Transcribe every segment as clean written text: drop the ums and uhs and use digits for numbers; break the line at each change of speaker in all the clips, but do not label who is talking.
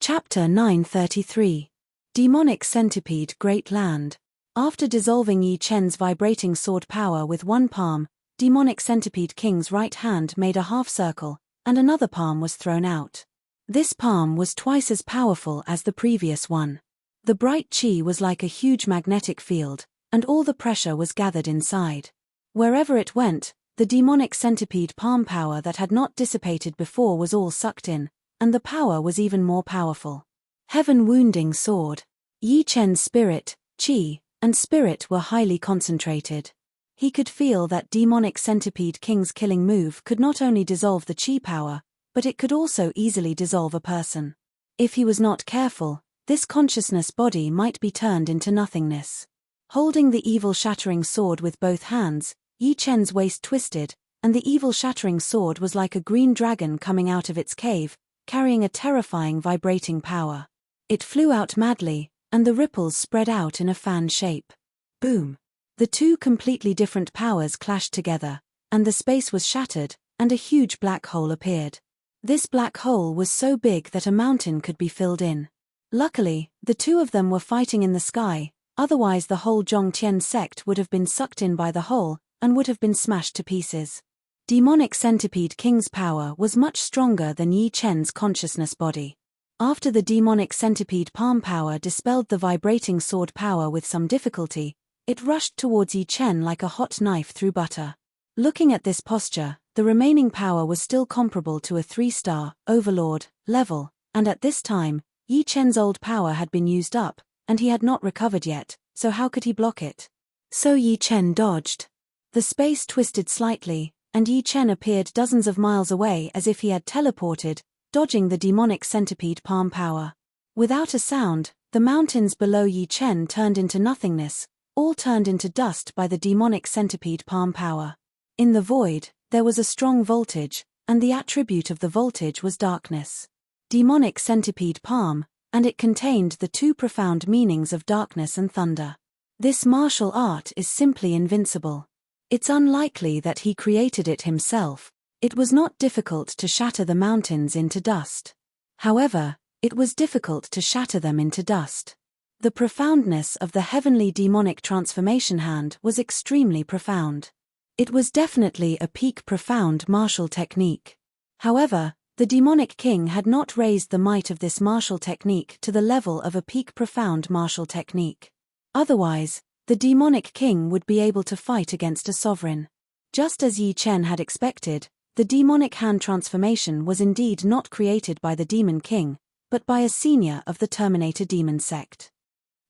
Chapter 933. Demonic Centipede Great Land. After dissolving Yi Chen's vibrating sword power with one palm, Demonic Centipede King's right hand made a half circle, and another palm was thrown out. This palm was twice as powerful as the previous one. The bright chi was like a huge magnetic field, and all the pressure was gathered inside. Wherever it went, the Demonic Centipede palm power that had not dissipated before was all sucked in, and the power was even more powerful. Heaven-wounding sword. Yi Chen's spirit, chi, and spirit were highly concentrated. He could feel that Demonic Centipede King's killing move could not only dissolve the chi power, but it could also easily dissolve a person. If he was not careful, this consciousness body might be turned into nothingness. Holding the evil shattering sword with both hands, Yi Chen's waist twisted, and the evil shattering sword was like a green dragon coming out of its cave, carrying a terrifying vibrating power. It flew out madly, and the ripples spread out in a fan shape. Boom! The two completely different powers clashed together, and the space was shattered, and a huge black hole appeared. This black hole was so big that a mountain could be filled in. Luckily, the two of them were fighting in the sky, otherwise the whole Zhongtian sect would have been sucked in by the hole, and would have been smashed to pieces. Demonic Centipede King's power was much stronger than Yi Chen's consciousness body. After the Demonic Centipede palm power dispelled the vibrating sword power with some difficulty, it rushed towards Yi Chen like a hot knife through butter. Looking at this posture, the remaining power was still comparable to a 3-star, overlord, level, and at this time, Yi Chen's old power had been used up, and he had not recovered yet, so how could he block it? So Yi Chen dodged. The space twisted slightly, and Yi Chen appeared dozens of miles away as if he had teleported, dodging the Demonic Centipede palm power. Without a sound, the mountains below Yi Chen turned into nothingness, all turned into dust by the Demonic Centipede palm power. In the void, there was a strong voltage, and the attribute of the voltage was darkness. Demonic Centipede palm, and it contained the two profound meanings of darkness and thunder. This martial art is simply invincible. It's unlikely that he created it himself. It was not difficult to shatter the mountains into dust. However, it was difficult to shatter them into dust. The profoundness of the heavenly demonic transformation hand was extremely profound. It was definitely a peak profound martial technique. However, the demonic king had not raised the might of this martial technique to the level of a peak profound martial technique. Otherwise, the demonic king would be able to fight against a sovereign. Just as Yi Chen had expected, the demonic hand transformation was indeed not created by the demon king, but by a senior of the Terminator demon sect.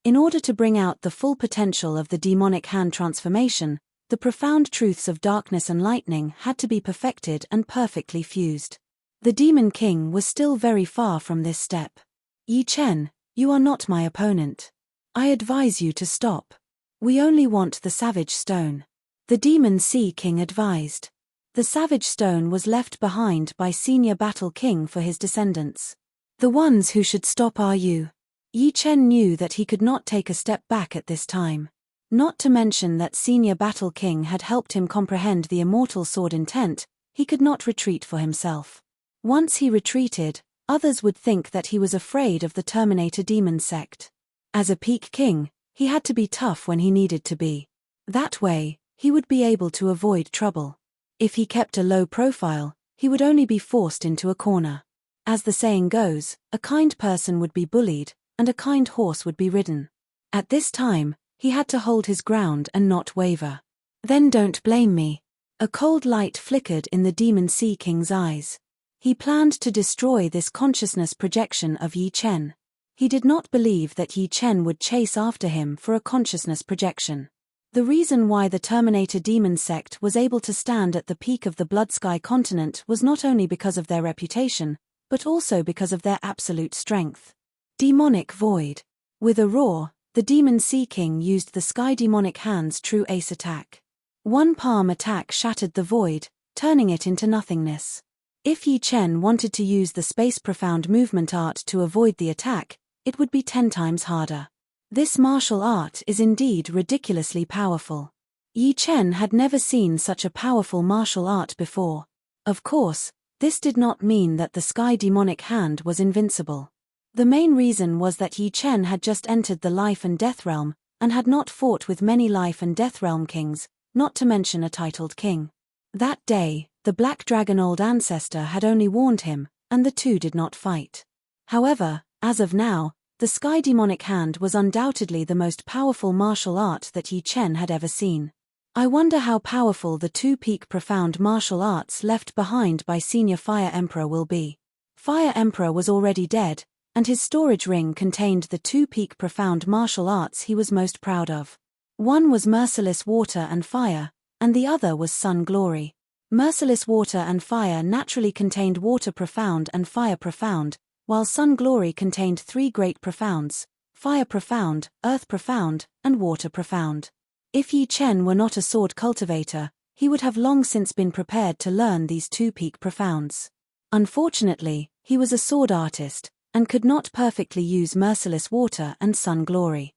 In order to bring out the full potential of the demonic hand transformation, the profound truths of darkness and lightning had to be perfected and perfectly fused. The demon king was still very far from this step. Yi Chen, you are not my opponent. I advise you to stop. We only want the Savage Stone. The Demon Sea King advised. The Savage Stone was left behind by Senior Battle King for his descendants. The ones who should stop are you. Yi Chen knew that he could not take a step back at this time. Not to mention that Senior Battle King had helped him comprehend the Immortal sword intent, he could not retreat for himself. Once he retreated, others would think that he was afraid of the Terminator demon sect. As a peak king, he had to be tough when he needed to be. That way, he would be able to avoid trouble. If he kept a low profile, he would only be forced into a corner. As the saying goes, a kind person would be bullied, and a kind horse would be ridden. At this time, he had to hold his ground and not waver. Then don't blame me. A cold light flickered in the Demon Sea King's eyes. He planned to destroy this consciousness projection of Yi Chen. He did not believe that Yi Chen would chase after him for a consciousness projection. The reason why the Terminator demon sect was able to stand at the peak of the Blood Sky continent was not only because of their reputation, but also because of their absolute strength. Demonic Void. With a roar, the Demon Sea King used the Sky Demonic Hand's true ace attack. One palm attack shattered the void, turning it into nothingness. If Yi Chen wanted to use the space profound movement art to avoid the attack, it would be 10 times harder. This martial art is indeed ridiculously powerful. Yi Chen had never seen such a powerful martial art before. Of course, this did not mean that the Sky Demonic Hand was invincible. The main reason was that Yi Chen had just entered the life and death realm, and had not fought with many life and death realm kings, not to mention a titled king. That day, the Black Dragon Old Ancestor had only warned him, and the two did not fight. However, as of now, the Sky Demonic Hand was undoubtedly the most powerful martial art that Yi Chen had ever seen. I wonder how powerful the two peak profound martial arts left behind by Senior Fire Emperor will be. Fire Emperor was already dead, and his storage ring contained the two peak profound martial arts he was most proud of. One was Merciless Water and Fire, and the other was Sun Glory. Merciless Water and Fire naturally contained Water Profound and Fire Profound, while Sun Glory contained three great profounds: Fire Profound, Earth Profound, and Water Profound. If Yi Chen were not a sword cultivator, he would have long since been prepared to learn these two peak profounds. Unfortunately, he was a sword artist, and could not perfectly use Merciless Water and Sun Glory.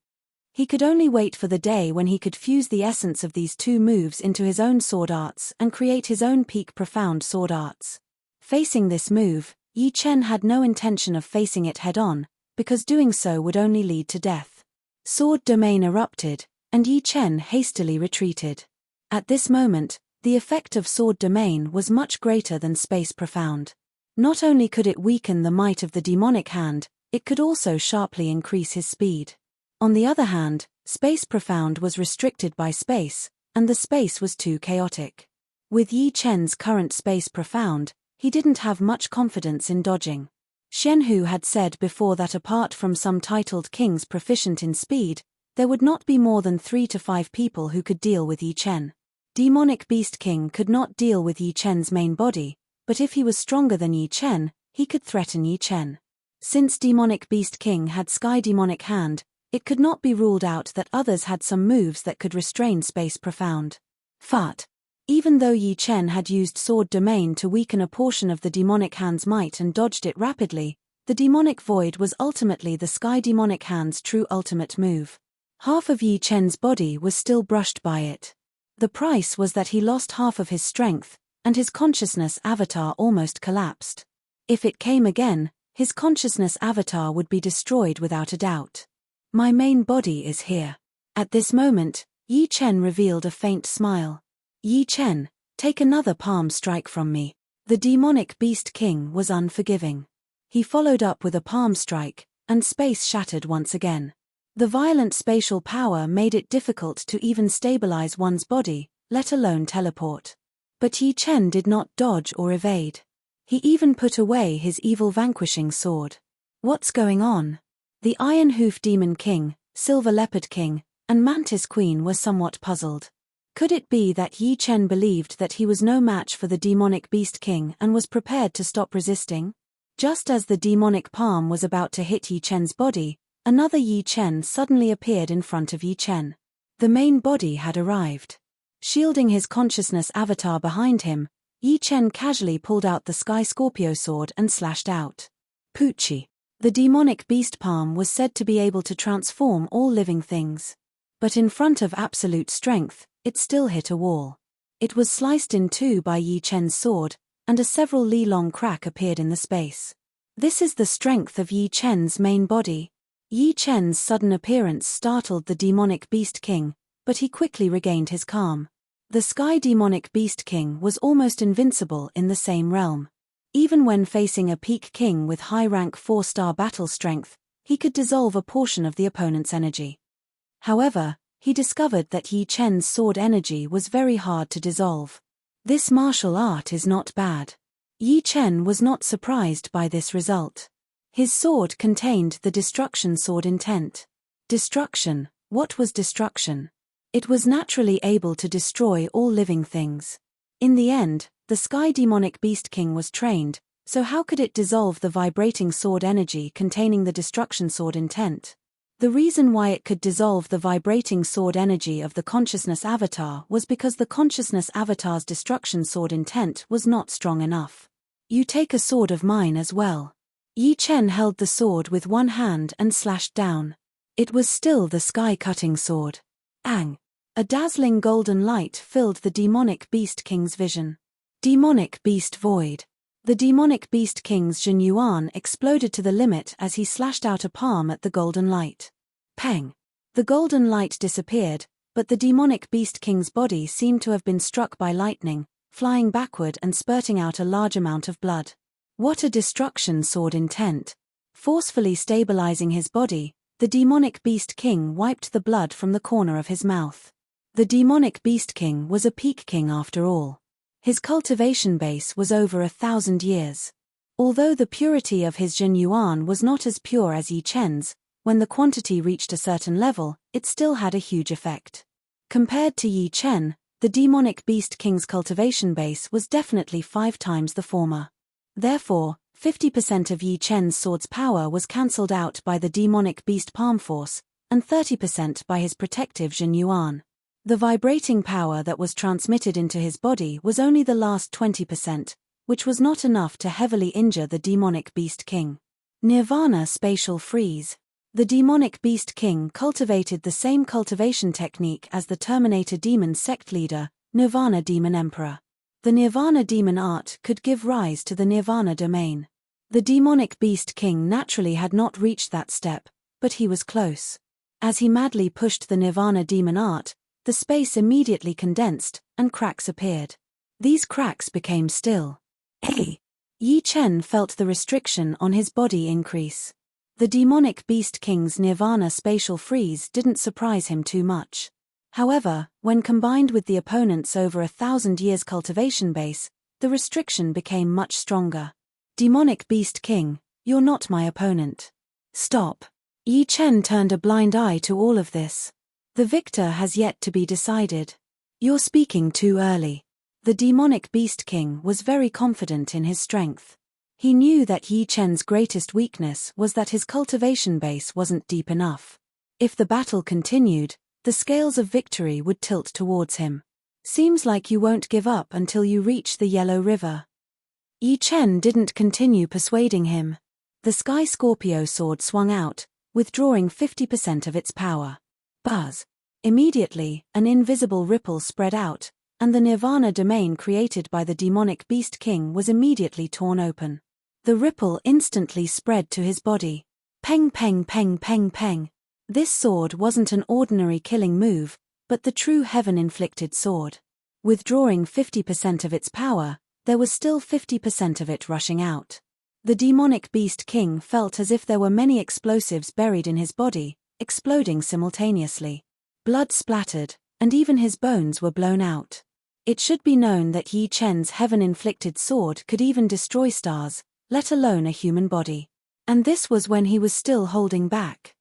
He could only wait for the day when he could fuse the essence of these two moves into his own sword arts and create his own peak profound sword arts. Facing this move, Yi Chen had no intention of facing it head-on, because doing so would only lead to death. Sword Domain erupted, and Yi Chen hastily retreated. At this moment, the effect of Sword Domain was much greater than Space Profound. Not only could it weaken the might of the demonic hand, it could also sharply increase his speed. On the other hand, Space Profound was restricted by space, and the space was too chaotic. With Yi Chen's current Space Profound, he didn't have much confidence in dodging. Shenhu had said before that apart from some titled kings proficient in speed, there would not be more than 3 to 5 people who could deal with Yi Chen. Demonic Beast King could not deal with Yi Chen's main body, but if he was stronger than Yi Chen, he could threaten Yi Chen. Since Demonic Beast King had Sky Demonic Hand, it could not be ruled out that others had some moves that could restrain Space Profound. But even though Yi Chen had used Sword Domain to weaken a portion of the Demonic Hand's might and dodged it rapidly, the Demonic Void was ultimately the Sky Demonic Hand's true ultimate move. Half of Yi Chen's body was still brushed by it. The price was that he lost half of his strength, and his consciousness avatar almost collapsed. If it came again, his consciousness avatar would be destroyed without a doubt. My main body is here. At this moment, Yi Chen revealed a faint smile. Yi Chen, take another palm strike from me. The Demonic Beast King was unforgiving. He followed up with a palm strike, and space shattered once again. The violent spatial power made it difficult to even stabilize one's body, let alone teleport. But Yi Chen did not dodge or evade. He even put away his evil vanquishing sword. What's going on? The Iron Hoof Demon King, Silver Leopard King, and Mantis Queen were somewhat puzzled. Could it be that Yi Chen believed that he was no match for the Demonic Beast King and was prepared to stop resisting? Just as the demonic palm was about to hit Yi Chen's body, another Yi Chen suddenly appeared in front of Yi Chen. The main body had arrived. Shielding his consciousness avatar behind him, Yi Chen casually pulled out the Sky Scorpio sword and slashed out. Poochie. The demonic beast palm was said to be able to transform all living things. But in front of absolute strength, it still hit a wall. It was sliced in two by Yi Chen's sword, and a several li-long crack appeared in the space. This is the strength of Yi Chen's main body. Yi Chen's sudden appearance startled the demonic beast king, but he quickly regained his calm. The Sky Demonic Beast King was almost invincible in the same realm. Even when facing a peak king with high-rank 4-star battle strength, he could dissolve a portion of the opponent's energy. However, he discovered that Yi Chen's sword energy was very hard to dissolve. This martial art is not bad. Yi Chen was not surprised by this result. His sword contained the destruction sword intent. Destruction. What was destruction? It was naturally able to destroy all living things. In the end, the Sky Demonic Beast King was trained, so how could it dissolve the vibrating sword energy containing the destruction sword intent? The reason why it could dissolve the vibrating sword energy of the consciousness avatar was because the consciousness avatar's destruction sword intent was not strong enough. You take a sword of mine as well. Yi Chen held the sword with one hand and slashed down. It was still the sky-cutting sword. Ang! A dazzling golden light filled the Demonic Beast King's vision. Demonic Beast Void. The demonic beast king's Jin Yuan exploded to the limit as he slashed out a palm at the golden light. Peng! The golden light disappeared, but the demonic beast king's body seemed to have been struck by lightning, flying backward and spurting out a large amount of blood. What a destruction sword intent! Forcefully stabilizing his body, the demonic beast king wiped the blood from the corner of his mouth. The demonic beast king was a peak king after all. His cultivation base was over 1,000 years. Although the purity of his Jin Yuan was not as pure as Yi Chen's, when the quantity reached a certain level, it still had a huge effect. Compared to Yi Chen, the demonic beast king's cultivation base was definitely 5 times the former. Therefore, 50% of Yi Chen's sword's power was cancelled out by the demonic beast palm force, and 30% by his protective Jin Yuan. The vibrating power that was transmitted into his body was only the last 20%, which was not enough to heavily injure the demonic beast king. Nirvana spatial freeze. The demonic beast king cultivated the same cultivation technique as the Terminator demon sect leader, Nirvana demon emperor. The Nirvana demon art could give rise to the Nirvana domain. The demonic beast king naturally had not reached that step, but he was close. As he madly pushed the Nirvana demon art, the space immediately condensed, and cracks appeared. These cracks became still. Yi Chen felt the restriction on his body increase. The demonic beast king's Nirvana spatial freeze didn't surprise him too much. However, when combined with the opponent's over 1,000 years cultivation base, the restriction became much stronger. Demonic beast king, you're not my opponent. Stop. Yi Chen turned a blind eye to all of this. The victor has yet to be decided. You're speaking too early. The demonic beast king was very confident in his strength. He knew that Yi Chen's greatest weakness was that his cultivation base wasn't deep enough. If the battle continued, the scales of victory would tilt towards him. Seems like you won't give up until you reach the Yellow River. Yi Chen didn't continue persuading him. The Sky Scorpio sword swung out, withdrawing 50% of its power. Buzz. Immediately, an invisible ripple spread out, and the Nirvana domain created by the demonic beast king was immediately torn open. The ripple instantly spread to his body. Peng peng peng peng peng. This sword wasn't an ordinary killing move, but the true heaven-inflicted sword. Withdrawing 50% of its power, there was still 50% of it rushing out. The demonic beast king felt as if there were many explosives buried in his body, exploding simultaneously. Blood splattered, and even his bones were blown out. It should be known that Yi Chen's heaven-inflicted sword could even destroy stars, let alone a human body. And this was when he was still holding back.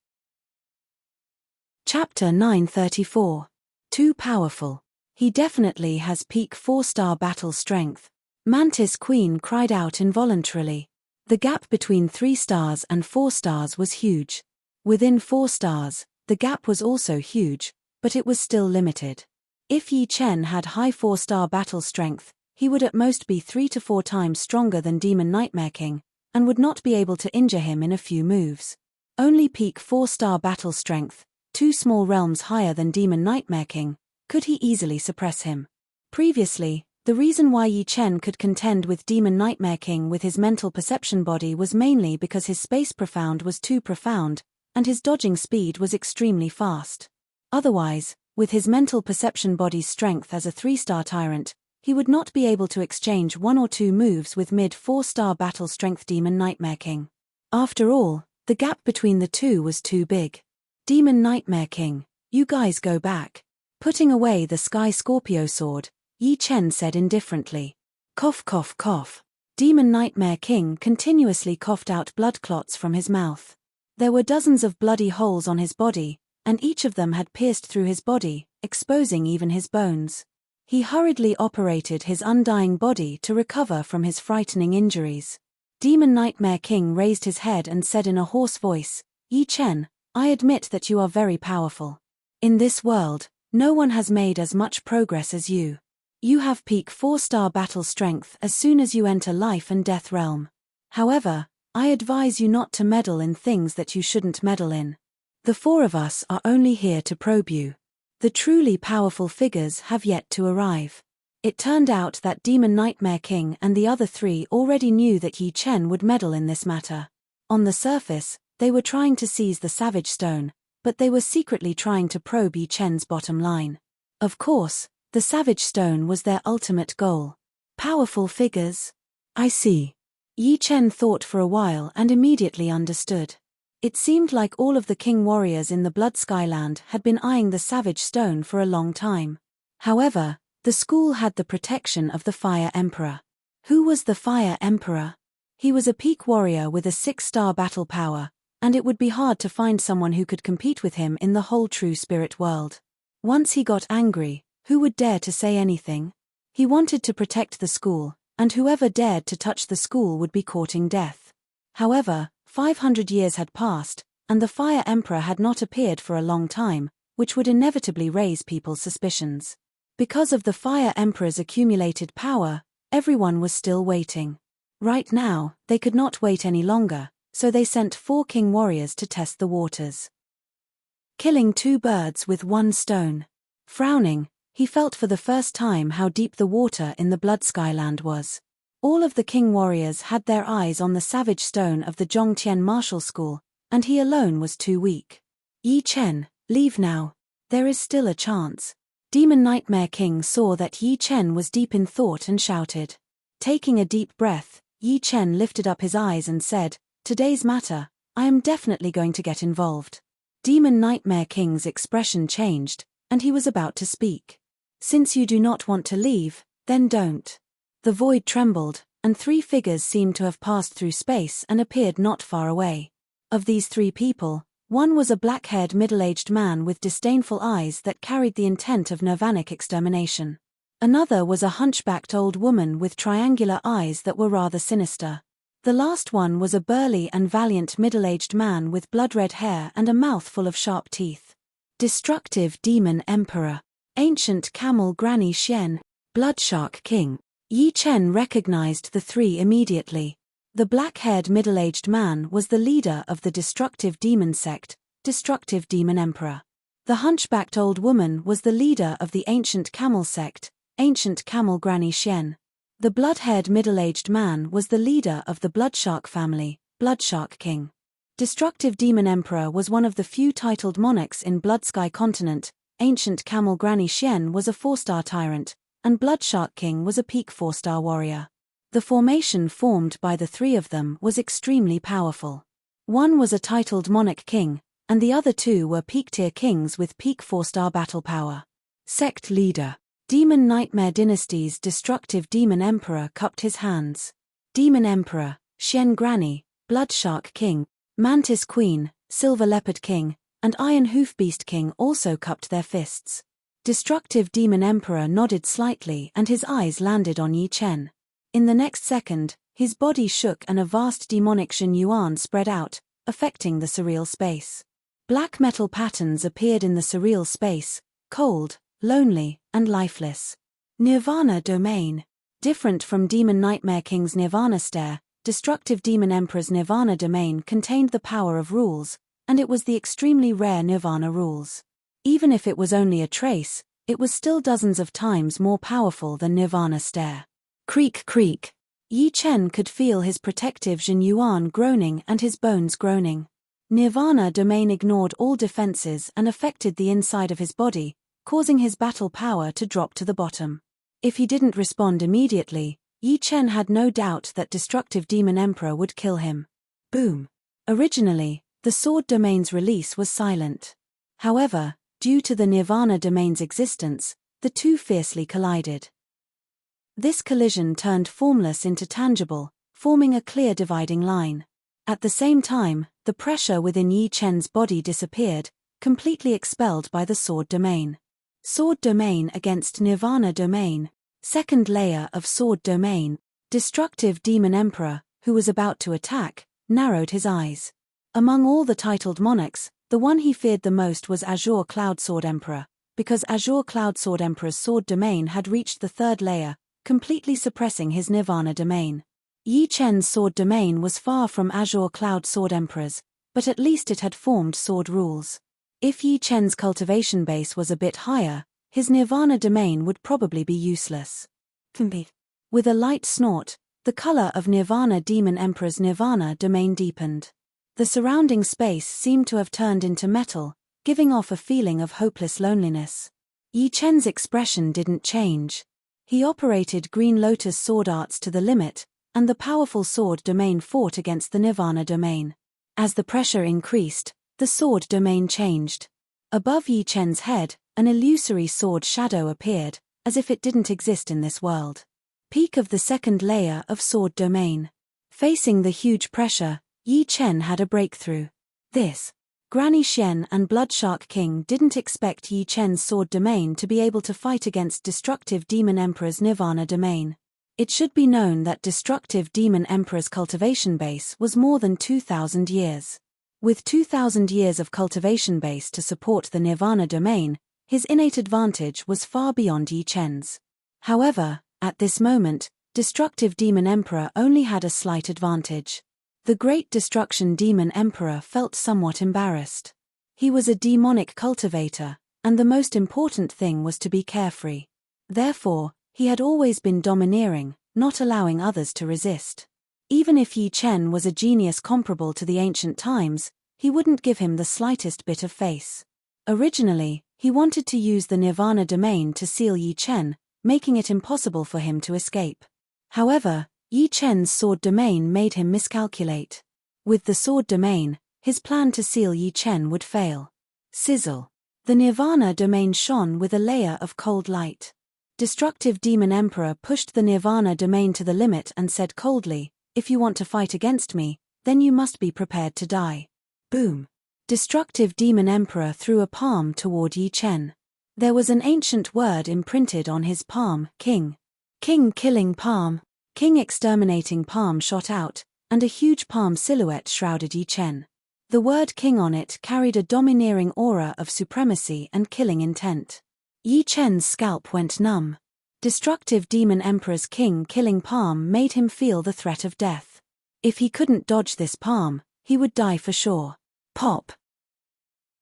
Chapter 934. Too powerful. He definitely has peak 4-star battle strength. Mantis Queen cried out involuntarily. The gap between 3 stars and 4 stars was huge. Within 4 stars, the gap was also huge, but it was still limited. If Yi Chen had high 4-star battle strength, he would at most be 3 to 4 times stronger than Demon Nightmare King, and would not be able to injure him in a few moves. Only peak 4-star battle strength, 2 small realms higher than Demon Nightmare King, could he easily suppress him. Previously, the reason why Yi Chen could contend with Demon Nightmare King with his mental perception body was mainly because his space profound was too profound, and his dodging speed was extremely fast. Otherwise, with his mental perception body's strength as a 3-star tyrant, he would not be able to exchange 1 or 2 moves with mid-4-star battle strength Demon Nightmare King. After all, the gap between the two was too big. Demon Nightmare King, you guys go back. Putting away the Sky Scorpio sword, Yi Chen said indifferently. Cough cough cough. Demon Nightmare King continuously coughed out blood clots from his mouth. There were dozens of bloody holes on his body, and each of them had pierced through his body, exposing even his bones. He hurriedly operated his undying body to recover from his frightening injuries. Demon Nightmare King raised his head and said in a hoarse voice, Yi Chen, I admit that you are very powerful. In this world, no one has made as much progress as you. You have peak 4-star battle strength as soon as you enter life and death realm. However, I advise you not to meddle in things that you shouldn't meddle in. The 4 of us are only here to probe you. The truly powerful figures have yet to arrive. It turned out that Demon Nightmare King and the other three already knew that Yi Chen would meddle in this matter. On the surface, they were trying to seize the Savage Stone, but they were secretly trying to probe Yi Chen's bottom line. Of course, the Savage Stone was their ultimate goal. Powerful figures? I see. Yi Chen thought for a while and immediately understood. It seemed like all of the king warriors in the Blood Skyland had been eyeing the Savage Stone for a long time. However, the school had the protection of the Fire Emperor. Who was the Fire Emperor? He was a peak warrior with a 6-star battle power, and it would be hard to find someone who could compete with him in the whole true spirit world. Once he got angry, who would dare to say anything? He wanted to protect the school, and whoever dared to touch the school would be courting death. However, 500 years had passed, and the Fire Emperor had not appeared for a long time, which would inevitably raise people's suspicions. Because of the Fire Emperor's accumulated power, everyone was still waiting. Right now, they could not wait any longer, so they sent 4 king warriors to test the waters. Killing 2 birds with 1 stone. Frowning, he felt for the first time how deep the water in the Blood Skyland was. All of the king warriors had their eyes on the Savage Stone of the Zhongtian Martial School, and he alone was too weak. Yi Chen, leave now. There is still a chance. Demon Nightmare King saw that Yi Chen was deep in thought and shouted. Taking a deep breath, Yi Chen lifted up his eyes and said, "Today's matter, I am definitely going to get involved." Demon Nightmare King's expression changed, and he was about to speak. "Since you do not want to leave, then don't." The void trembled, and 3 figures seemed to have passed through space and appeared not far away. Of these 3 people, one was a black-haired middle-aged man with disdainful eyes that carried the intent of nirvanic extermination. Another was a hunchbacked old woman with triangular eyes that were rather sinister. The last one was a burly and valiant middle-aged man with blood-red hair and a mouth full of sharp teeth. Destructive Demon Emperor, Ancient Camel Granny Xian, Bloodshark King. Yi Chen recognized the 3 immediately. The black-haired middle-aged man was the leader of the Destructive Demon Sect, Destructive Demon Emperor. The hunchbacked old woman was the leader of the Ancient Camel Sect, Ancient Camel Granny Xian. The blood-haired middle-aged man was the leader of the Bloodshark family, Bloodshark King. Destructive Demon Emperor was one of the few titled monarchs in Bloodsky Continent. Ancient Camel Granny Xian was a 4-star tyrant, and Bloodshark King was a peak 4-star warrior. The formation formed by the 3 of them was extremely powerful. One was a titled monarch king, and the other 2 were peak-tier kings with peak 4-star battle power. Sect Leader. Demon Nightmare Dynasty's Destructive Demon Emperor cupped his hands. Demon Emperor, Xian Granny, Bloodshark King, Mantis Queen, Silver Leopard King, and Iron Hoofbeast King also cupped their fists. Destructive Demon Emperor nodded slightly and his eyes landed on Yi Chen. In the next second, his body shook and a vast demonic Zhen Yuan spread out, affecting the surreal space. Black metal patterns appeared in the surreal space, cold, lonely, and lifeless. Nirvana Domain. Different from Demon Nightmare King's Nirvana Stare, Destructive Demon Emperor's Nirvana Domain contained the power of rules, and it was the extremely rare Nirvana rules. Even if it was only a trace, it was still dozens of times more powerful than Nirvana Stare. Creak creak. Yi Chen could feel his protective Zhen Yuan groaning and his bones groaning. Nirvana Domain ignored all defenses and affected the inside of his body, causing his battle power to drop to the bottom. If he didn't respond immediately, Yi Chen had no doubt that Destructive Demon Emperor would kill him. Boom. Originally, the Sword Domain's release was silent. However, due to the Nirvana Domain's existence, the 2 fiercely collided. This collision turned formless into tangible, forming a clear dividing line. At the same time, the pressure within Yi Chen's body disappeared, completely expelled by the Sword Domain. Sword Domain against Nirvana Domain. Second layer of Sword Domain. Destructive Demon Emperor, who was about to attack, narrowed his eyes. Among all the titled monarchs, the one he feared the most was Azure Cloud Sword Emperor, because Azure Cloud Sword Emperor's Sword Domain had reached the 3rd layer, completely suppressing his Nirvana Domain. Yi Chen's Sword Domain was far from Azure Cloud Sword Emperor's, but at least it had formed sword rules. If Yi Chen's cultivation base was a bit higher, his Nirvana Domain would probably be useless. With a light snort, the color of Nirvana Demon Emperor's Nirvana domain deepened. The surrounding space seemed to have turned into metal, giving off a feeling of hopeless loneliness. Yi Chen's expression didn't change. He operated Green Lotus sword arts to the limit, and the powerful sword domain fought against the Nirvana domain. As the pressure increased, the sword domain changed. Above Yi Chen's head, an illusory sword shadow appeared, as if it didn't exist in this world. Peak of the second layer of sword domain. Facing the huge pressure, Yi Chen had a breakthrough. This. Granny Shen and Bloodshark King didn't expect Yi Chen's sword domain to be able to fight against Destructive Demon Emperor's Nirvana domain. It should be known that Destructive Demon Emperor's cultivation base was more than 2,000 years. With 2,000 years of cultivation base to support the Nirvana domain, his innate advantage was far beyond Yi Chen's. However, at this moment, Destructive Demon Emperor only had a slight advantage. The Great Destruction Demon Emperor felt somewhat embarrassed. He was a demonic cultivator, and the most important thing was to be carefree. Therefore, he had always been domineering, not allowing others to resist. Even if Yi Chen was a genius comparable to the ancient times, he wouldn't give him the slightest bit of face. Originally, he wanted to use the Nirvana domain to seal Yi Chen, making it impossible for him to escape. However, Yi Chen's sword domain made him miscalculate. With the sword domain, his plan to seal Yi Chen would fail. Sizzle. The Nirvana domain shone with a layer of cold light. Destructive Demon Emperor pushed the Nirvana domain to the limit and said coldly, "If you want to fight against me, then you must be prepared to die." Boom. Destructive Demon Emperor threw a palm toward Yi Chen. There was an ancient word imprinted on his palm, King. King killing palm. King exterminating palm shot out, and a huge palm silhouette shrouded Yi Chen. The word King on it carried a domineering aura of supremacy and killing intent. Yi Chen's scalp went numb. Destructive Demon Emperor's King killing palm made him feel the threat of death. If he couldn't dodge this palm, he would die for sure. Pop.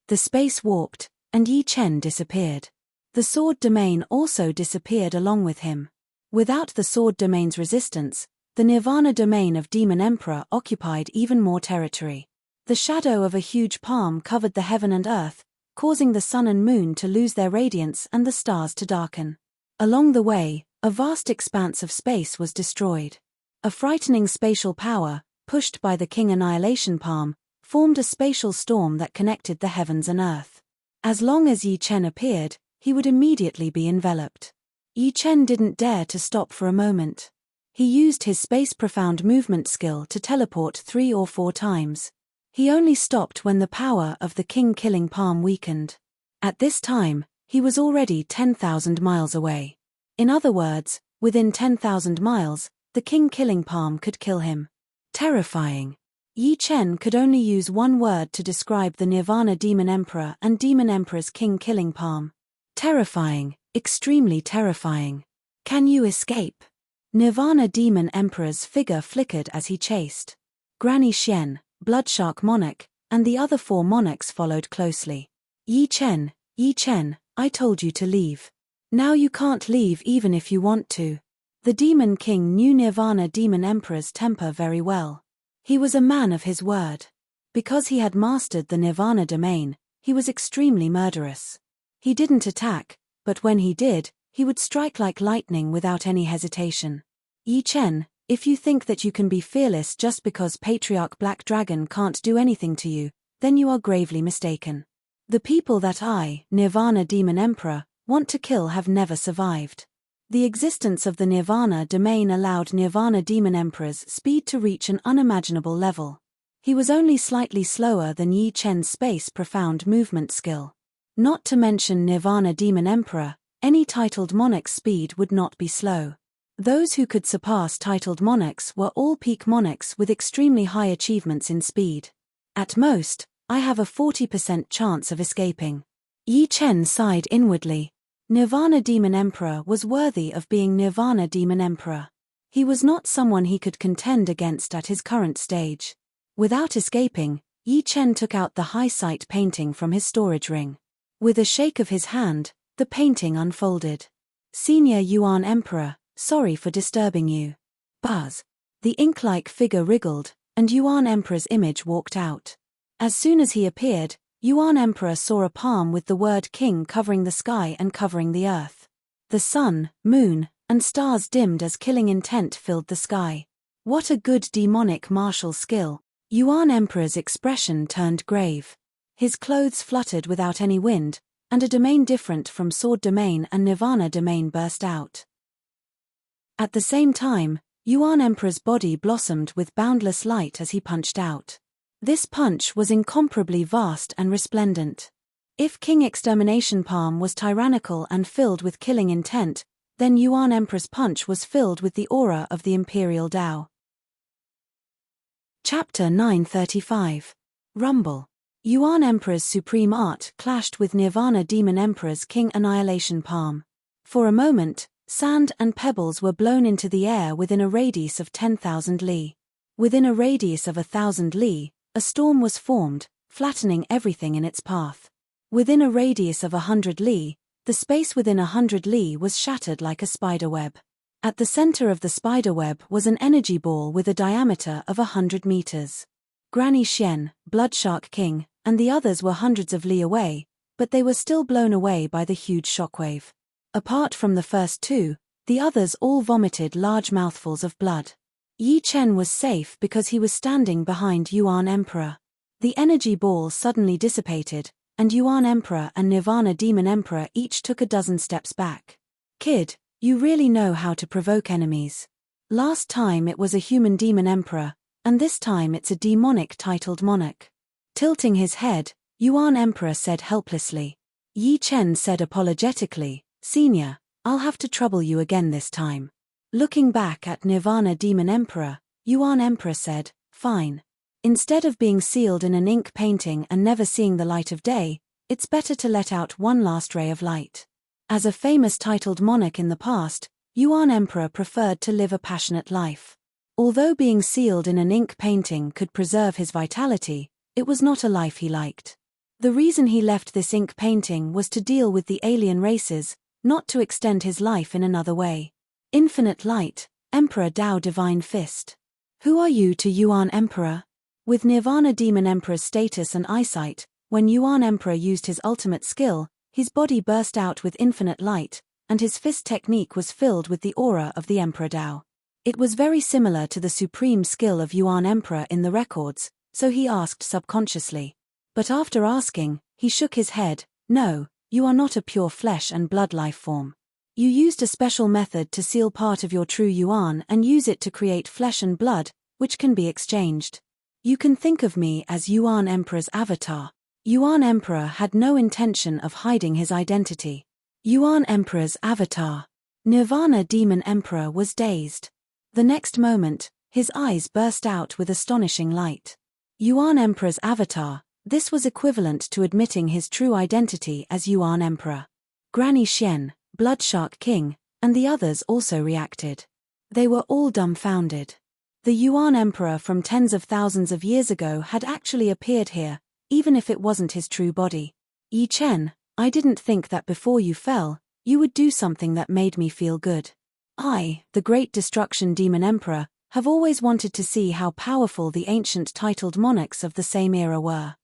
The space warped, and Yi Chen disappeared. The sword domain also disappeared along with him. Without the sword domain's resistance, the Nirvana domain of Demon Emperor occupied even more territory. The shadow of a huge palm covered the heaven and earth, causing the sun and moon to lose their radiance and the stars to darken. Along the way, a vast expanse of space was destroyed. A frightening spatial power, pushed by the King Annihilation Palm, formed a spatial storm that connected the heavens and earth. As long as Yi Chen appeared, he would immediately be enveloped. Yi Chen didn't dare to stop for a moment. He used his space profound movement skill to teleport 3 or 4 times. He only stopped when the power of the King killing palm weakened. At this time, he was already 10,000 miles away. In other words, within 10,000 miles, the King killing palm could kill him. Terrifying. Yi Chen could only use one word to describe the Nirvana Demon Emperor and Demon Emperor's King killing palm. Terrifying. Extremely terrifying. Can you escape? Nirvana Demon Emperor's figure flickered as he chased. Granny Shen, Bloodshark Monarch, and the other 4 monarchs followed closely. Yi Chen, I told you to leave. Now you can't leave even if you want to. The Demon King knew Nirvana Demon Emperor's temper very well. He was a man of his word. Because he had mastered the Nirvana domain, he was extremely murderous. He didn't attack, but when he did, he would strike like lightning without any hesitation. Yi Chen, if you think that you can be fearless just because Patriarch Black Dragon can't do anything to you, then you are gravely mistaken. The people that I, Nirvana Demon Emperor, want to kill have never survived. The existence of the Nirvana domain allowed Nirvana Demon Emperor's speed to reach an unimaginable level. He was only slightly slower than Yi Chen's space profound movement skill. Not to mention Nirvana Demon Emperor, any titled monarch's speed would not be slow. Those who could surpass titled monarchs were all peak monarchs with extremely high achievements in speed. At most, I have a 40% chance of escaping. Yi Chen sighed inwardly. Nirvana Demon Emperor was worthy of being Nirvana Demon Emperor. He was not someone he could contend against at his current stage. Without escaping, Yi Chen took out the high sight painting from his storage ring. With a shake of his hand, the painting unfolded. Senior Yuan Emperor, Sorry for disturbing you. Buzz. The ink-like figure wriggled, and Yuan Emperor's image walked out. As soon as he appeared, Yuan Emperor saw a palm with the word king covering the sky and covering the earth. The sun, moon, and stars dimmed as killing intent filled the sky. What a good demonic martial skill. Yuan Emperor's expression turned grave. His clothes fluttered without any wind, and a domain different from sword domain and nirvana domain burst out. At the same time, Yuan Emperor's body blossomed with boundless light as he punched out. This punch was incomparably vast and resplendent. If King Extermination Palm was tyrannical and filled with killing intent, then Yuan Emperor's punch was filled with the aura of the Imperial Tao. Chapter 935. Rumble. Yuan Emperor's supreme art clashed with Nirvana Demon Emperor's King Annihilation Palm. For a moment, sand and pebbles were blown into the air within a radius of 10,000 li. Within a radius of 1,000 li, a storm was formed, flattening everything in its path. Within a radius of 100 li, the space within 100 li was shattered like a spiderweb. At the center of the spiderweb was an energy ball with a diameter of 100 meters. Granny Xian, Bloodshark King, and the others were hundreds of li away, but they were still blown away by the huge shockwave. Apart from the first two, the others all vomited large mouthfuls of blood. Yi Chen was safe because he was standing behind Yuan Emperor. The energy ball suddenly dissipated, and Yuan Emperor and Nirvana Demon Emperor each took a dozen steps back. Kid, you really know how to provoke enemies. Last time it was a human demon emperor, and this time it's a demonic titled monarch. Tilting his head, Yuan Emperor said helplessly. Yi Chen said apologetically, Senior, I'll have to trouble you again this time. Looking back at Nirvana Demon Emperor, Yuan Emperor said, fine. Instead of being sealed in an ink painting and never seeing the light of day, it's better to let out one last ray of light. As a famous titled monarch in the past, Yuan Emperor preferred to live a passionate life. Although being sealed in an ink painting could preserve his vitality, it was not a life he liked. The reason he left this ink painting was to deal with the alien races, not to extend his life in another way. Infinite Light, Emperor Tao Divine Fist. Who are you to Yuan Emperor? With Nirvana Demon Emperor's status and eyesight, when Yuan Emperor used his ultimate skill, his body burst out with infinite light, and his fist technique was filled with the aura of the Emperor Tao. It was very similar to the supreme skill of Yuan Emperor in the records, so he asked subconsciously. But after asking, he shook his head, no, you are not a pure flesh and blood life form. You used a special method to seal part of your true Yuan and use it to create flesh and blood, which can be exchanged. You can think of me as Yuan Emperor's avatar. Yuan Emperor had no intention of hiding his identity. Yuan Emperor's avatar. Nirvana Demon Emperor was dazed. The next moment, his eyes burst out with astonishing light. Yuan Emperor's avatar, this was equivalent to admitting his true identity as Yuan Emperor. Granny Xian, Bloodshark King, and the others also reacted. They were all dumbfounded. The Yuan Emperor from tens of thousands of years ago had actually appeared here, even if it wasn't his true body. Yi Chen, I didn't think that before you fell, you would do something that made me feel good. I, the Great Destruction Demon Emperor, have always wanted to see how powerful the ancient titled monarchs of the same era were.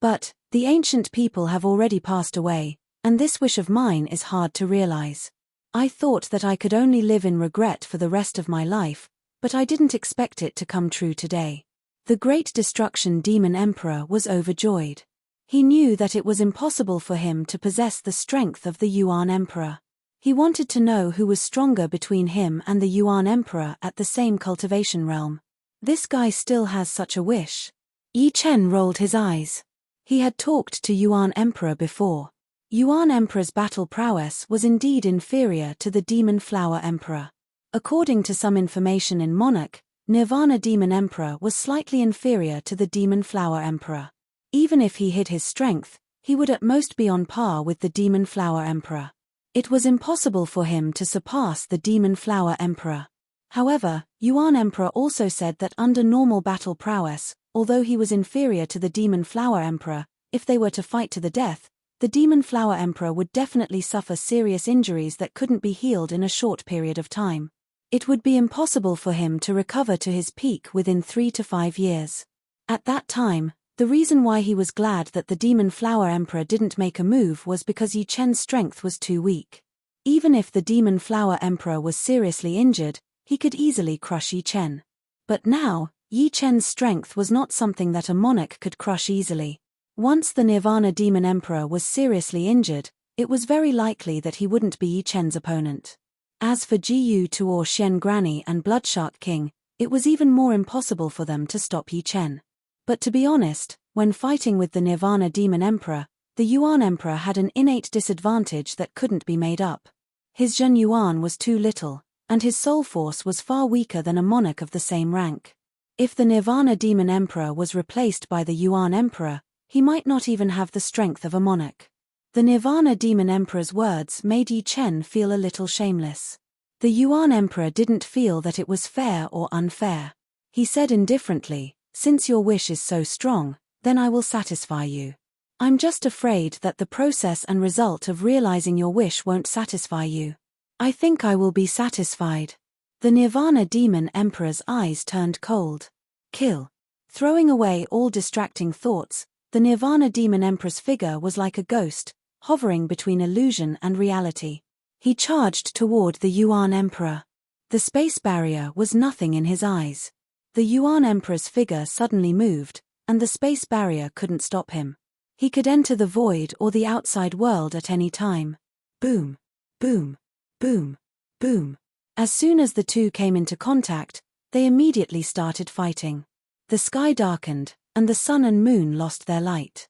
But, the ancient people have already passed away, and this wish of mine is hard to realize. I thought that I could only live in regret for the rest of my life, but I didn't expect it to come true today. The Great Destruction Demon Emperor was overjoyed. He knew that it was impossible for him to possess the strength of the Yuan Emperor. He wanted to know who was stronger between him and the Yuan Emperor at the same cultivation realm. This guy still has such a wish. Yi Chen rolled his eyes. He had talked to Yuan Emperor before. Yuan Emperor's battle prowess was indeed inferior to the Demon Flower Emperor. According to some information in Monarch, Nirvana Demon Emperor was slightly inferior to the Demon Flower Emperor. Even if he hid his strength, he would at most be on par with the Demon Flower Emperor. It was impossible for him to surpass the Demon Flower Emperor. However, Yuan Emperor also said that under normal battle prowess, although he was inferior to the Demon Flower Emperor, if they were to fight to the death, the Demon Flower Emperor would definitely suffer serious injuries that couldn't be healed in a short period of time. It would be impossible for him to recover to his peak within 3 to 5 years. At that time, the reason why he was glad that the Demon Flower Emperor didn't make a move was because Yi Chen's strength was too weak. Even if the Demon Flower Emperor was seriously injured, he could easily crush Yi Chen. But now, Yi Chen's strength was not something that a monarch could crush easily. Once the Nirvana Demon Emperor was seriously injured, it was very likely that he wouldn't be Yi Chen's opponent. As for Jiyu Tuor Shen Granny and Bloodshark King, it was even more impossible for them to stop Yi Chen. But to be honest, when fighting with the Nirvana Demon Emperor, the Yuan Emperor had an innate disadvantage that couldn't be made up. His Zhen Yuan was too little, and his soul force was far weaker than a monarch of the same rank. If the Nirvana Demon Emperor was replaced by the Yuan Emperor, he might not even have the strength of a monarch. The Nirvana Demon Emperor's words made Yi Chen feel a little shameless. The Yuan Emperor didn't feel that it was fair or unfair. He said indifferently, "Since your wish is so strong, then I will satisfy you. I'm just afraid that the process and result of realizing your wish won't satisfy you. I think I will be satisfied." The Nirvana Demon Emperor's eyes turned cold. Kill. Throwing away all distracting thoughts, the Nirvana Demon Emperor's figure was like a ghost, hovering between illusion and reality. He charged toward the Yuan Emperor. The space barrier was nothing in his eyes. The Yuan Emperor's figure suddenly moved, and the space barrier couldn't stop him. He could enter the void or the outside world at any time. Boom, boom, boom, boom. As soon as the two came into contact, they immediately started fighting. The sky darkened, and the sun and moon lost their light.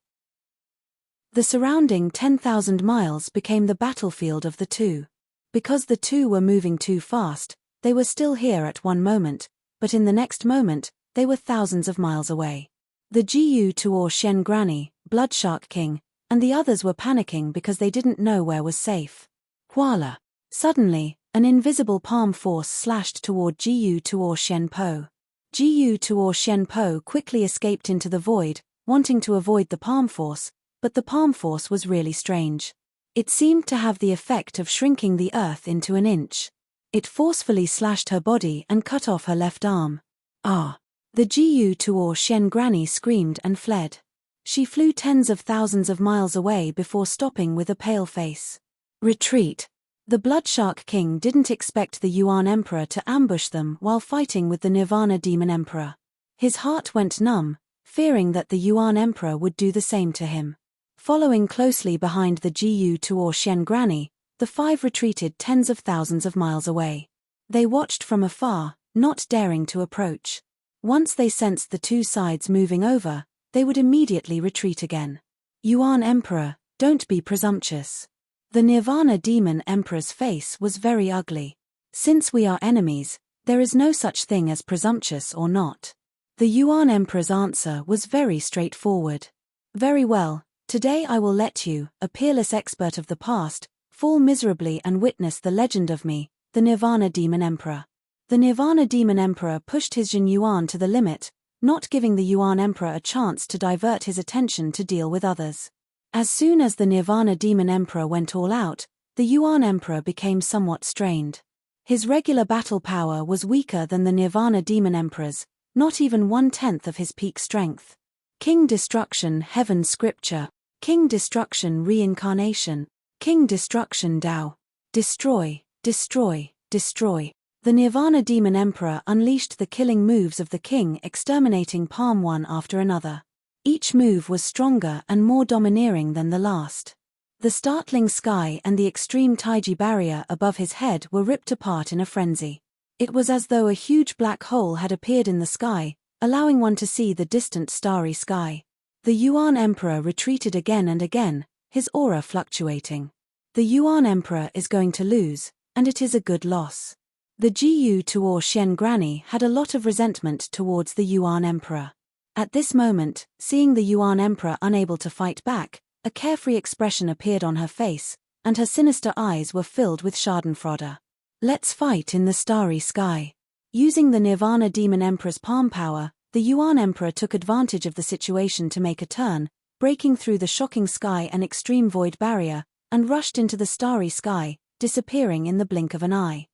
The surrounding 10,000 miles became the battlefield of the two. Because the two were moving too fast, they were still here at one moment, but in the next moment, they were thousands of miles away. The Jiyu Tuor Shen Granny, Bloodshark King, and the others were panicking because they didn't know where was safe. Voila! Suddenly, an invisible palm force slashed toward Jiyu Tuor Shen Po. Jiyu Tuor Shen Po quickly escaped into the void, wanting to avoid the palm force, but the palm force was really strange. It seemed to have the effect of shrinking the earth into an inch. It forcefully slashed her body and cut off her left arm. Ah! The Jiyu Tuor Shen Granny screamed and fled. She flew tens of thousands of miles away before stopping with a pale face. Retreat! The Bloodshark King didn't expect the Yuan Emperor to ambush them while fighting with the Nirvana Demon Emperor. His heart went numb, fearing that the Yuan Emperor would do the same to him. Following closely behind the Jiyu Tuor Shen Granny, the five retreated tens of thousands of miles away. They watched from afar, not daring to approach. Once they sensed the two sides moving over, they would immediately retreat again. Yuan Emperor, don't be presumptuous. The Nirvana Demon Emperor's face was very ugly. Since we are enemies, there is no such thing as presumptuous or not. The Yuan Emperor's answer was very straightforward. Very well. Today I will let you, a peerless expert of the past, fall miserably and witness the legend of me, the Nirvana Demon Emperor. The Nirvana Demon Emperor pushed his Zhen Yuan to the limit, not giving the Yuan Emperor a chance to divert his attention to deal with others. As soon as the Nirvana Demon Emperor went all out, the Yuan Emperor became somewhat strained. His regular battle power was weaker than the Nirvana Demon Emperor's, not even 1/10 of his peak strength. King Destruction Heaven Scripture. King Destruction Reincarnation, King Destruction Tao. Destroy, destroy, destroy. The Nirvana Demon Emperor unleashed the killing moves of the king, exterminating palm one after another. Each move was stronger and more domineering than the last. The startling sky and the extreme Taiji barrier above his head were ripped apart in a frenzy. It was as though a huge black hole had appeared in the sky, allowing one to see the distant starry sky. The Yuan Emperor retreated again and again, his aura fluctuating. The Yuan Emperor is going to lose, and it is a good loss. The Jiyu Tuor Shen Granny had a lot of resentment towards the Yuan Emperor. At this moment, seeing the Yuan Emperor unable to fight back, a carefree expression appeared on her face, and her sinister eyes were filled with schadenfreude. Let's fight in the starry sky. Using the Nirvana Demon Emperor's palm power, the Yuan Emperor took advantage of the situation to make a turn, breaking through the shocking sky and extreme void barrier, and rushed into the starry sky, disappearing in the blink of an eye.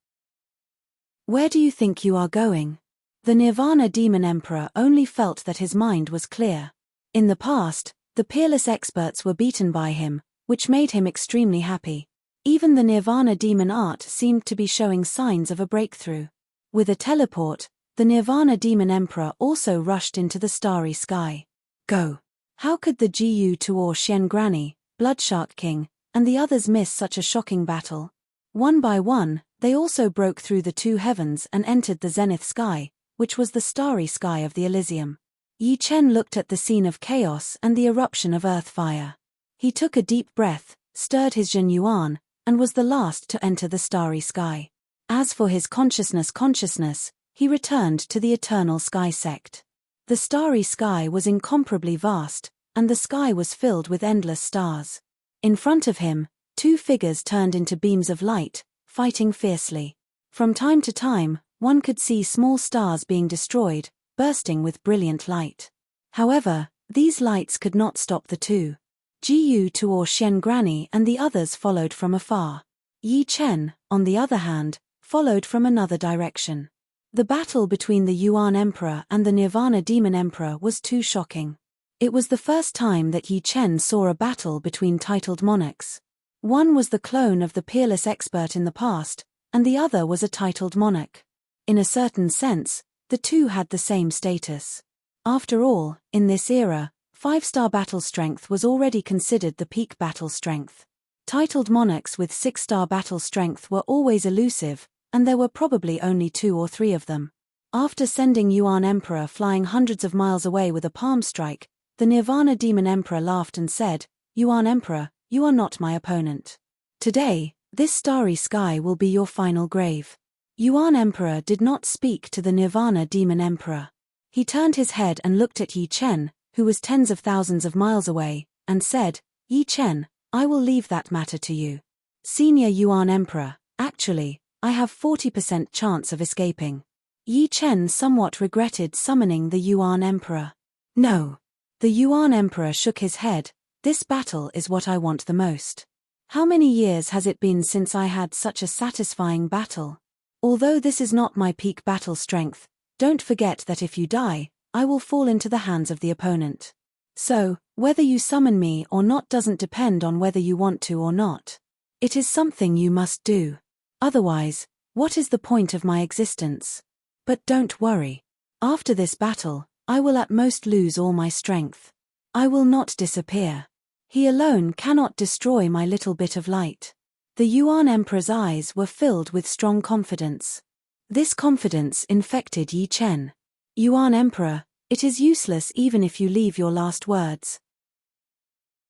Where do you think you are going? The Nirvana Demon Emperor only felt that his mind was clear. In the past, the peerless experts were beaten by him, which made him extremely happy. Even the Nirvana Demon art seemed to be showing signs of a breakthrough. With a teleport, the Nirvana Demon Emperor also rushed into the starry sky. Go! How could the Gu Tuor Xian Granny, Bloodshark King, and the others miss such a shocking battle? One by one, they also broke through the two heavens and entered the zenith sky, which was the starry sky of the Elysium. Yi Chen looked at the scene of chaos and the eruption of earth fire. He took a deep breath, stirred his Jin Yuan, and was the last to enter the starry sky. As for his consciousness, he returned to the eternal sky sect. The starry sky was incomparably vast, and the sky was filled with endless stars. In front of him, two figures turned into beams of light, fighting fiercely. From time to time, one could see small stars being destroyed, bursting with brilliant light. However, these lights could not stop the two. Gu Tuor Xian Granny and the others followed from afar. Yi Chen, on the other hand, followed from another direction. The battle between the Yuan Emperor and the Nirvana Demon Emperor was too shocking. It was the first time that Yi Chen saw a battle between titled monarchs. One was the clone of the peerless expert in the past, and the other was a titled monarch. In a certain sense, the two had the same status. After all, in this era, 5-star battle strength was already considered the peak battle strength. Titled monarchs with 6-star battle strength were always elusive, and there were probably only 2 or 3 of them. After sending Yuan Emperor flying hundreds of miles away with a palm strike, the Nirvana Demon Emperor laughed and said, "Yuan Emperor, you are not my opponent. Today, this starry sky will be your final grave." Yuan Emperor did not speak to the Nirvana Demon Emperor. He turned his head and looked at Yi Chen, who was tens of thousands of miles away, and said, "Yi Chen, I will leave that matter to you. Senior Yuan Emperor, actually, I have 40% chance of escaping." Yi Chen somewhat regretted summoning the Yuan Emperor. "No." The Yuan Emperor shook his head. "This battle is what I want the most. How many years has it been since I had such a satisfying battle? Although this is not my peak battle strength, don't forget that if you die, I will fall into the hands of the opponent. So, whether you summon me or not doesn't depend on whether you want to or not. It is something you must do. Otherwise, what is the point of my existence? But don't worry. After this battle, I will at most lose all my strength. I will not disappear. He alone cannot destroy my little bit of light." The Yuan Emperor's eyes were filled with strong confidence. This confidence infected Yi Chen. "Yuan Emperor, it is useless even if you leave your last words.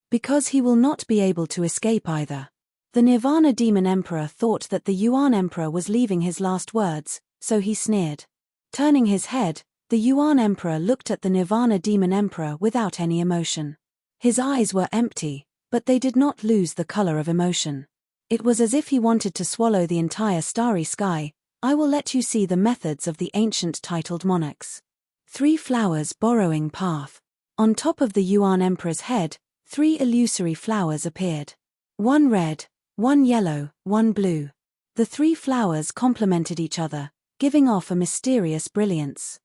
Because he will not be able to escape either." The Nirvana Demon Emperor thought that the Yuan Emperor was leaving his last words, so he sneered. Turning his head, the Yuan Emperor looked at the Nirvana Demon Emperor without any emotion. His eyes were empty, but they did not lose the color of emotion. It was as if he wanted to swallow the entire starry sky. "I will let you see the methods of the ancient titled monarchs." 3 flowers borrowing path. On top of the Yuan Emperor's head, 3 illusory flowers appeared. 1 red, 1 yellow, 1 blue. The 3 flowers complemented each other, giving off a mysterious brilliance.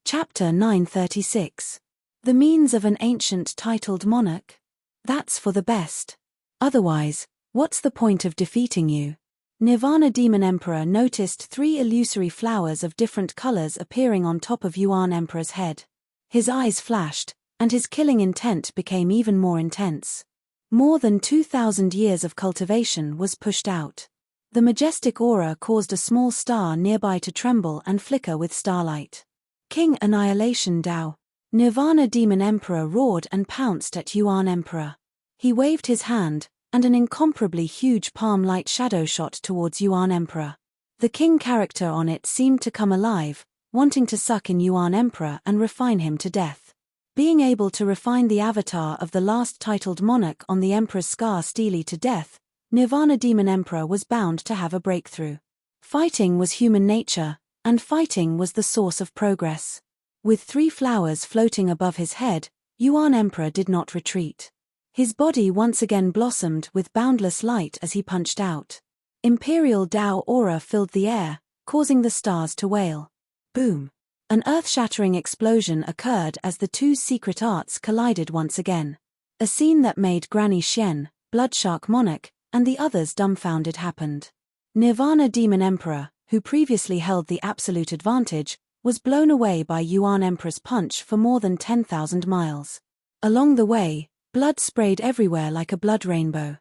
Chapter 936. The means of an ancient titled monarch? That's for the best. Otherwise, what's the point of defeating you? Nirvana Demon Emperor noticed 3 illusory flowers of different colors appearing on top of Yuan Emperor's head. His eyes flashed, and his killing intent became even more intense. More than 2,000 years of cultivation was pushed out. The majestic aura caused a small star nearby to tremble and flicker with starlight. King Annihilation Dao. Nirvana Demon Emperor roared and pounced at Yuan Emperor. He waved his hand, and an incomparably huge palm-like shadow shot towards Yuan Emperor. The king character on it seemed to come alive, wanting to suck in Yuan Emperor and refine him to death. Being able to refine the avatar of the last titled monarch on the Emperor's scar steely to death, Nirvana Demon Emperor was bound to have a breakthrough. Fighting was human nature, and fighting was the source of progress. With 3 flowers floating above his head, Yuan Emperor did not retreat. His body once again blossomed with boundless light as he punched out. Imperial Tao aura filled the air, causing the stars to wail. Boom! An earth-shattering explosion occurred as the 2 secret arts collided once again. A scene that made Granny Shen, Bloodshark Monarch, and the others dumbfounded happened. Nirvana Demon Emperor, who previously held the absolute advantage, was blown away by Yuan Emperor's punch for more than 10,000 miles. Along the way, blood sprayed everywhere like a blood rainbow.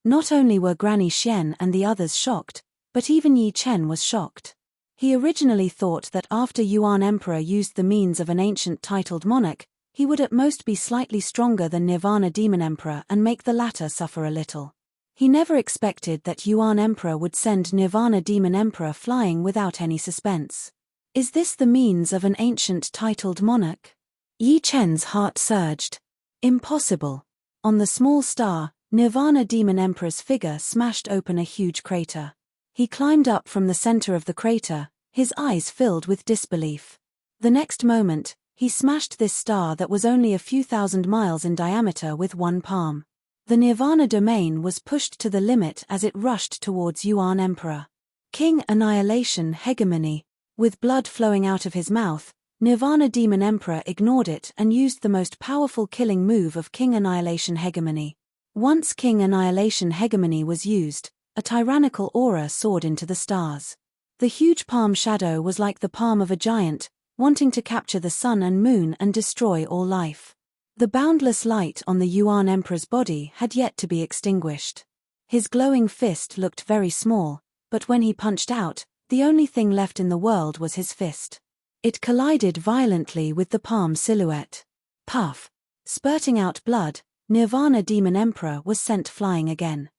Not only were Granny Shen and the others shocked, but even Yi Chen was shocked. He originally thought that after Yuan Emperor used the means of an ancient titled monarch, he would at most be slightly stronger than Nirvana Demon Emperor and make the latter suffer a little. He never expected that Yuan Emperor would send Nirvana Demon Emperor flying without any suspense. Is this the means of an ancient titled monarch? Yi Chen's heart surged. Impossible. On the small star, Nirvana Demon Emperor's figure smashed open a huge crater. He climbed up from the center of the crater, his eyes filled with disbelief. The next moment, he smashed this star that was only a few thousand miles in diameter with 1 palm. The Nirvana domain was pushed to the limit as it rushed towards Yuan Emperor. King Annihilation Hegemony. With blood flowing out of his mouth, Nirvana Demon Emperor ignored it and used the most powerful killing move of King Annihilation Hegemony. Once King Annihilation Hegemony was used, a tyrannical aura soared into the stars. The huge palm shadow was like the palm of a giant, wanting to capture the sun and moon and destroy all life. The boundless light on the Yuan Emperor's body had yet to be extinguished. His glowing fist looked very small, but when he punched out, the only thing left in the world was his fist. It collided violently with the palm silhouette. Puff! Spurting out blood, Nirvana Demon Emperor was sent flying again.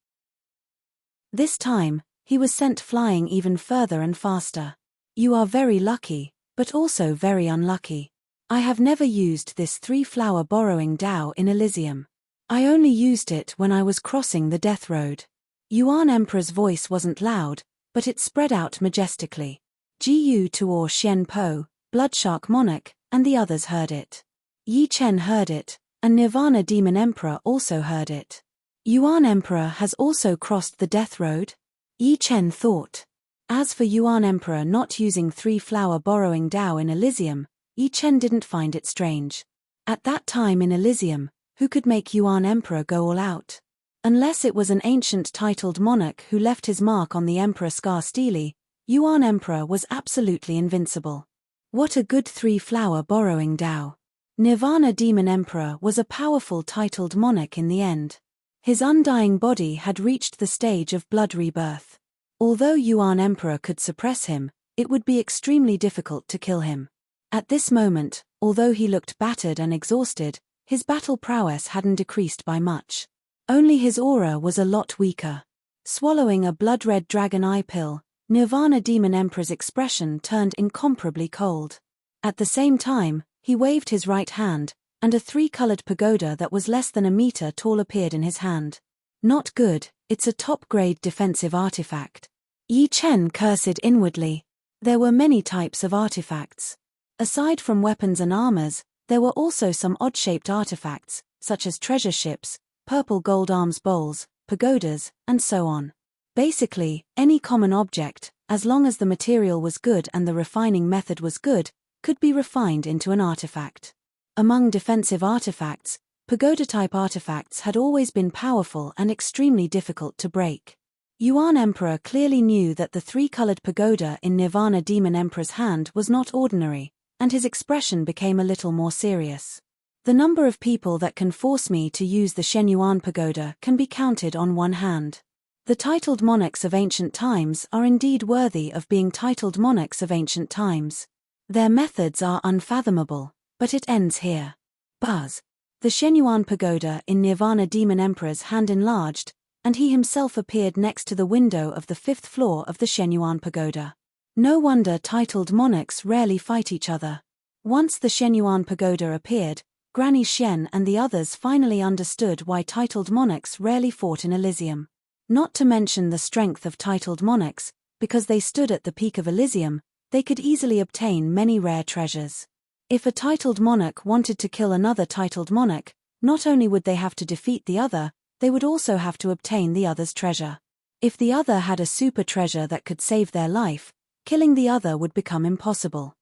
This time, he was sent flying even further and faster. You are very lucky, but also very unlucky. I have never used this 3-flower borrowing Tao in Elysium. I only used it when I was crossing the death road. Yuan Emperor's voice wasn't loud, but it spread out majestically. Gu Tuor Xian Po, Bloodshark Monarch, and the others heard it. Yi Chen heard it, and Nirvana Demon Emperor also heard it. Yuan Emperor has also crossed the death road? Yi Chen thought. As for Yuan Emperor not using 3-flower borrowing Tao in Elysium, Yi Chen didn't find it strange. At that time in Elysium, who could make Yuan Emperor go all out? Unless it was an ancient titled monarch who left his mark on the Emperor Scar Steely, Yuan Emperor was absolutely invincible. What a good 3-flower borrowing Tao. Nirvana Demon Emperor was a powerful titled monarch in the end. His undying body had reached the stage of blood rebirth. Although Yuan Emperor could suppress him, it would be extremely difficult to kill him. At this moment, although he looked battered and exhausted, his battle prowess hadn't decreased by much. Only his aura was a lot weaker. Swallowing a blood-red dragon eye pill, Nirvana Demon Emperor's expression turned incomparably cold. At the same time, he waved his right hand, and a 3-colored pagoda that was less than a meter tall appeared in his hand. Not good, it's a top-grade defensive artifact. Yi Chen cursed inwardly. There were many types of artifacts. Aside from weapons and armors, there were also some odd-shaped artifacts, such as treasure ships, purple gold arms bowls, pagodas, and so on. Basically, any common object, as long as the material was good and the refining method was good, could be refined into an artifact. Among defensive artifacts, pagoda-type artifacts had always been powerful and extremely difficult to break. Yuan Emperor clearly knew that the 3-colored pagoda in Nirvana Demon Emperor's hand was not ordinary, and his expression became a little more serious. The number of people that can force me to use the Shenyuan pagoda can be counted on one hand. The titled monarchs of ancient times are indeed worthy of being titled monarchs of ancient times. Their methods are unfathomable. But it ends here. Buzz. The Shenyuan pagoda in Nirvana Demon Emperor's hand enlarged, and he himself appeared next to the window of the 5th floor of the Shenyuan pagoda. No wonder titled monarchs rarely fight each other. Once the Shenyuan pagoda appeared, Granny Shen and the others finally understood why titled monarchs rarely fought in Elysium. Not to mention the strength of titled monarchs, because they stood at the peak of Elysium, they could easily obtain many rare treasures. If a titled monarch wanted to kill another titled monarch, not only would they have to defeat the other, they would also have to obtain the other's treasure. If the other had a super treasure that could save their life, killing the other would become impossible.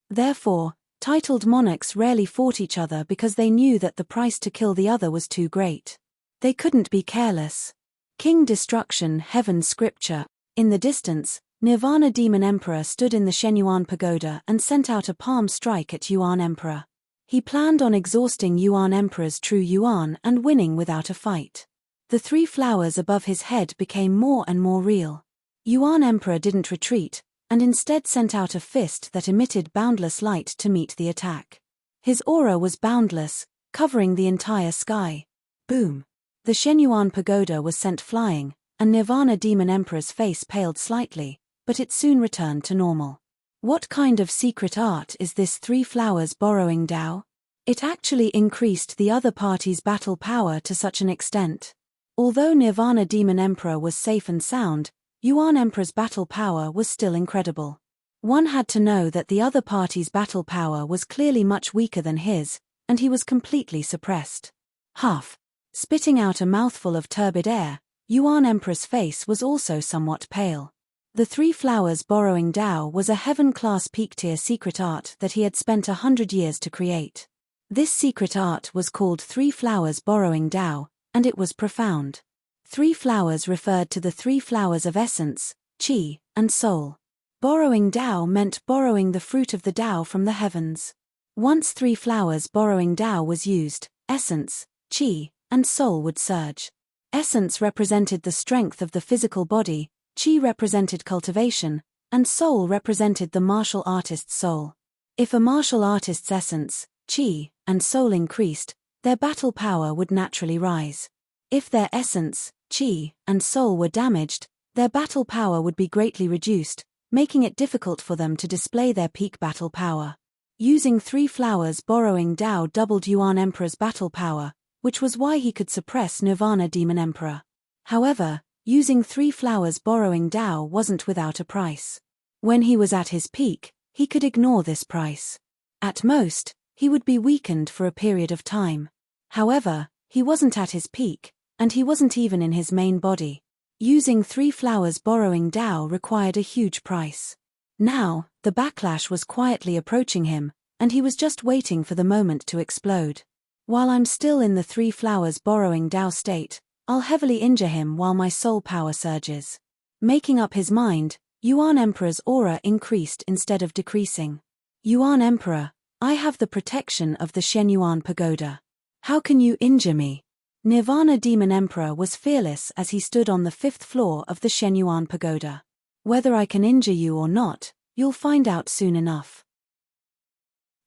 Therefore, titled monarchs rarely fought each other because they knew that the price to kill the other was too great. They couldn't be careless. King Destruction, Heaven's Scripture. In the distance, Nirvana Demon Emperor stood in the Shenyuan Pagoda and sent out a palm strike at Yuan Emperor. He planned on exhausting Yuan Emperor's true Yuan and winning without a fight. The 3 flowers above his head became more and more real. Yuan Emperor didn't retreat, and instead sent out a fist that emitted boundless light to meet the attack. His aura was boundless, covering the entire sky. Boom! The Shenyuan Pagoda was sent flying, and Nirvana Demon Emperor's face paled slightly, but it soon returned to normal. What kind of secret art is this 3 flowers borrowing Dao? It actually increased the other party's battle power to such an extent. Although Nirvana Demon Emperor was safe and sound, Yuan Emperor's battle power was still incredible. One had to know that the other party's battle power was clearly much weaker than his, and he was completely suppressed. Huff! Spitting out a mouthful of turbid air, Yuan Emperor's face was also somewhat pale. The 3 flowers borrowing Dao was a heaven-class peak-tier secret art that he had spent 100 years to create. This secret art was called 3 flowers borrowing Dao, and it was profound. 3 flowers referred to the 3 flowers of essence, qi, and soul. Borrowing Dao meant borrowing the fruit of the Dao from the heavens. Once 3 flowers borrowing Dao was used, essence, qi, and soul would surge. Essence represented the strength of the physical body, qi represented cultivation, and soul represented the martial artist's soul. If a martial artist's essence, qi, and soul increased, their battle power would naturally rise. If their essence, qi, and soul were damaged, their battle power would be greatly reduced, making it difficult for them to display their peak battle power. Using 3 flowers borrowing Dao doubled Yuan Emperor's battle power, which was why he could suppress Nirvana Demon Emperor. However, using 3 flowers borrowing Dao wasn't without a price. When he was at his peak, he could ignore this price. At most, he would be weakened for a period of time. However, he wasn't at his peak, and he wasn't even in his main body. Using 3 flowers borrowing Dao required a huge price. Now, the backlash was quietly approaching him, and he was just waiting for the moment to explode. While I'm still in the 3 flowers borrowing Dao state, I'll heavily injure him while my soul power surges. Making up his mind, Yuan Emperor's aura increased instead of decreasing. Yuan Emperor, I have the protection of the Shenyuan Pagoda. How can you injure me? Nirvana Demon Emperor was fearless as he stood on the 5th floor of the Shenyuan Pagoda. Whether I can injure you or not, you'll find out soon enough.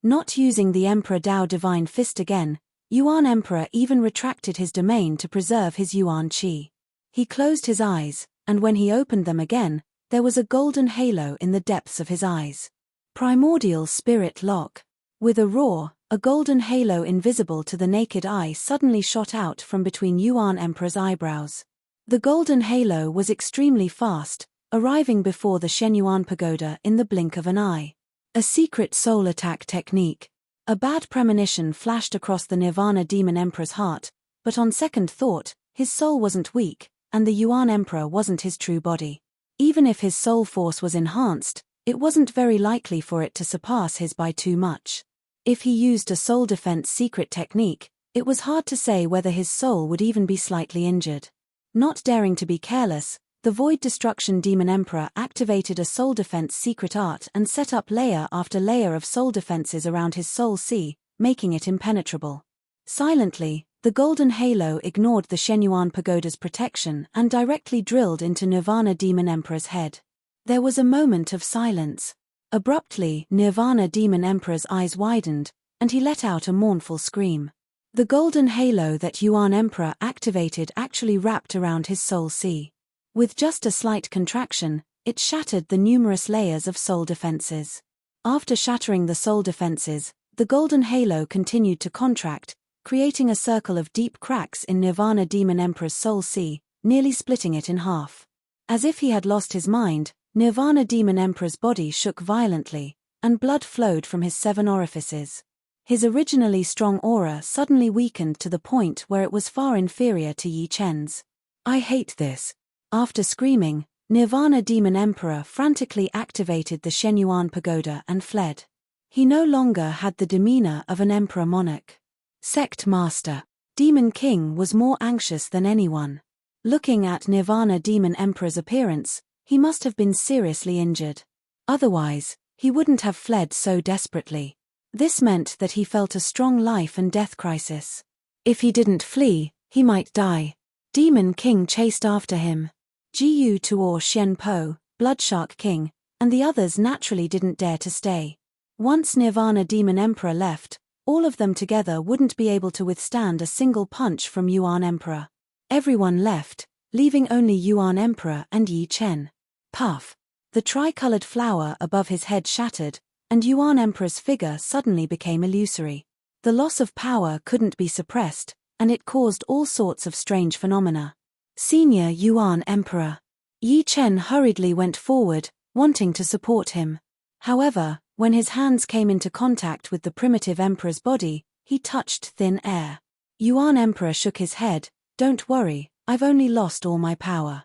Not using the Emperor Dao Divine Fist again, Yuan Emperor even retracted his domain to preserve his Yuan Qi. He closed his eyes, and when he opened them again, there was a golden halo in the depths of his eyes. Primordial Spirit Lock. With a roar, a golden halo invisible to the naked eye suddenly shot out from between Yuan Emperor's eyebrows. The golden halo was extremely fast, arriving before the Shenyuan Pagoda in the blink of an eye. A secret soul attack technique. A bad premonition flashed across the Nirvana Demon Emperor's heart, but on second thought, his soul wasn't weak, and the Yuan Emperor wasn't his true body. Even if his soul force was enhanced, it wasn't very likely for it to surpass his by too much. If he used a soul defense secret technique, it was hard to say whether his soul would even be slightly injured. Not daring to be careless, the Void Destruction Demon Emperor activated a soul defense secret art and set up layer after layer of soul defenses around his soul sea, making it impenetrable. Silently, the golden halo ignored the Shenyuan Pagoda's protection and directly drilled into Nirvana Demon Emperor's head. There was a moment of silence. Abruptly, Nirvana Demon Emperor's eyes widened, and he let out a mournful scream. The golden halo that Yuan Emperor activated actually wrapped around his soul sea. With just a slight contraction, it shattered the numerous layers of soul defenses. After shattering the soul defenses, the golden halo continued to contract, creating a circle of deep cracks in Nirvana Demon Emperor's soul sea, nearly splitting it in half. As if he had lost his mind, Nirvana Demon Emperor's body shook violently, and blood flowed from his 7 orifices. His originally strong aura suddenly weakened to the point where it was far inferior to Yi Chen's. "I hate this." After screaming, Nirvana Demon Emperor frantically activated the Shenyuan Pagoda and fled. He no longer had the demeanor of an emperor monarch. Sect Master Demon King was more anxious than anyone. Looking at Nirvana Demon Emperor's appearance, he must have been seriously injured. Otherwise, he wouldn't have fled so desperately. This meant that he felt a strong life and death crisis. If he didn't flee, he might die. Demon King chased after him. Jiyu Tuor Xianpo, Bloodshark King, and the others naturally didn't dare to stay. Once Nirvana Demon Emperor left, all of them together wouldn't be able to withstand a single punch from Yuan Emperor. Everyone left, leaving only Yuan Emperor and Yi Chen. Puff! The tricolored flower above his head shattered, and Yuan Emperor's figure suddenly became illusory. The loss of power couldn't be suppressed, and it caused all sorts of strange phenomena. Senior Yuan Emperor. Yi Chen hurriedly went forward, wanting to support him. However, when his hands came into contact with the primitive emperor's body, he touched thin air. Yuan Emperor shook his head. "Don't worry, I've only lost all my power.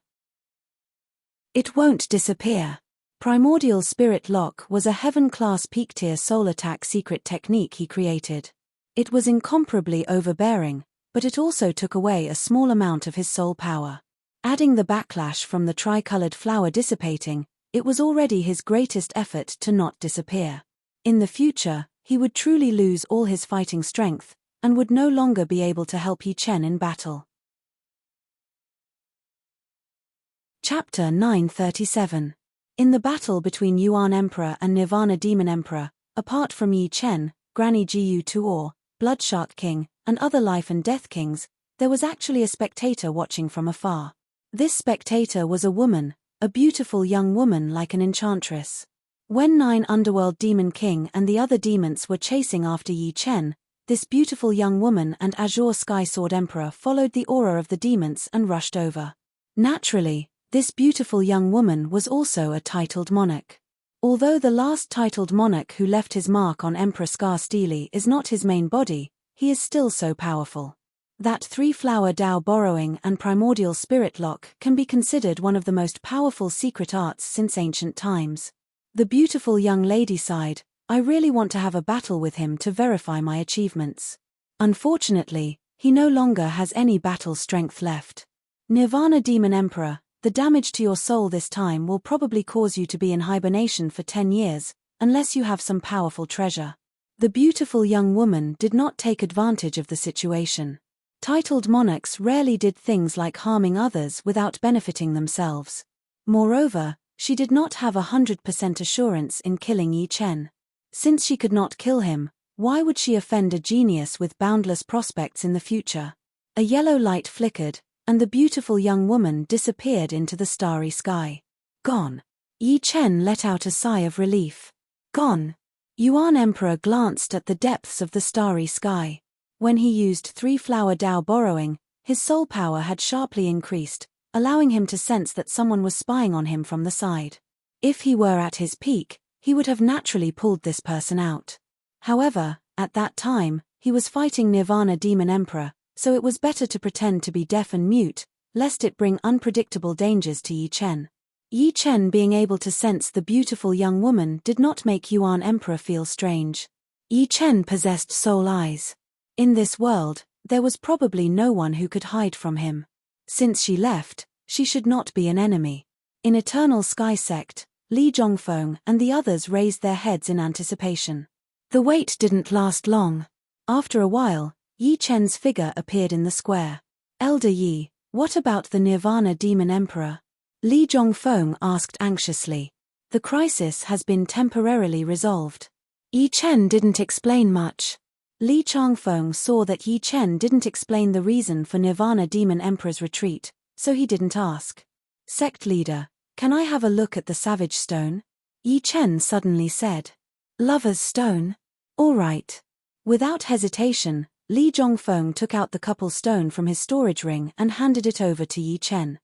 It won't disappear." Primordial Spirit Lock was a heaven-class peak-tier soul attack secret technique he created. It was incomparably overbearing, but it also took away a small amount of his soul power. Adding the backlash from the tricolored flower dissipating, it was already his greatest effort to not disappear. In the future, he would truly lose all his fighting strength, and would no longer be able to help Yi Chen in battle. Chapter 937. In the battle between Yuan Emperor and Nirvana Demon Emperor, apart from Yi Chen, Granny Jiyu Tuor, Bloodshark King, and other life and death kings, there was actually a spectator watching from afar. This spectator was a woman, a beautiful young woman like an enchantress. When 9 Underworld Demon King and the other demons were chasing after Yi Chen, this beautiful young woman and Azure Sky Sword Emperor followed the aura of the demons and rushed over. Naturally, this beautiful young woman was also a titled monarch. Although the last titled monarch who left his mark on Emperor Scar Steely is not his main body, he is still so powerful. That 3-flower Dao borrowing and primordial spirit lock can be considered one of the most powerful secret arts since ancient times. The beautiful young lady sighed, "I really want to have a battle with him to verify my achievements. Unfortunately, he no longer has any battle strength left." Nirvana Demon Emperor, the damage to your soul this time will probably cause you to be in hibernation for 10 years, unless you have some powerful treasure. The beautiful young woman did not take advantage of the situation. Titled monarchs rarely did things like harming others without benefiting themselves. Moreover, she did not have 100% assurance in killing Yi Chen. Since she could not kill him, why would she offend a genius with boundless prospects in the future? A yellow light flickered, and the beautiful young woman disappeared into the starry sky. Gone. Yi Chen let out a sigh of relief. Gone. Yuan Emperor glanced at the depths of the starry sky. When he used 3-flower Dao borrowing, his soul power had sharply increased, allowing him to sense that someone was spying on him from the side. If he were at his peak, he would have naturally pulled this person out. However, at that time, he was fighting Nirvana Demon Emperor, so it was better to pretend to be deaf and mute, lest it bring unpredictable dangers to Yi Chen. Yi Chen being able to sense the beautiful young woman did not make Yuan Emperor feel strange. Yi Chen possessed soul eyes. In this world, there was probably no one who could hide from him. Since she left, she should not be an enemy. In Eternal Sky Sect, Li Zhongfeng and the others raised their heads in anticipation. The wait didn't last long. After a while, Yi Chen's figure appeared in the square. "Elder Yi, what about the Nirvana Demon Emperor?" Li Zhongfeng asked anxiously. "The crisis has been temporarily resolved." Yi Chen didn't explain much. Li Changfeng saw that Yi Chen didn't explain the reason for Nirvana Demon Emperor's retreat, so he didn't ask. "Sect leader, can I have a look at the Savage Stone?" Yi Chen suddenly said. "Lover's Stone? All right." Without hesitation, Li Zhongfeng took out the couple stone from his storage ring and handed it over to Yi Chen.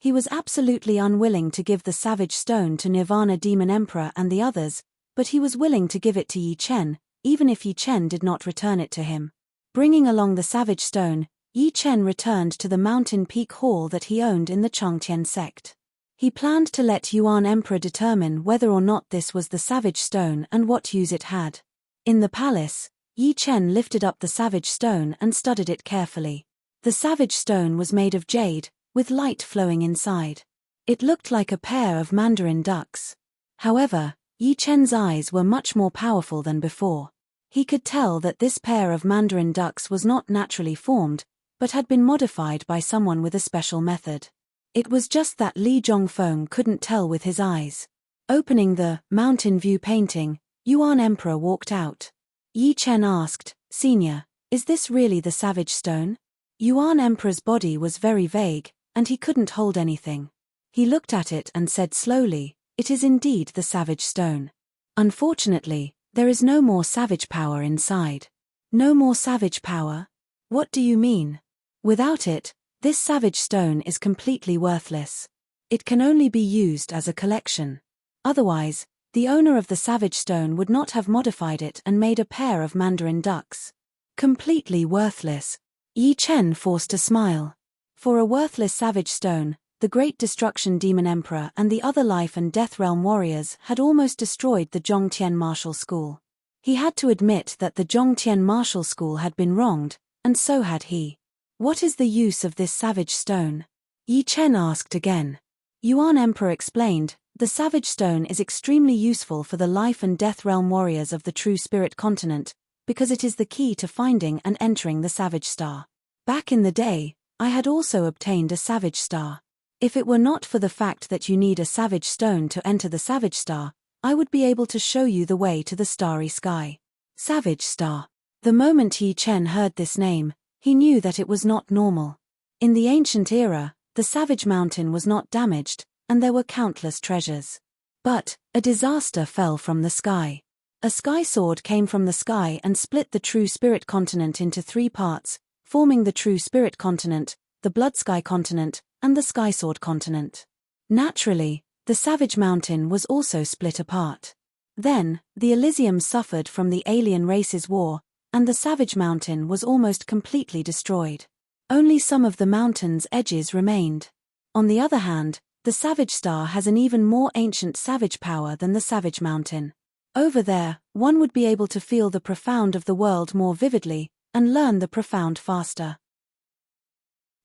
He was absolutely unwilling to give the Savage Stone to Nirvana Demon Emperor and the others, but he was willing to give it to Yi Chen, even if Yi Chen did not return it to him. Bringing along the Savage Stone, Yi Chen returned to the mountain peak hall that he owned in the Changtian sect. He planned to let Yuan Emperor determine whether or not this was the Savage Stone and what use it had. In the palace, Yi Chen lifted up the Savage Stone and studied it carefully. The Savage Stone was made of jade, with light flowing inside. It looked like a pair of mandarin ducks. However, Yi Chen's eyes were much more powerful than before. He could tell that this pair of mandarin ducks was not naturally formed, but had been modified by someone with a special method. It was just that Li Zhongfeng couldn't tell with his eyes. Opening the mountain view painting, Yuan Emperor walked out. Yi Chen asked, "Senior, is this really the Savage Stone?" Yuan Emperor's body was very vague, and he couldn't hold anything. He looked at it and said slowly, "It is indeed the Savage Stone. Unfortunately, there is no more savage power inside." "No more savage power? What do you mean?" "Without it, this Savage Stone is completely worthless. It can only be used as a collection. Otherwise, the owner of the Savage Stone would not have modified it and made a pair of mandarin ducks." Completely worthless. Yi Chen forced a smile. For a worthless Savage Stone, the Great Destruction Demon Emperor and the other Life and Death Realm warriors had almost destroyed the Zhongtian martial school. He had to admit that the Zhongtian martial school had been wronged, and so had he. "What is the use of this Savage Stone?" Yi Chen asked again. Yuan Emperor explained, "The Savage Stone is extremely useful for the Life and Death Realm warriors of the True Spirit continent, because it is the key to finding and entering the Savage Star. Back in the day, I had also obtained a Savage Star. If it were not for the fact that you need a Savage Stone to enter the Savage Star, I would be able to show you the way to the starry sky." Savage Star. The moment Yi Chen heard this name, he knew that it was not normal. In the ancient era, the Savage Mountain was not damaged, and there were countless treasures. But a disaster fell from the sky. A sky sword came from the sky and split the True Spirit continent into 3 parts, forming the True Spirit continent, the Blood Sky continent, and the Sky Sword continent. Naturally, the Savage Mountain was also split apart. Then, the Elysium suffered from the alien race's war, and the Savage Mountain was almost completely destroyed. Only some of the mountain's edges remained. On the other hand, the Savage Star has an even more ancient savage power than the Savage Mountain. Over there, one would be able to feel the profound of the world more vividly, and learn the profound faster.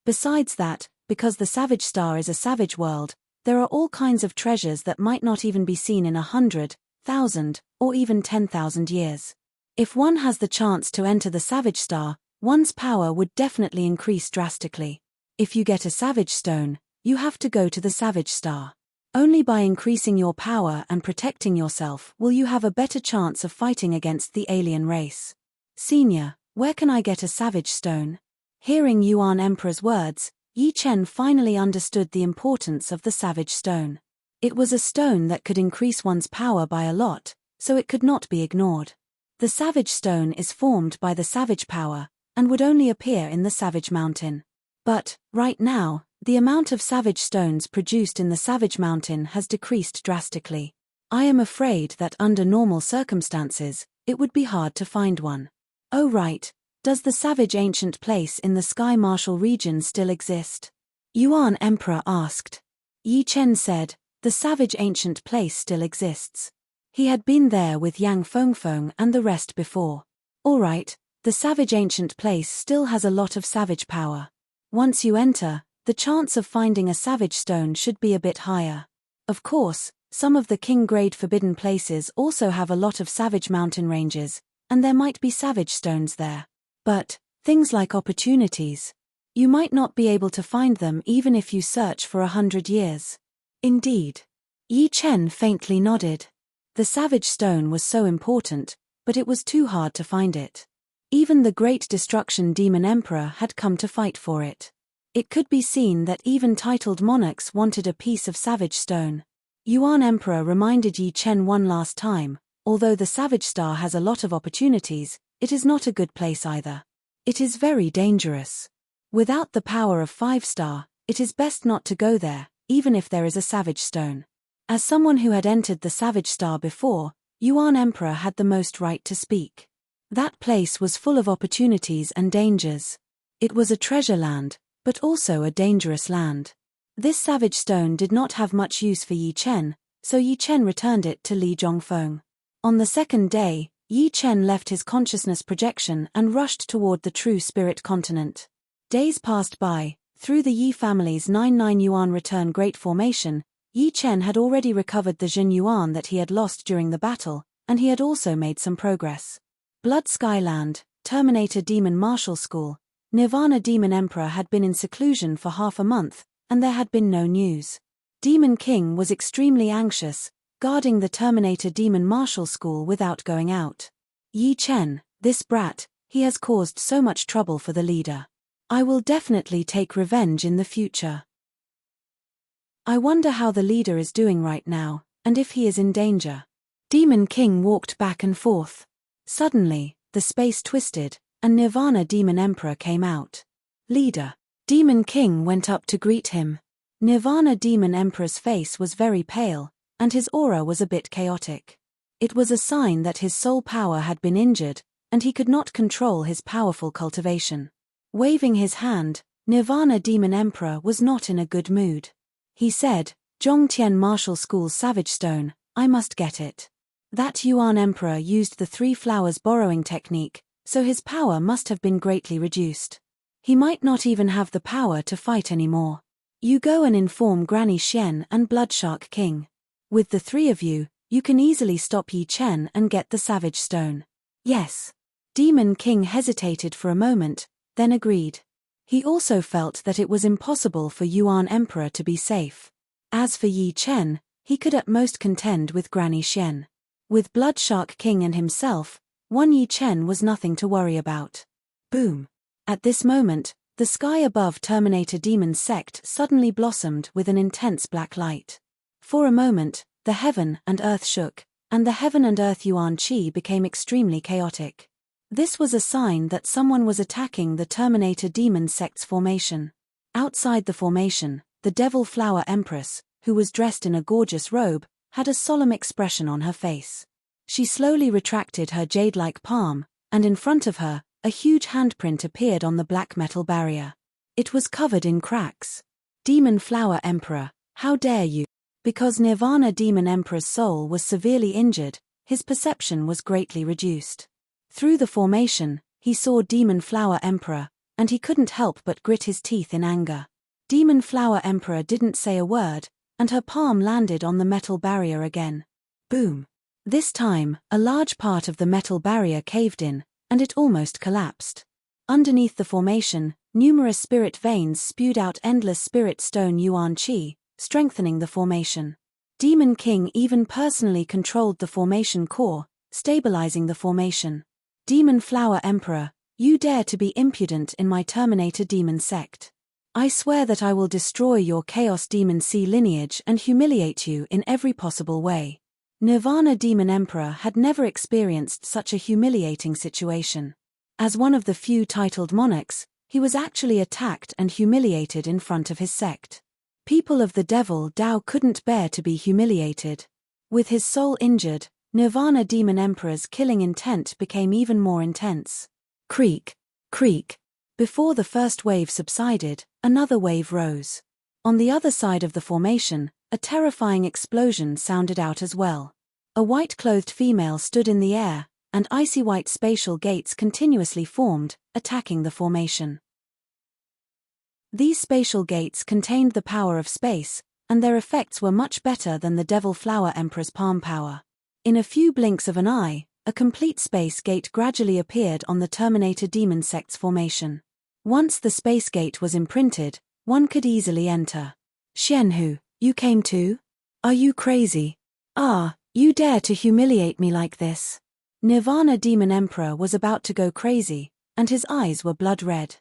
Besides that, because the Savage Star is a savage world, there are all kinds of treasures that might not even be seen in 100,000, or even 10,000 years. If one has the chance to enter the Savage Star, one's power would definitely increase drastically. If you get a Savage Stone, you have to go to the Savage Star. Only by increasing your power and protecting yourself will you have a better chance of fighting against the alien race. "Senior, where can I get a Savage Stone?" Hearing Yuan Emperor's words, Yi Chen finally understood the importance of the Savage Stone. It was a stone that could increase one's power by a lot, so it could not be ignored. The Savage Stone is formed by the Savage power, and would only appear in the Savage Mountain. But, right now, the amount of Savage Stones produced in the Savage Mountain has decreased drastically. I am afraid that under normal circumstances, it would be hard to find one. "Oh right, does the Savage Ancient Place in the Sky Martial region still exist?" Yuan Emperor asked. Yi Chen said, "The Savage Ancient Place still exists." He had been there with Yang Fengfeng and the rest before. "Alright, the Savage Ancient Place still has a lot of savage power. Once you enter, the chance of finding a Savage Stone should be a bit higher. Of course, some of the King-grade forbidden places also have a lot of savage mountain ranges, and there might be Savage Stones there. But, things like opportunities. You might not be able to find them even if you search for 100 years. Indeed. Yi Chen faintly nodded. The Savage Stone was so important, but it was too hard to find it. Even the Great Destruction Demon Emperor had come to fight for it. It could be seen that even titled monarchs wanted a piece of Savage Stone. Yuan Emperor reminded Yi Chen one last time, although the Savage Star has a lot of opportunities, it is not a good place either. It is very dangerous. Without the power of 5-star, It is best not to go there, even if there is a savage stone. As someone who had entered the Savage Star before, Yuan Emperor had the most right to speak. That place was full of opportunities and dangers. It was a treasure land, but also a dangerous land. This savage stone did not have much use for Yi Chen, so Yi Chen returned it to Li Zhongfeng. On the second day, Yi Chen left his consciousness projection and rushed toward the true spirit continent. Days passed by. Through the Yi family's 99 Yuan return Great Formation, Yi Chen had already recovered the Jin Yuan that he had lost during the battle, and he had also made some progress. Blood Skyland, Terminator Demon Martial School, Nirvana Demon Emperor had been in seclusion for half a month, and there had been no news. Demon King was extremely anxious, guarding the Terminator Demon Martial School without going out. Yi Chen, this brat, he has caused so much trouble for the leader. I will definitely take revenge in the future. I wonder how the leader is doing right now, and if he is in danger. Demon King walked back and forth. Suddenly, the space twisted, and Nirvana Demon Emperor came out. Leader. Demon King went up to greet him. Nirvana Demon Emperor's face was very pale, and his aura was a bit chaotic. It was a sign that his soul power had been injured, and he could not control his powerful cultivation. Waving his hand, Nirvana Demon Emperor was not in a good mood. He said, Zhongtian Martial School's Savage Stone, I must get it. That Yuan Emperor used the 3 flowers borrowing technique, so his power must have been greatly reduced. He might not even have the power to fight anymore. You go and inform Granny Xian and Bloodshark King. With the 3 of you, you can easily stop Yi Chen and get the Savage Stone. Yes. Demon King hesitated for a moment, then agreed. He also felt that it was impossible for Yuan Emperor to be safe. As for Yi Chen, he could at most contend with Granny Xian. With Bloodshark King and himself, one Yi Chen was nothing to worry about. Boom. At this moment, the sky above Terminator Demon's sect suddenly blossomed with an intense black light. For a moment, the heaven and earth shook, and the heaven and earth Yuan Qi became extremely chaotic. This was a sign that someone was attacking the Terminator Demon sect's formation. Outside the formation, the Devil Flower Empress, who was dressed in a gorgeous robe, had a solemn expression on her face. She slowly retracted her jade-like palm, and in front of her, a huge handprint appeared on the black metal barrier. It was covered in cracks. Demon Flower Emperor, how dare you? Because Nirvana Demon Emperor's soul was severely injured, his perception was greatly reduced. Through the formation, he saw Demon Flower Emperor, and he couldn't help but grit his teeth in anger. Demon Flower Emperor didn't say a word, and her palm landed on the metal barrier again. Boom. This time, a large part of the metal barrier caved in, and it almost collapsed. Underneath the formation, numerous spirit veins spewed out endless spirit stone Yuan Qi, strengthening the formation. Demon King even personally controlled the formation core, stabilizing the formation. Demon Flower Emperor, you dare to be impudent in my Terminator Demon sect. I swear that I will destroy your Chaos Demon Sea lineage and humiliate you in every possible way. Nirvana Demon Emperor had never experienced such a humiliating situation. As one of the few titled monarchs, he was actually attacked and humiliated in front of his sect. People of the Devil Dao couldn't bear to be humiliated. With his soul injured, Nirvana Demon Emperor's killing intent became even more intense. Creak, creak. Before the first wave subsided, another wave rose. On the other side of the formation, a terrifying explosion sounded out as well. A white-clothed female stood in the air, and icy white spatial gates continuously formed, attacking the formation. These spatial gates contained the power of space, and their effects were much better than the Devil Flower Emperor's palm power. In a few blinks of an eye, a complete space gate gradually appeared on the Terminator Demon sect's formation. Once the space gate was imprinted, one could easily enter. Xianhu, you came too? Are you crazy? Ah, you dare to humiliate me like this? Nirvana Demon Emperor was about to go crazy, and his eyes were blood red.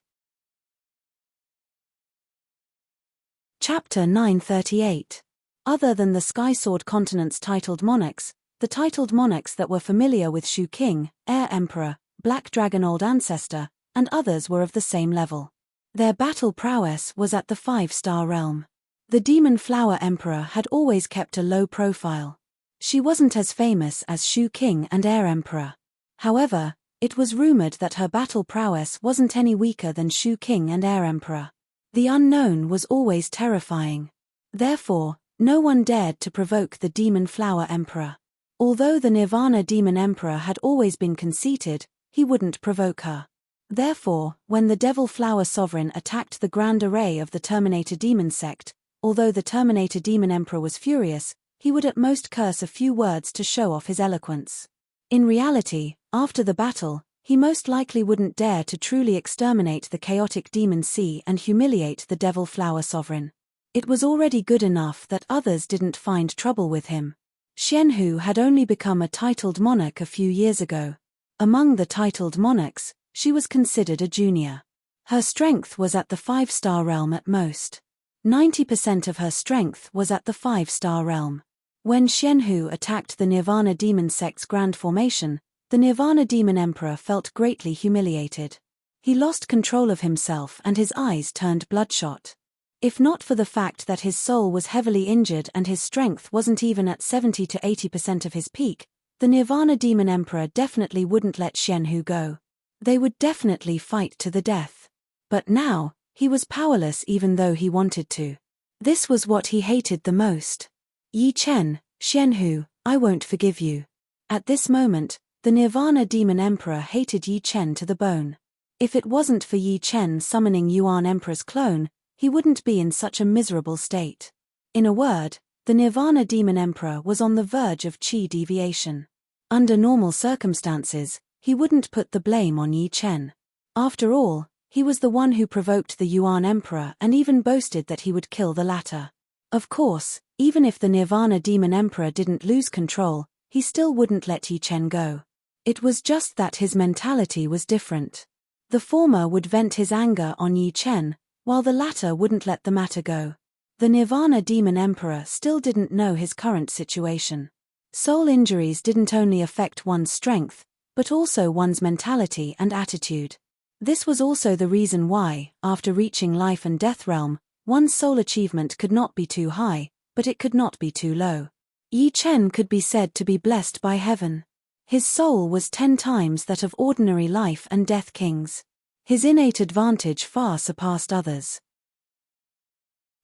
Chapter 938. Other than the Sky Sword Continent's titled monarchs, the titled monarchs that were familiar with Shu King, Air Emperor, Black Dragon Old Ancestor, and others were of the same level. Their battle prowess was at the 5-star realm. The Demon Flower Emperor had always kept a low profile. She wasn't as famous as Shu King and Air Emperor. However, it was rumored that her battle prowess wasn't any weaker than Shu King and Air Emperor. The unknown was always terrifying. Therefore, no one dared to provoke the Demon Flower Emperor. Although the Nirvana Demon Emperor had always been conceited, he wouldn't provoke her. Therefore, when the Devil Flower Sovereign attacked the Grand Array of the Terminator Demon sect, although the Terminator Demon Emperor was furious, he would at most curse a few words to show off his eloquence. In reality, after the battle, he most likely wouldn't dare to truly exterminate the chaotic Demon Sea and humiliate the Devil Flower Sovereign. It was already good enough that others didn't find trouble with him. Xianhu had only become a titled monarch a few years ago. Among the titled monarchs, she was considered a junior. Her strength was at the 5-star realm at most. 90% of her strength was at the 5-star realm. When Xianhu attacked the Nirvana Demon sect's grand formation, the Nirvana Demon Emperor felt greatly humiliated. He lost control of himself and his eyes turned bloodshot. If not for the fact that his soul was heavily injured and his strength wasn't even at 70 to 80% of his peak, the Nirvana Demon Emperor definitely wouldn't let Xianhu go. They would definitely fight to the death. But now, he was powerless even though he wanted to. This was what he hated the most. Yi Chen, Xianhu, I won't forgive you. At this moment, the Nirvana Demon Emperor hated Yi Chen to the bone. If it wasn't for Yi Chen summoning Yuan Emperor's clone, he wouldn't be in such a miserable state. In a word, the Nirvana Demon Emperor was on the verge of chi deviation. Under normal circumstances, he wouldn't put the blame on Yi Chen. After all, he was the one who provoked the Yuan Emperor and even boasted that he would kill the latter. Of course, even if the Nirvana Demon Emperor didn't lose control, he still wouldn't let Yi Chen go. It was just that his mentality was different. The former would vent his anger on Yi Chen, while the latter wouldn't let the matter go. The Nirvana Demon Emperor still didn't know his current situation. Soul injuries didn't only affect one's strength, but also one's mentality and attitude. This was also the reason why, after reaching life and death realm, one's soul achievement could not be too high, but it could not be too low. Yi Chen could be said to be blessed by heaven. His soul was 10 times that of ordinary life and death kings. His innate advantage far surpassed others.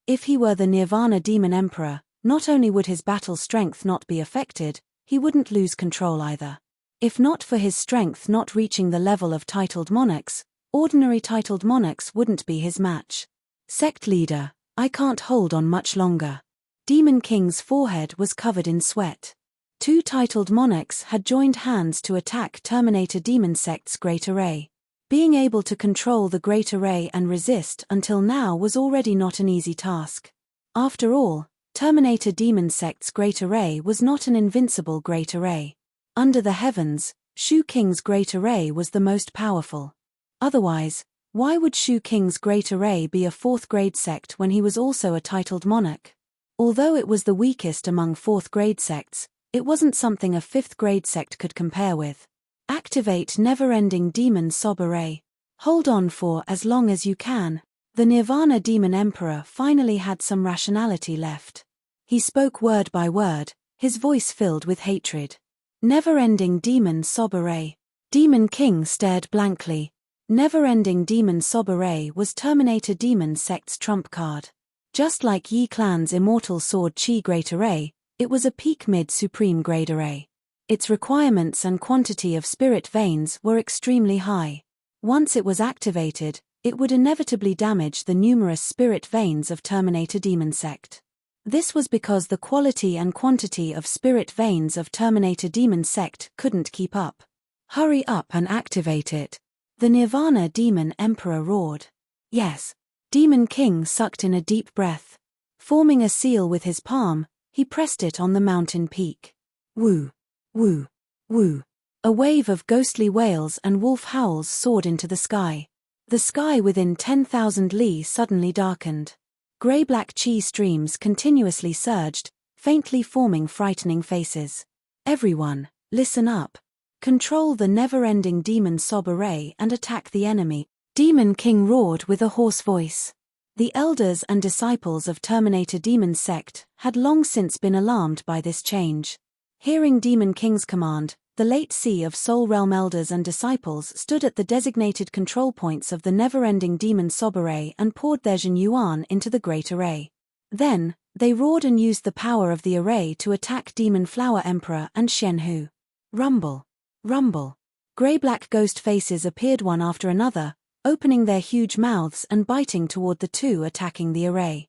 If he were the Nirvana Demon Emperor, not only would his battle strength not be affected, he wouldn't lose control either. If not for his strength not reaching the level of titled monarchs, ordinary titled monarchs wouldn't be his match. Sect leader, I can't hold on much longer. Demon King's forehead was covered in sweat. 2 titled monarchs had joined hands to attack Terminator Demon Sect's Great Array. Being able to control the Great Array and resist until now was already not an easy task. After all, Terminator Demon Sect's Great Array was not an invincible Great Array. Under the heavens, Shu King's Great Array was the most powerful. Otherwise, why would Shu King's Great Array be a 4th grade sect when he was also a titled monarch? Although it was the weakest among 4th grade sects, it wasn't something a 5th grade sect could compare with. Activate Never-Ending Demon Sob Array. Hold on for as long as you can. The Nirvana Demon Emperor finally had some rationality left. He spoke word by word, his voice filled with hatred. Never-Ending Demon Sob Array. Demon King stared blankly. Never-Ending Demon Sob Array was Terminator Demon Sect's trump card. Just like Yi Clan's Immortal Sword Chi Great Array, it was a peak mid-supreme grade array. Its requirements and quantity of spirit veins were extremely high. Once it was activated, it would inevitably damage the numerous spirit veins of Terminator Demon Sect. This was because the quality and quantity of spirit veins of Terminator Demon Sect couldn't keep up. Hurry up and activate it. The Nirvana Demon Emperor roared. Yes. Demon King sucked in a deep breath. Forming a seal with his palm, he pressed it on the mountain peak. Woo, woo, woo. A wave of ghostly wails and wolf howls soared into the sky. The sky within 10,000 li suddenly darkened. Grey-black chi streams continuously surged, faintly forming frightening faces. Everyone, listen up. Control the never-ending demon sob array and attack the enemy. Demon King roared with a hoarse voice. The elders and disciples of Terminator Demon Sect had long since been alarmed by this change. Hearing Demon King's command, the late Sea of Soul Realm elders and disciples stood at the designated control points of the never-ending demon sob array and poured their Jin Yuan into the great array. Then, they roared and used the power of the array to attack Demon Flower Emperor and Shenhu. Rumble. Rumble. Grey-black ghost faces appeared one after another, opening their huge mouths and biting toward the two attacking the array.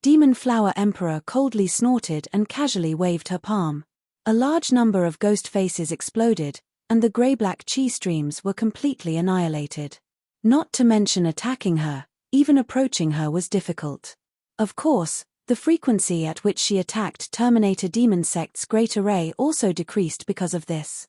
Demon Flower Emperor coldly snorted and casually waved her palm. A large number of ghost faces exploded, and the grey-black chi streams were completely annihilated. Not to mention attacking her, even approaching her was difficult. Of course, the frequency at which she attacked Terminator Demon Sect's great array also decreased because of this.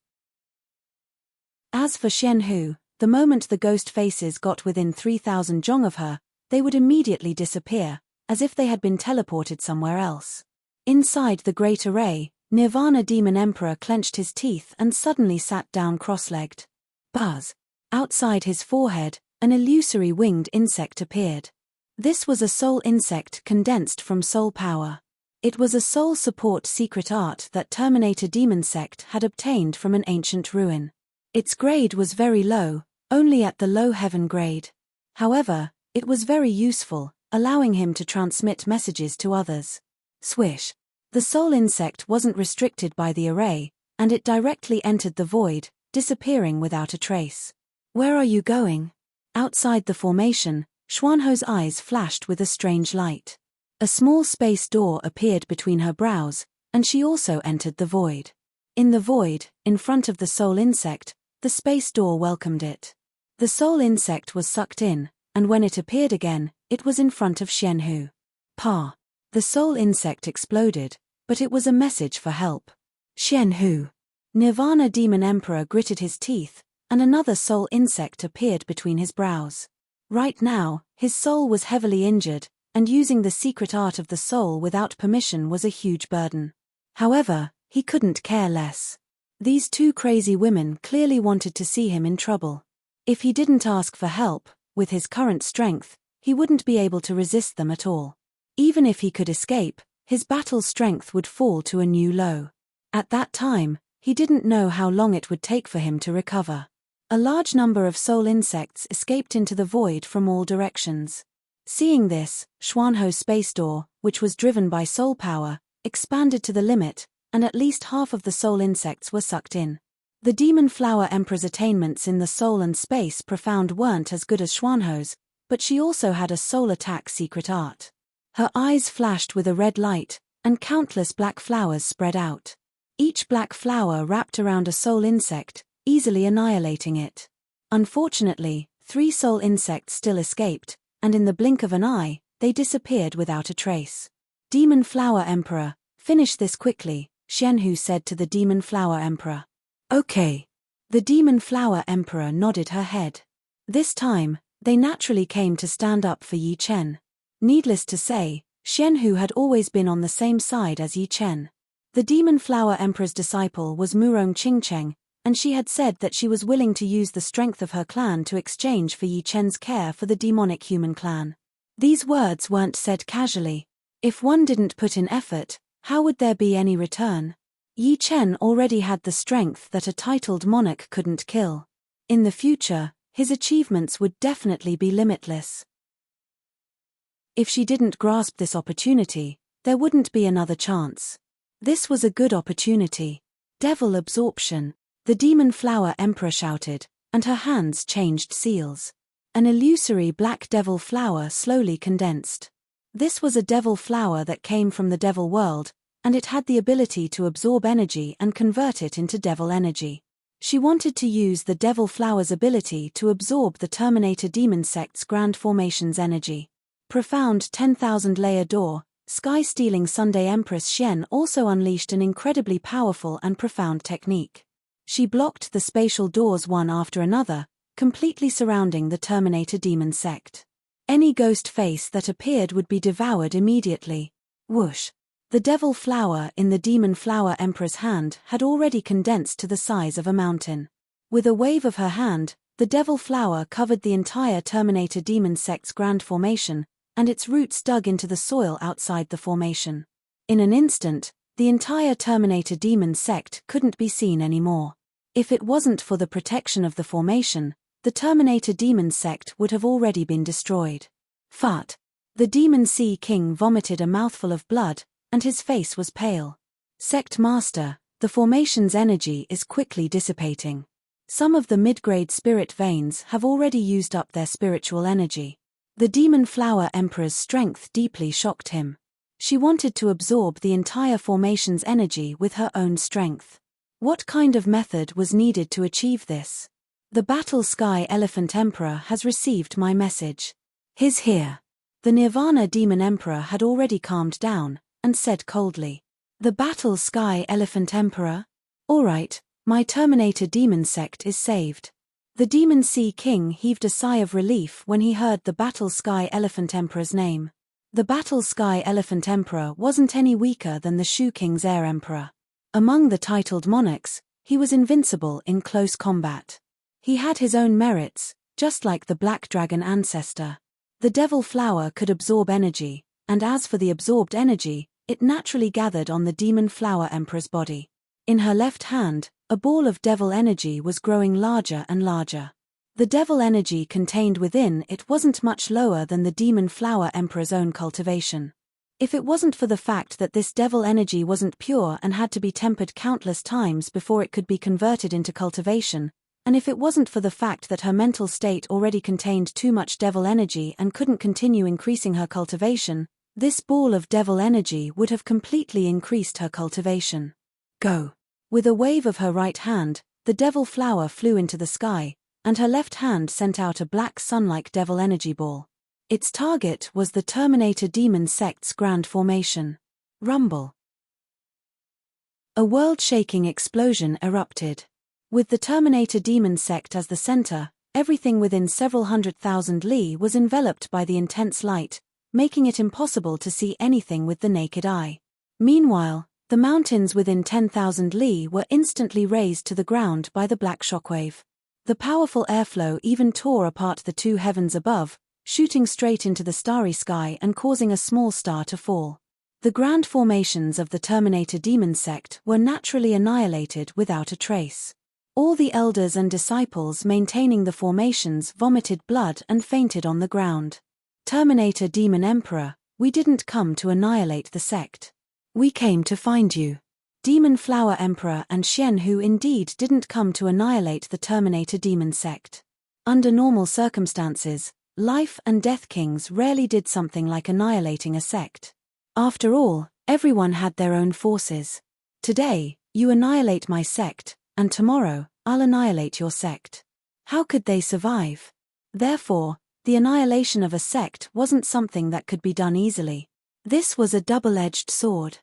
As for Shenhu, the moment the ghost faces got within 3,000 zhong of her, they would immediately disappear, as if they had been teleported somewhere else. Inside the great array, Nirvana Demon Emperor clenched his teeth and suddenly sat down cross-legged. Buzz! Outside his forehead, an illusory winged insect appeared. This was a soul insect condensed from soul power. It was a soul support secret art that Terminator Demon Sect had obtained from an ancient ruin. Its grade was very low, only at the low heaven grade. However, it was very useful, allowing him to transmit messages to others. Swish! The soul insect wasn't restricted by the array, and it directly entered the void, disappearing without a trace. Where are you going? Outside the formation, Xuanho's eyes flashed with a strange light. A small space door appeared between her brows, and she also entered the void. In the void, in front of the soul insect, the space door welcomed it. The soul insect was sucked in, and when it appeared again, it was in front of Shenhu. Pa! The soul insect exploded, but it was a message for help. Shenhu! Nirvana Demon Emperor gritted his teeth, and another soul insect appeared between his brows. Right now, his soul was heavily injured, and using the secret art of the soul without permission was a huge burden. However, he couldn't care less. These two crazy women clearly wanted to see him in trouble. If he didn't ask for help, with his current strength, he wouldn't be able to resist them at all. Even if he could escape, his battle strength would fall to a new low. At that time, he didn't know how long it would take for him to recover. A large number of soul insects escaped into the void from all directions. Seeing this, Xuanho's space door, which was driven by soul power, expanded to the limit, and at least half of the soul insects were sucked in. The Demon Flower Emperor's attainments in the soul and space profound weren't as good as Xuanho's, but she also had a soul attack secret art. Her eyes flashed with a red light, and countless black flowers spread out. Each black flower wrapped around a soul insect, easily annihilating it. Unfortunately, 3 soul insects still escaped, and in the blink of an eye, they disappeared without a trace. Demon Flower Emperor, finish this quickly, Shenhu said to the Demon Flower Emperor. Okay. The Demon Flower Emperor nodded her head. This time, they naturally came to stand up for Yi Chen. Needless to say, Shenhu had always been on the same side as Yi Chen. The Demon Flower Emperor's disciple was Murong Qingcheng, and she had said that she was willing to use the strength of her clan to exchange for Yi Chen's care for the demonic human clan. These words weren't said casually. If one didn't put in effort, how would there be any return? Yi Chen already had the strength that a titled monarch couldn't kill. In the future, his achievements would definitely be limitless. If she didn't grasp this opportunity, there wouldn't be another chance. This was a good opportunity. Devil absorption. The Demon Flower Emperor shouted, and her hands changed seals. An illusory black devil flower slowly condensed. This was a devil flower that came from the devil world, and it had the ability to absorb energy and convert it into devil energy. She wanted to use the devil flower's ability to absorb the Terminator Demon Sect's Grand Formation's energy. Profound 10,000-layer door, sky-stealing Sunday Empress Shen also unleashed an incredibly powerful and profound technique. She blocked the spatial doors one after another, completely surrounding the Terminator Demon Sect. Any ghost face that appeared would be devoured immediately. Whoosh! The devil flower in the Demon Flower Emperor's hand had already condensed to the size of a mountain. With a wave of her hand, the The devil flower covered the entire Terminator demon sect's grand formation, and its roots dug into the soil outside the formation. In an instant, the entire Terminator demon sect couldn't be seen anymore. If it wasn't for the protection of the formation, the Terminator demon sect would have already been destroyed. Fart. The Demon Sea King vomited a mouthful of blood, and his face was pale. Sect Master, the formation's energy is quickly dissipating. Some of the mid-grade spirit veins have already used up their spiritual energy. The Demon Flower Emperor's strength deeply shocked him. She wanted to absorb the entire formation's energy with her own strength. What kind of method was needed to achieve this? The Battle Sky Elephant Emperor has received my message. He's here. The Nirvana Demon Emperor had already calmed down, and said coldly. The Battle Sky Elephant Emperor? All right, my Terminator demon sect is saved. The Demon Sea King heaved a sigh of relief when he heard the Battle Sky Elephant Emperor's name. The Battle Sky Elephant Emperor wasn't any weaker than the Shu King's Air Emperor. Among the titled monarchs, he was invincible in close combat. He had his own merits, just like the Black Dragon ancestor. The Devil Flower could absorb energy, and as for the absorbed energy, it naturally gathered on the Demon Flower Emperor's body. In her left hand, a ball of devil energy was growing larger and larger. The devil energy contained within it wasn't much lower than the Demon Flower Emperor's own cultivation. If it wasn't for the fact that this devil energy wasn't pure and had to be tempered countless times before it could be converted into cultivation, and if it wasn't for the fact that her mental state already contained too much devil energy and couldn't continue increasing her cultivation, this ball of devil energy would have completely increased her cultivation. Go. With a wave of her right hand, the devil flower flew into the sky, and her left hand sent out a black sun-like devil energy ball. Its target was the Terminator demon sect's grand formation. Rumble. A world-shaking explosion erupted. With the Terminator demon sect as the center, everything within several 100,000 li was enveloped by the intense light, making it impossible to see anything with the naked eye. Meanwhile, the mountains within 10,000 li were instantly razed to the ground by the black shockwave. The powerful airflow even tore apart the two heavens above, shooting straight into the starry sky and causing a small star to fall. The grand formations of the Terminator demon sect were naturally annihilated without a trace. All the elders and disciples maintaining the formations vomited blood and fainted on the ground. Terminator Demon Emperor, we didn't come to annihilate the sect. We came to find you. Demon Flower Emperor and Xian Hu indeed didn't come to annihilate the Terminator demon sect. Under normal circumstances, Life and Death Kings rarely did something like annihilating a sect. After all, everyone had their own forces. Today, you annihilate my sect, and tomorrow, I'll annihilate your sect. How could they survive? Therefore, the annihilation of a sect wasn't something that could be done easily. This was a double-edged sword.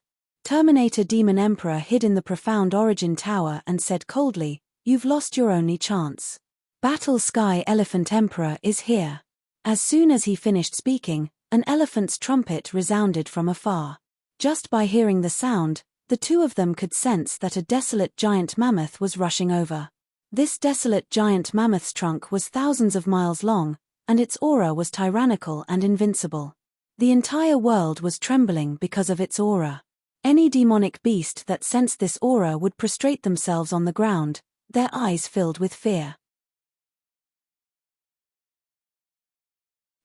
Terminator Demon Emperor hid in the profound Origin Tower and said coldly, "You've lost your only chance. Battle Sky Elephant Emperor is here." As soon as he finished speaking, an elephant's trumpet resounded from afar. Just by hearing the sound, the two of them could sense that a desolate giant mammoth was rushing over. This desolate giant mammoth's trunk was thousands of miles long, and its aura was tyrannical and invincible. The entire world was trembling because of its aura. Any demonic beast that sensed this aura would prostrate themselves on the ground, their eyes filled with fear.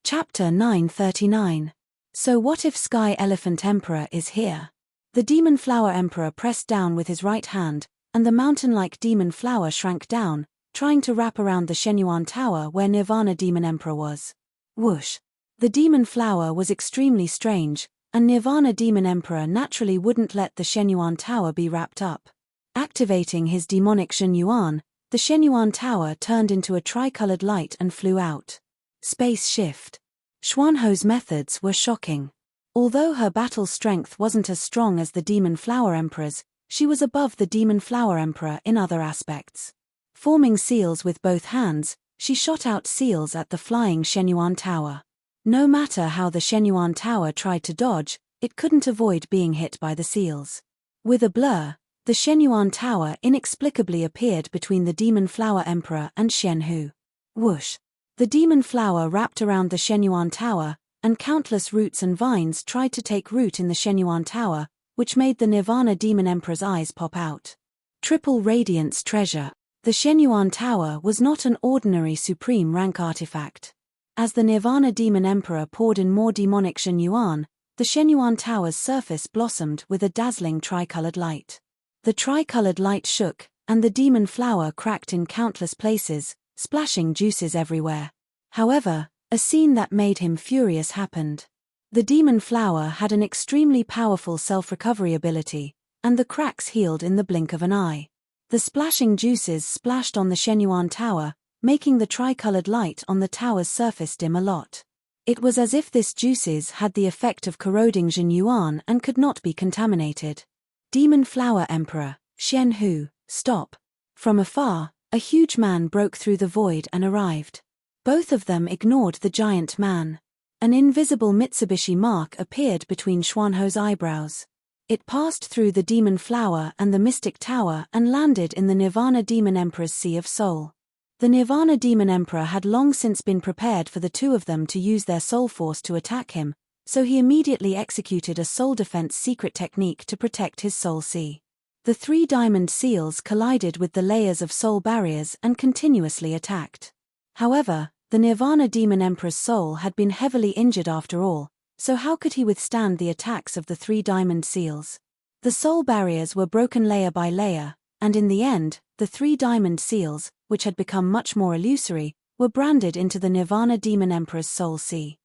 Chapter 939. So what if Sky Elephant Emperor is here? The Demon Flower Emperor pressed down with his right hand, and the mountain-like demon flower shrank down, trying to wrap around the Shenyuan Tower where Nirvana Demon Emperor was. Whoosh! The demon flower was extremely strange, and Nirvana Demon Emperor naturally wouldn't let the Shenyuan Tower be wrapped up. Activating his demonic Shenyuan, the Shenyuan Tower turned into a tricolored light and flew out. Space shift. Xuanho's methods were shocking. Although her battle strength wasn't as strong as the Demon Flower Emperor's, she was above the Demon Flower Emperor in other aspects. Forming seals with both hands, she shot out seals at the flying Shenyuan Tower. No matter how the Shenyuan Tower tried to dodge, it couldn't avoid being hit by the seals. With a blur, the Shenyuan Tower inexplicably appeared between the Demon Flower Emperor and Xian Hu. Whoosh! The demon flower wrapped around the Shenyuan Tower, and countless roots and vines tried to take root in the Shenyuan Tower, which made the Nirvana Demon Emperor's eyes pop out. Triple Radiance Treasure. The Shenyuan Tower was not an ordinary supreme rank artifact. As the Nirvana Demon Emperor poured in more demonic Shenyuan, the Shenyuan Tower's surface blossomed with a dazzling tricolored light. The tricolored light shook, and the demon flower cracked in countless places, splashing juices everywhere. However, a scene that made him furious happened. The demon flower had an extremely powerful self-recovery ability, and the cracks healed in the blink of an eye. The splashing juices splashed on the Shenyuan Tower, making the tricolored light on the tower's surface dim a lot. It was as if these juices had the effect of corroding Shenyuan and could not be contaminated. Demon Flower Emperor, Xian Hu, stop. From afar, a huge man broke through the void and arrived. Both of them ignored the giant man. An invisible Mitsubishi mark appeared between Xuanho's eyebrows. It passed through the demon flower and the mystic tower and landed in the Nirvana Demon Emperor's Sea of Soul. The Nirvana Demon Emperor had long since been prepared for the two of them to use their soul force to attack him, so he immediately executed a soul defense secret technique to protect his soul sea. The three diamond seals collided with the layers of soul barriers and continuously attacked. However, the Nirvana Demon Emperor's soul had been heavily injured after all, so how could he withstand the attacks of the three diamond seals? The soul barriers were broken layer by layer, and in the end, the three diamond seals, which had become much more illusory, were branded into the Nirvana Demon Emperor's soul sea.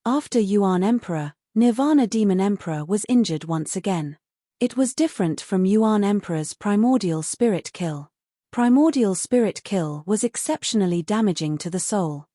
After Yuan Emperor, Nirvana Demon Emperor was injured once again. It was different from Yuan Emperor's Primordial Spirit Kill. Primordial Spirit Kill was exceptionally damaging to the soul.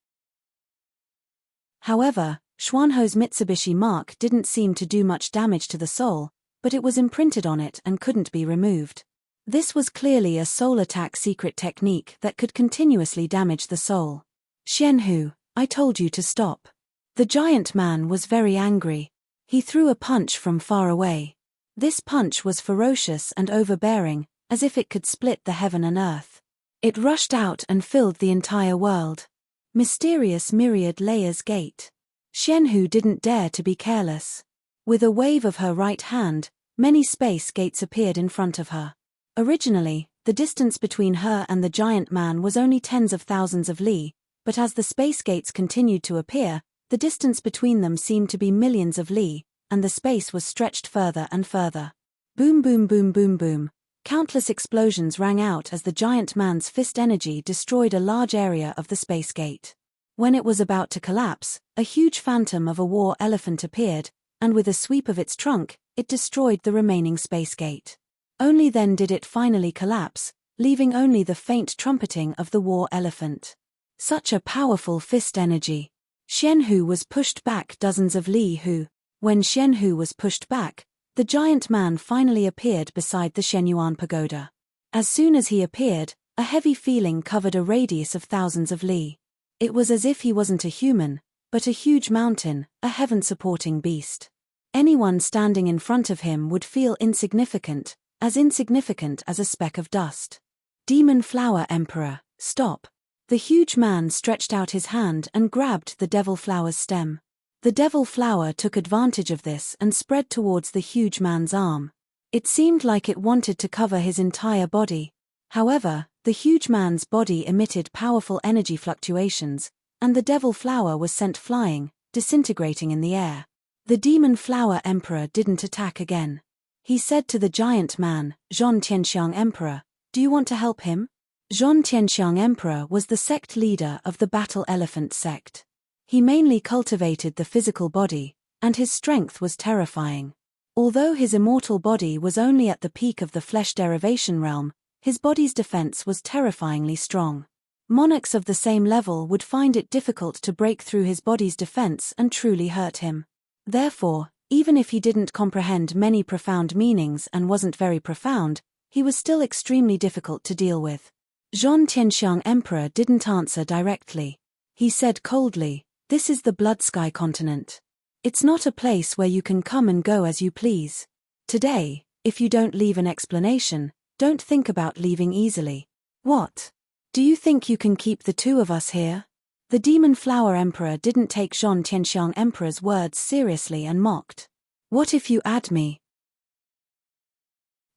However, Xuanho's Mitsubishi mark didn't seem to do much damage to the soul, but it was imprinted on it and couldn't be removed. This was clearly a soul attack secret technique that could continuously damage the soul. Xianhu, I told you to stop. The giant man was very angry. He threw a punch from far away. This punch was ferocious and overbearing, as if it could split the heaven and earth. It rushed out and filled the entire world. Mysterious myriad layers gate. Xianhu didn't dare to be careless. With a wave of her right hand, many space gates appeared in front of her. Originally, the distance between her and the giant man was only tens of thousands of li, but as the space gates continued to appear, the distance between them seemed to be millions of li, and the space was stretched further and further. Boom boom boom boom boom. Countless explosions rang out as the giant man's fist energy destroyed a large area of the space gate. When it was about to collapse, a huge phantom of a war elephant appeared, and with a sweep of its trunk, it destroyed the remaining space gate. Only then did it finally collapse, leaving only the faint trumpeting of the war elephant. Such a powerful fist energy. Xianhu was pushed back dozens of li hu. When Xianhu was pushed back, the giant man finally appeared beside the Shenyuan pagoda. As soon as he appeared, a heavy feeling covered a radius of thousands of li. It was as if he wasn't a human, but a huge mountain, a heaven-supporting beast. Anyone standing in front of him would feel insignificant as a speck of dust. Demon Flower Emperor, stop. The huge man stretched out his hand and grabbed the devil flower's stem. The devil flower took advantage of this and spread towards the huge man's arm. It seemed like it wanted to cover his entire body. However, the huge man's body emitted powerful energy fluctuations, and the devil flower was sent flying, disintegrating in the air. The demon flower emperor didn't attack again. He said to the giant man, Zhong Tianxiang Emperor, do you want to help him? Zhong Tianxiang Emperor was the sect leader of the Battle Elephant sect. He mainly cultivated the physical body, and his strength was terrifying. Although his immortal body was only at the peak of the flesh derivation realm, his body's defense was terrifyingly strong. Monarchs of the same level would find it difficult to break through his body's defense and truly hurt him. Therefore, even if he didn't comprehend many profound meanings and wasn't very profound, he was still extremely difficult to deal with. Zhong Tianxiang Emperor didn't answer directly. He said coldly, "This is the Blood Sky continent. It's not a place where you can come and go as you please. Today, if you don't leave an explanation, don't think about leaving easily." What? Do you think you can keep the two of us here? The Demon Flower Emperor didn't take Zhong Tianxiang Emperor's words seriously and mocked. What if you add me?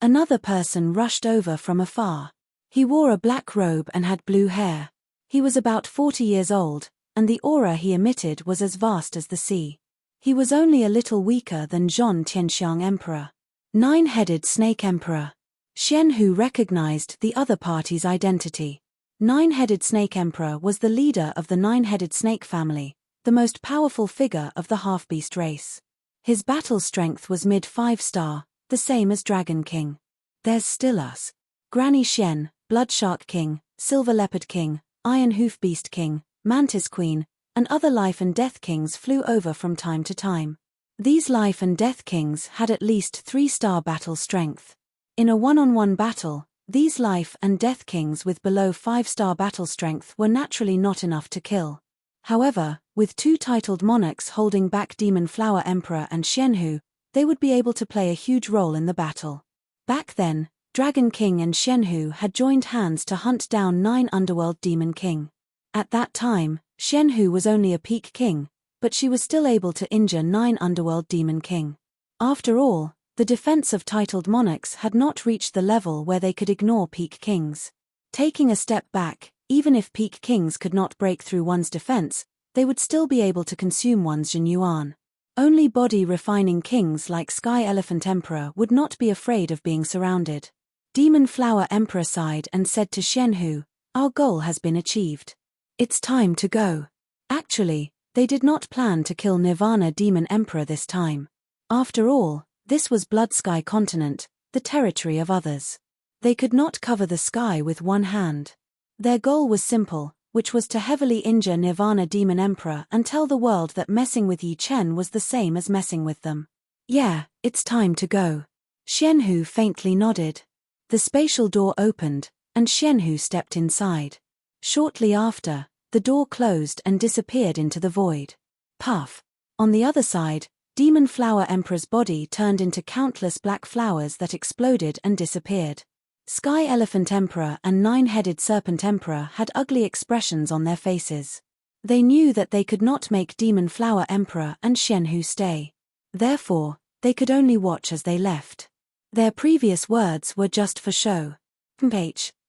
Another person rushed over from afar. He wore a black robe and had blue hair. He was about 40 years old, and the aura he emitted was as vast as the sea. He was only a little weaker than Zhong Tianxiang Emperor. Nine-headed Snake Emperor. Xian Hu recognized the other party's identity. Nine-headed Snake Emperor was the leader of the nine-headed snake family, the most powerful figure of the half-beast race. His battle strength was mid-5-star, the same as Dragon King. There's still us. Granny Shen, Blood Shark King, Silver Leopard King, Iron Hoof Beast King, Mantis Queen, and other Life and Death Kings flew over from time to time. These Life and Death Kings had at least 3-star battle strength. In a one-on-one battle, these Life and Death Kings with below 5-star battle strength were naturally not enough to kill. However, with two titled monarchs holding back Demon Flower Emperor and Xian Hu, they would be able to play a huge role in the battle. Back then, Dragon King and Xian Hu had joined hands to hunt down 9 Underworld Demon King. At that time, Xian Hu was only a peak king, but she was still able to injure 9 Underworld Demon King. After all, the defense of titled monarchs had not reached the level where they could ignore peak kings. Taking a step back, even if peak kings could not break through one's defense, they would still be able to consume one's Jinyuan. Only body-refining kings like Sky Elephant Emperor would not be afraid of being surrounded. Demon Flower Emperor sighed and said to Xian Hu, "Our goal has been achieved. It's time to go." Actually, they did not plan to kill Nirvana Demon Emperor this time. After all, this was Blood Sky Continent, the territory of others. They could not cover the sky with one hand. Their goal was simple, which was to heavily injure Nirvana Demon Emperor and tell the world that messing with Yi Chen was the same as messing with them. Yeah, it's time to go. Xian Hu faintly nodded. The spatial door opened, and Xian Hu stepped inside. Shortly after, the door closed and disappeared into the void. Puff. On the other side, Demon Flower Emperor's body turned into countless black flowers that exploded and disappeared. Sky Elephant Emperor and Nine-Headed Serpent Emperor had ugly expressions on their faces. They knew that they could not make Demon Flower Emperor and Xian Hu stay. Therefore, they could only watch as they left. Their previous words were just for show.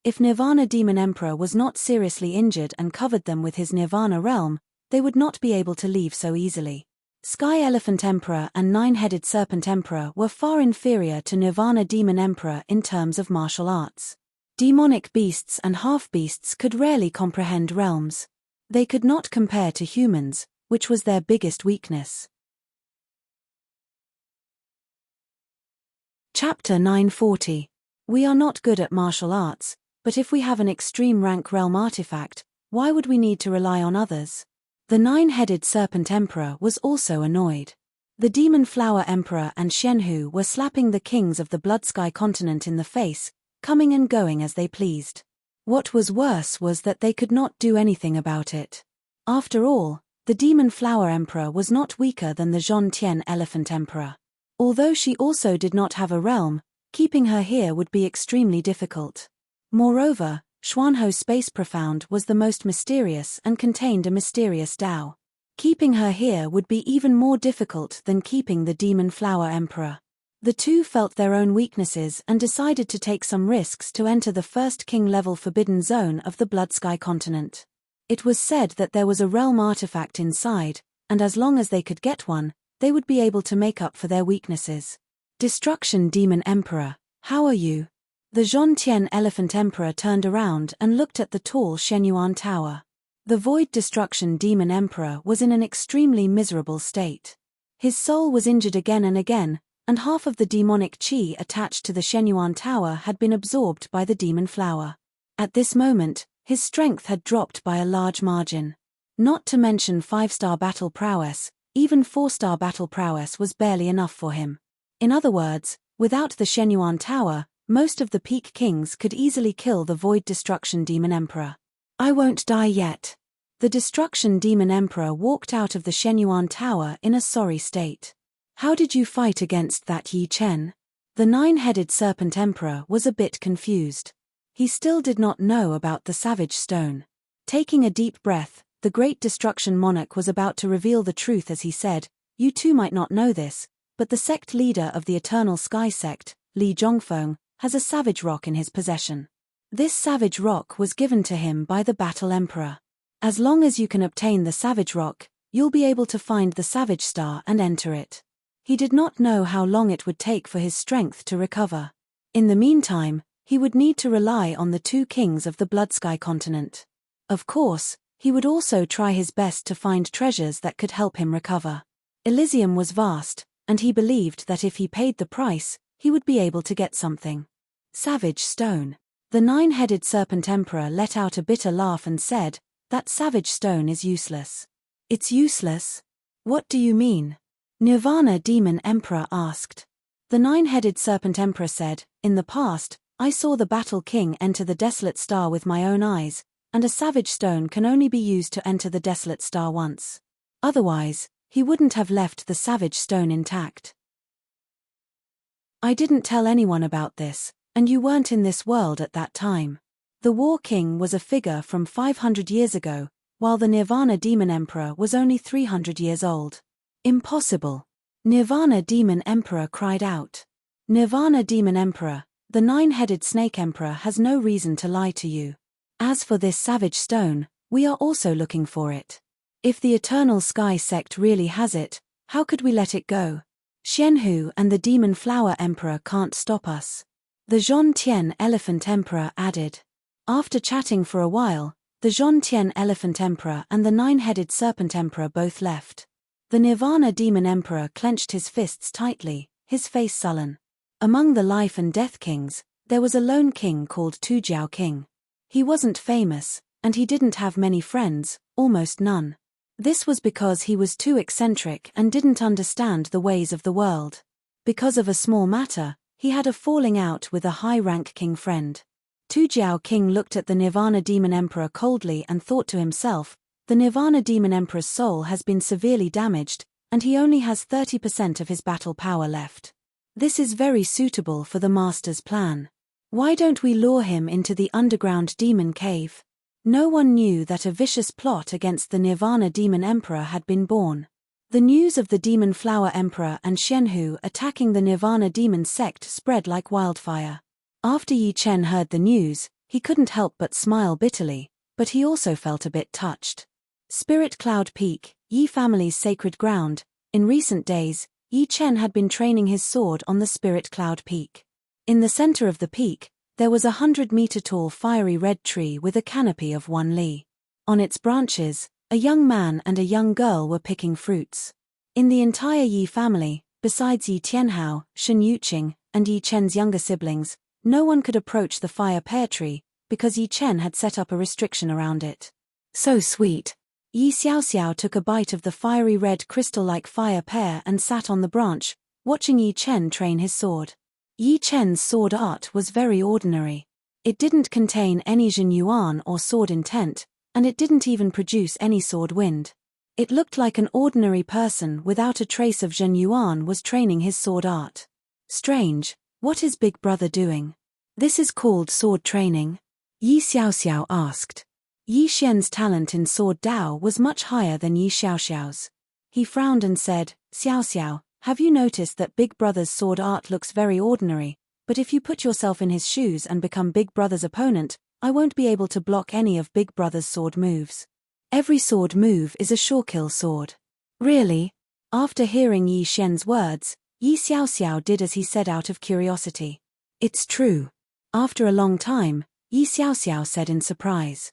If Nirvana Demon Emperor was not seriously injured and covered them with his Nirvana realm, they would not be able to leave so easily. Sky Elephant Emperor and Nine-Headed Serpent Emperor were far inferior to Nirvana Demon Emperor in terms of martial arts. Demonic beasts and half-beasts could rarely comprehend realms. They could not compare to humans, which was their biggest weakness. Chapter 940. We are not good at martial arts, but if we have an extreme rank realm artifact, why would we need to rely on others? The Nine-Headed Serpent Emperor was also annoyed. The Demon Flower Emperor and Xian Hu were slapping the kings of the Blood Sky Continent in the face, coming and going as they pleased. What was worse was that they could not do anything about it. After all, the Demon Flower Emperor was not weaker than the Zhongtian Elephant Emperor. Although she also did not have a realm, keeping her here would be extremely difficult. Moreover, Xuanho's Space Profound was the most mysterious and contained a mysterious Dao. Keeping her here would be even more difficult than keeping the Demon Flower Emperor. The two felt their own weaknesses and decided to take some risks to enter the first king-level forbidden zone of the Blood Sky Continent. It was said that there was a realm artifact inside, and as long as they could get one, they would be able to make up for their weaknesses. Destruction Demon Emperor, how are you? The Zhongtian Elephant Emperor turned around and looked at the tall Shenyuan Tower. The Void Destruction Demon Emperor was in an extremely miserable state. His soul was injured again and again, and half of the demonic qi attached to the Shenyuan Tower had been absorbed by the demon flower. At this moment, his strength had dropped by a large margin. Not to mention 5-star battle prowess, even 4-star battle prowess was barely enough for him. In other words, without the Shenyuan Tower, most of the peak kings could easily kill the Void Destruction Demon Emperor. I won't die yet. The Destruction Demon Emperor walked out of the Shenyuan Tower in a sorry state. How did you fight against that Yi Chen? The Nine-Headed Serpent Emperor was a bit confused. He still did not know about the Savage Stone. Taking a deep breath, the Great Destruction Monarch was about to reveal the truth as he said, "You too might not know this, but the sect leader of the Eternal Sky Sect, Li Zhongfeng, has a savage rock in his possession. This savage rock was given to him by the Battle Emperor. As long as you can obtain the savage rock, you'll be able to find the Savage Star and enter it." He did not know how long it would take for his strength to recover. In the meantime, he would need to rely on the two kings of the Bloodsky continent. Of course, he would also try his best to find treasures that could help him recover. Elysium was vast, and he believed that if he paid the price, he would be able to get something. Savage Stone. The nine-headed serpent emperor let out a bitter laugh and said, "That savage stone is useless." "It's useless? What do you mean?" Nirvana Demon Emperor asked. The nine-headed serpent emperor said, "In the past, I saw the Battle King enter the Desolate Star with my own eyes, and a savage stone can only be used to enter the Desolate Star once. Otherwise, he wouldn't have left the savage stone intact. I didn't tell anyone about this, and you weren't in this world at that time. The War King was a figure from 500 years ago, while the Nirvana Demon Emperor was only 300 years old. Impossible. Nirvana Demon Emperor cried out. Nirvana Demon Emperor, the nine-headed snake emperor has no reason to lie to you. As for this savage stone, we are also looking for it. If the Eternal Sky Sect really has it, how could we let it go? Xianhu and the Demon Flower Emperor can't stop us. The Zhongtian Elephant Emperor added. After chatting for a while, the Zhongtian Elephant Emperor and the nine-headed Serpent Emperor both left. The Nirvana Demon Emperor clenched his fists tightly, his face sullen. Among the Life and Death Kings, there was a lone king called Tujiao King. He wasn't famous, and he didn't have many friends, almost none. This was because he was too eccentric and didn't understand the ways of the world. Because of a small matter, he had a falling out with a high-rank king friend. Tujiao King looked at the Nirvana Demon Emperor coldly and thought to himself, the Nirvana Demon Emperor's soul has been severely damaged, and he only has 30% of his battle power left. This is very suitable for the Master's plan. Why don't we lure him into the underground demon cave? No one knew that a vicious plot against the Nirvana Demon Emperor had been born. The news of the Demon Flower Emperor and Xianhu attacking the Nirvana Demon sect spread like wildfire. After Yi Chen heard the news, he couldn't help but smile bitterly, but he also felt a bit touched. Spirit Cloud Peak, Yi family's sacred ground. In recent days, Yi Chen had been training his sword on the Spirit Cloud Peak. In the center of the peak, there was a 100-meter-tall fiery red tree with a canopy of 1 li. On its branches, a young man and a young girl were picking fruits. In the entire Yi family, besides Yi Tianhao, Shen Yuqing, and Yi Chen's younger siblings, no one could approach the fire pear tree, because Yi Chen had set up a restriction around it. So sweet. Yi Xiaoxiao took a bite of the fiery red crystal-like fire pear and sat on the branch, watching Yi Chen train his sword. Yi Chen's sword art was very ordinary. It didn't contain any Zhen Yuan or sword intent, and it didn't even produce any sword wind. It looked like an ordinary person without a trace of Zhen Yuan was training his sword art. Strange, what is Big Brother doing? This is called sword training? Yi Xiaoxiao asked. Yi Xian's talent in sword Dao was much higher than Yi Xiaoxiao's. He frowned and said, Xiaoxiao, have you noticed that Big Brother's sword art looks very ordinary, but if you put yourself in his shoes and become Big Brother's opponent, I won't be able to block any of Big Brother's sword moves. Every sword move is a sure-kill sword. Really? After hearing Yi Xian's words, Yi Xiaoxiao did as he said out of curiosity. It's true. After a long time, Yi Xiaoxiao said in surprise.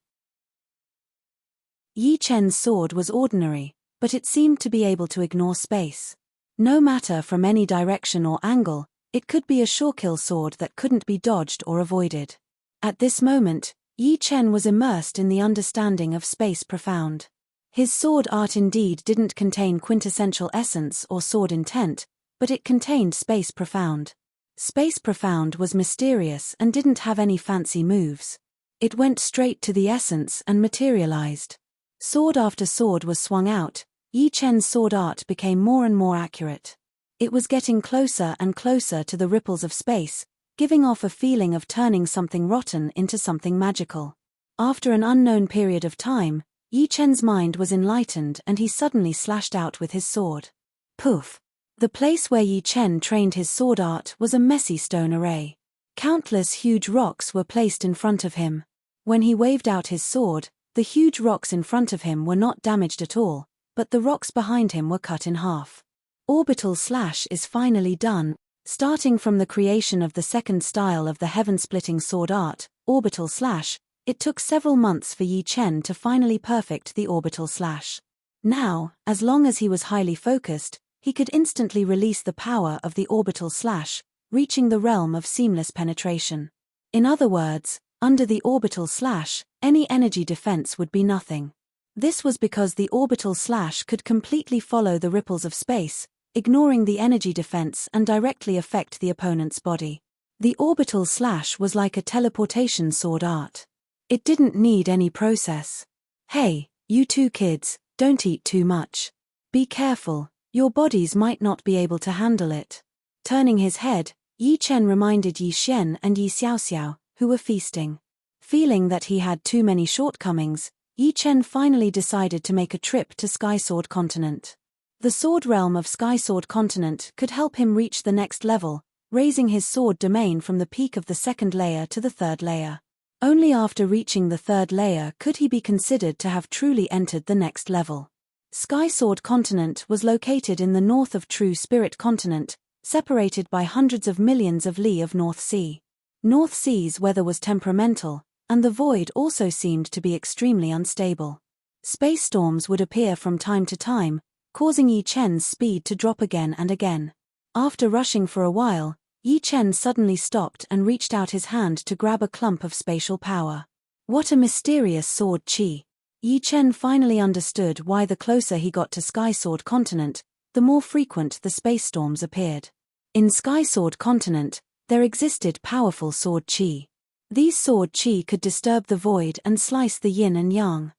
Yi Chen's sword was ordinary, but it seemed to be able to ignore space. No matter from any direction or angle, it could be a sure-kill sword that couldn't be dodged or avoided. At this moment, Yi Chen was immersed in the understanding of space profound. His sword art indeed didn't contain quintessential essence or sword intent, but it contained space profound. Space profound was mysterious and didn't have any fancy moves. It went straight to the essence and materialized. Sword after sword was swung out. Yi Chen's sword art became more and more accurate. It was getting closer and closer to the ripples of space, giving off a feeling of turning something rotten into something magical. After an unknown period of time, Yi Chen's mind was enlightened and he suddenly slashed out with his sword. Poof! The place where Yi Chen trained his sword art was a messy stone array. Countless huge rocks were placed in front of him. When he waved out his sword, the huge rocks in front of him were not damaged at all, but the rocks behind him were cut in half. Orbital slash is finally done. Starting from the creation of the second style of the heaven-splitting sword art, orbital slash, it took several months for Yi Chen to finally perfect the orbital slash. Now, as long as he was highly focused, he could instantly release the power of the orbital slash, reaching the realm of seamless penetration. In other words, under the orbital slash, any energy defense would be nothing. This was because the orbital slash could completely follow the ripples of space, ignoring the energy defense and directly affect the opponent's body. The orbital slash was like a teleportation sword art. It didn't need any process. Hey, you two kids, don't eat too much. Be careful, your bodies might not be able to handle it. Turning his head, Yi Chen reminded Yi Xian and Yi Xiaoxiao, who were feasting. Feeling that he had too many shortcomings, Yi Chen finally decided to make a trip to Sky Sword Continent. The sword realm of Sky Sword Continent could help him reach the next level, raising his sword domain from the peak of the second layer to the third layer. Only after reaching the third layer could he be considered to have truly entered the next level. Sky Sword Continent was located in the north of True Spirit Continent, separated by hundreds of millions of li of North Sea. North Sea's weather was temperamental, and the void also seemed to be extremely unstable. Space storms would appear from time to time, causing Yi Chen's speed to drop again and again. After rushing for a while, Yi Chen suddenly stopped and reached out his hand to grab a clump of spatial power. What a mysterious sword chi! Yi Chen finally understood why the closer he got to Sky Sword Continent, the more frequent the space storms appeared. In Sky Sword Continent, there existed powerful sword chi. These sword chi could disturb the void and slice the yin and yang.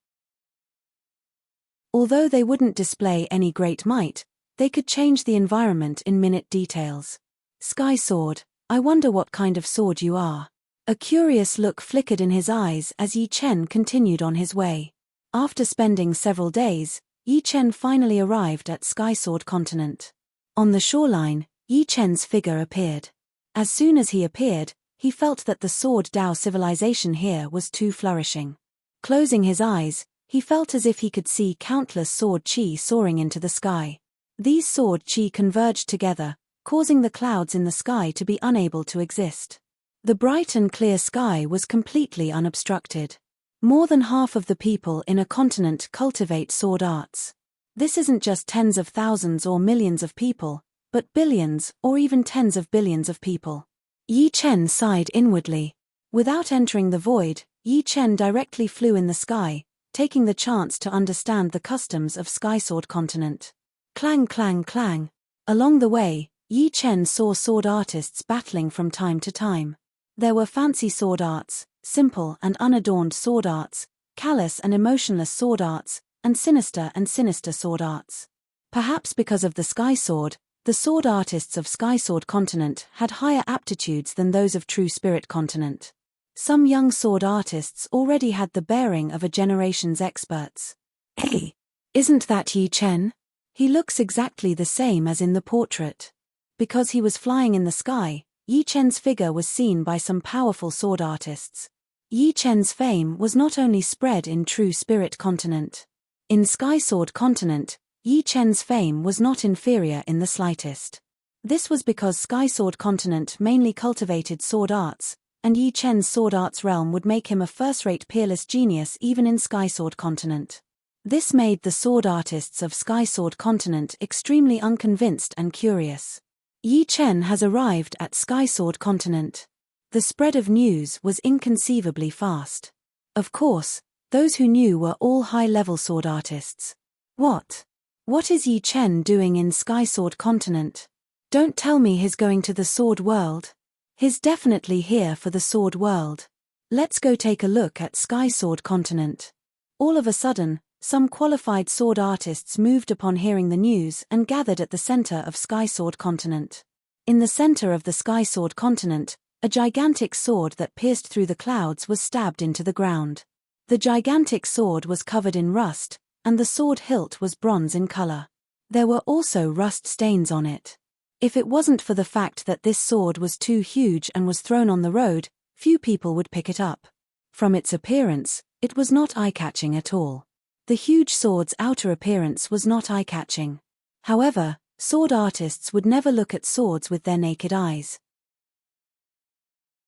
Although they wouldn't display any great might, they could change the environment in minute details. Sky Sword, I wonder what kind of sword you are. A curious look flickered in his eyes as Yi Chen continued on his way. After spending several days, Yi Chen finally arrived at Sky Sword Continent. On the shoreline, Yi Chen's figure appeared. As soon as he appeared, he felt that the Sword Dao civilization here was too flourishing. Closing his eyes, he felt as if he could see countless sword chi soaring into the sky. These sword chi converged together, causing the clouds in the sky to be unable to exist. The bright and clear sky was completely unobstructed. More than half of the people in a continent cultivate sword arts. This isn't just tens of thousands or millions of people, but billions or even tens of billions of people. Yi Chen sighed inwardly. Without entering the void, Yi Chen directly flew in the sky, taking the chance to understand the customs of Sky Sword Continent. Clang clang clang. Along the way, Yi Chen saw sword artists battling from time to time. There were fancy sword arts, simple and unadorned sword arts, callous and emotionless sword arts, and sinister sword arts. Perhaps because of the Sky Sword, the sword artists of Sky Sword Continent had higher aptitudes than those of True Spirit Continent. Some young sword artists already had the bearing of a generation's experts. Hey, isn't that Yi Chen? He looks exactly the same as in the portrait. Because he was flying in the sky, Yi Chen's figure was seen by some powerful sword artists. Yi Chen's fame was not only spread in True Spirit Continent. In Sky Sword Continent, Yi Chen's fame was not inferior in the slightest. This was because Sky Sword Continent mainly cultivated sword arts, and Yi Chen's sword arts realm would make him a first-rate peerless genius even in Sky Sword Continent. This made the sword artists of Sky Sword Continent extremely unconvinced and curious. Yi Chen has arrived at Sky Sword Continent. The spread of news was inconceivably fast. Of course, those who knew were all high-level sword artists. What is Yi Chen doing in Sky Sword Continent? Don't tell me he's going to the Sword World. He's definitely here for the Sword World. Let's go take a look at Sky Sword Continent. All of a sudden, some qualified sword artists moved upon hearing the news and gathered at the center of Sky Sword Continent. In the center of the Sky Sword Continent, A gigantic sword that pierced through the clouds was stabbed into the ground. The gigantic sword was covered in rust, and the sword hilt was bronze in color. There were also rust stains on it. If it wasn't for the fact that this sword was too huge and was thrown on the road, few people would pick it up. From its appearance, it was not eye-catching at all. The huge sword's outer appearance was not eye-catching. However, sword artists would never look at swords with their naked eyes.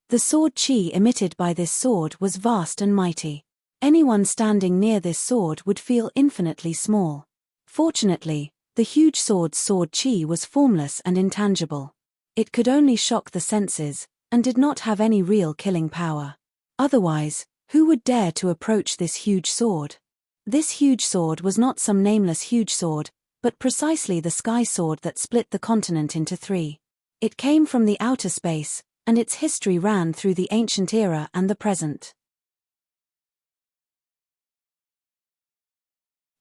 The sword chi emitted by this sword was vast and mighty. Anyone standing near this sword would feel infinitely small. Fortunately, the huge sword's sword chi was formless and intangible. It could only shock the senses, and did not have any real killing power. Otherwise, who would dare to approach this huge sword? This huge sword was not some nameless huge sword, but precisely the sky sword that split the continent into three. It came from the outer space, and its history ran through the ancient era and the present.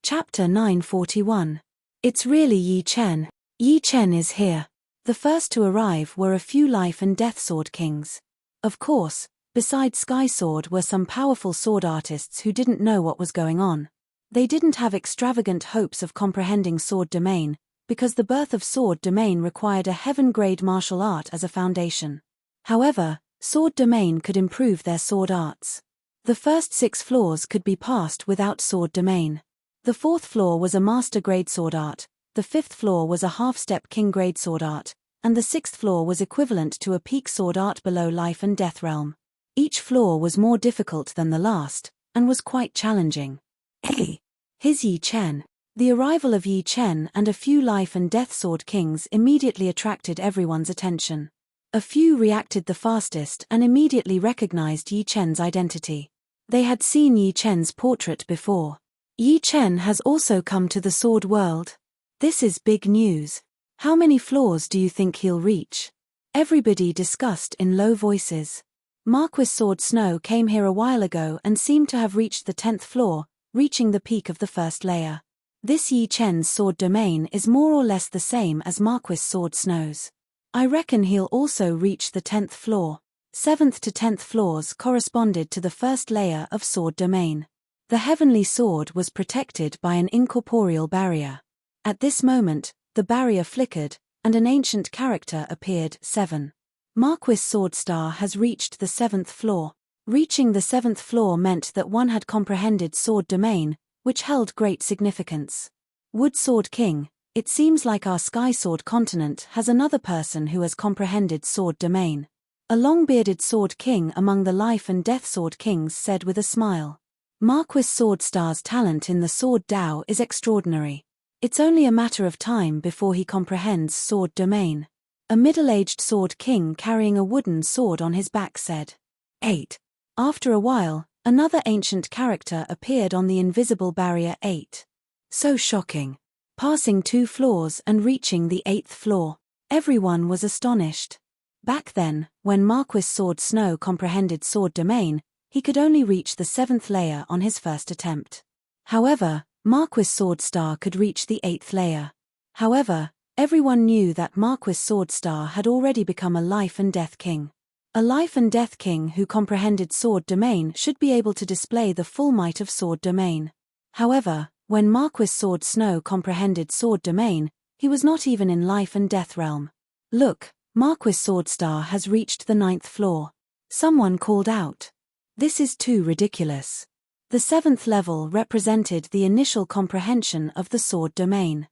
Chapter 941. It's really Yi Chen. Yi Chen is here. The first to arrive were a few life and death sword kings. Of course, besides Sky Sword were some powerful sword artists who didn't know what was going on. They didn't have extravagant hopes of comprehending sword domain, because the birth of sword domain required a heaven-grade martial art as a foundation. However, sword domain could improve their sword arts. The first 6 floors could be passed without sword domain. The 4th floor was a master-grade sword art, the 5th floor was a half-step king-grade sword art, and the 6th floor was equivalent to a peak sword art below life and death realm. Each floor was more difficult than the last, and was quite challenging. His Yi Chen. The arrival of Yi Chen and a few life and death sword kings immediately attracted everyone's attention. A few reacted the fastest and immediately recognized Yi Chen's identity. They had seen Yi Chen's portrait before. Yi Chen has also come to the sword world. This is big news. How many floors do you think he'll reach? Everybody discussed in low voices. Marquis Sword Snow came here a while ago and seemed to have reached the 10th floor, reaching the peak of the first layer. This Yi Chen's sword domain is more or less the same as Marquis Sword Snow's. I reckon he'll also reach the 10th floor. 7th to 10th floors corresponded to the first layer of sword domain. The heavenly sword was protected by an incorporeal barrier. At this moment, the barrier flickered, and an ancient character appeared. 7. Marquis Swordstar has reached the 7th floor. Reaching the 7th floor meant that one had comprehended sword domain, which held great significance. Wood Sword King, it seems like our Sky Sword continent has another person who has comprehended sword domain. A long-bearded sword king among the life and death sword kings said with a smile. Marquis Swordstar's talent in the sword Dao is extraordinary. It's only a matter of time before he comprehends sword domain. A middle-aged sword king carrying a wooden sword on his back said. 8. After a while, another ancient character appeared on the invisible barrier. 8. So shocking. Passing 2 floors and reaching the 8th floor. Everyone was astonished. Back then, when Marquis Sword Snow comprehended sword domain, he could only reach the 7th layer on his first attempt. However, Marquis Swordstar could reach the 8th layer. However, everyone knew that Marquis Swordstar had already become a life and death king. A life and death king who comprehended sword domain should be able to display the full might of sword domain. However, when Marquis Sword Snow comprehended sword domain, he was not even in life and death realm. Look, Marquis Swordstar has reached the 9th floor. Someone called out. This is too ridiculous. The 7th level represented the initial comprehension of the sword domain.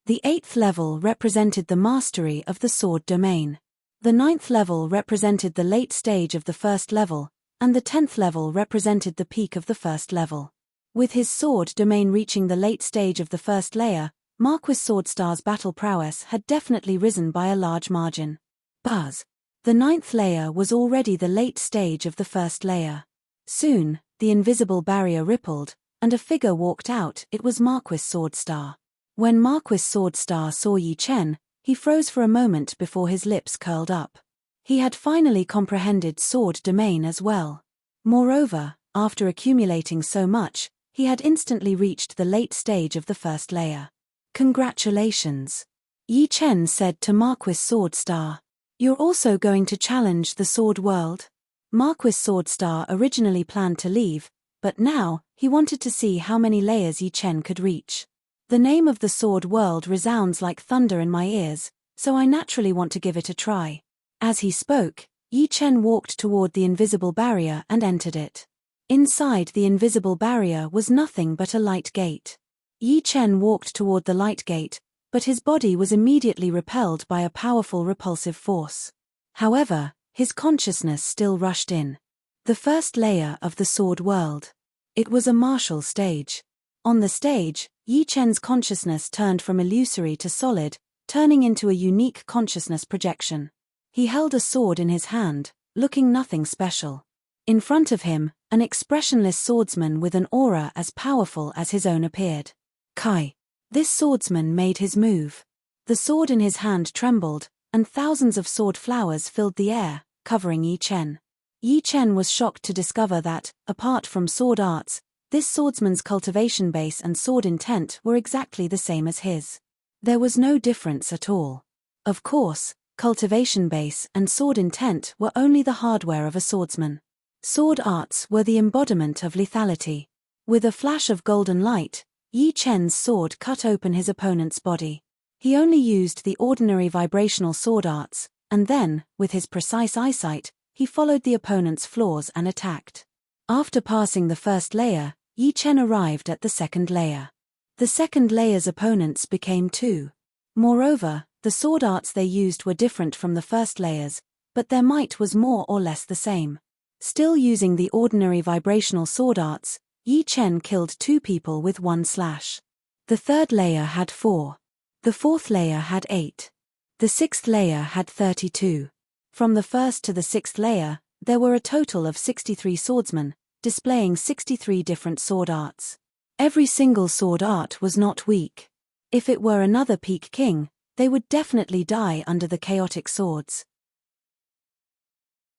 The 8th level represented the mastery of the sword domain. The 9th level represented the late stage of the first level, and the 10th level represented the peak of the first level. With his sword domain reaching the late stage of the first layer, Marquis Swordstar's battle prowess had definitely risen by a large margin. Buzz. The 9th layer was already the late stage of the first layer. Soon, the invisible barrier rippled, and a figure walked out. It was Marquis Swordstar. When Marquis Swordstar saw Yi Chen, he froze for a moment before his lips curled up. He had finally comprehended sword domain as well. Moreover, after accumulating so much, he had instantly reached the late stage of the first layer. Congratulations. Yi Chen said to Marquis Swordstar. You're also going to challenge the Sword World? Marquis Swordstar originally planned to leave, but now, he wanted to see how many layers Yi Chen could reach. The name of the Sword World resounds like thunder in my ears, so I naturally want to give it a try. As he spoke, Yi Chen walked toward the invisible barrier and entered it. Inside the invisible barrier was nothing but a light gate. Yi Chen walked toward the light gate, but his body was immediately repelled by a powerful repulsive force. However, his consciousness still rushed in. The first layer of the Sword World. It was a martial stage. On the stage, Yi Chen's consciousness turned from illusory to solid, turning into a unique consciousness projection. He held a sword in his hand, looking nothing special. In front of him, an expressionless swordsman with an aura as powerful as his own appeared. Kai. This swordsman made his move. The sword in his hand trembled, and thousands of sword flowers filled the air, covering Yi Chen. Yi Chen was shocked to discover that, apart from sword arts, this swordsman's cultivation base and sword intent were exactly the same as his. There was no difference at all. Of course, cultivation base and sword intent were only the hardware of a swordsman. Sword arts were the embodiment of lethality. With a flash of golden light, Yi Chen's sword cut open his opponent's body. He only used the ordinary vibrational sword arts, and then, with his precise eyesight, he followed the opponent's flaws and attacked. After passing the first layer, Yi Chen arrived at the second layer. The second layer's opponents became two. Moreover, the sword arts they used were different from the first layers, but their might was more or less the same. Still using the ordinary vibrational sword arts, Yi Chen killed 2 people with 1 slash. The third layer had 4. The fourth layer had 8. The sixth layer had 32. From the first to the sixth layer, there were a total of 63 swordsmen, displaying 63 different sword arts. Every single sword art was not weak. If it were another peak king, they would definitely die under the chaotic swords.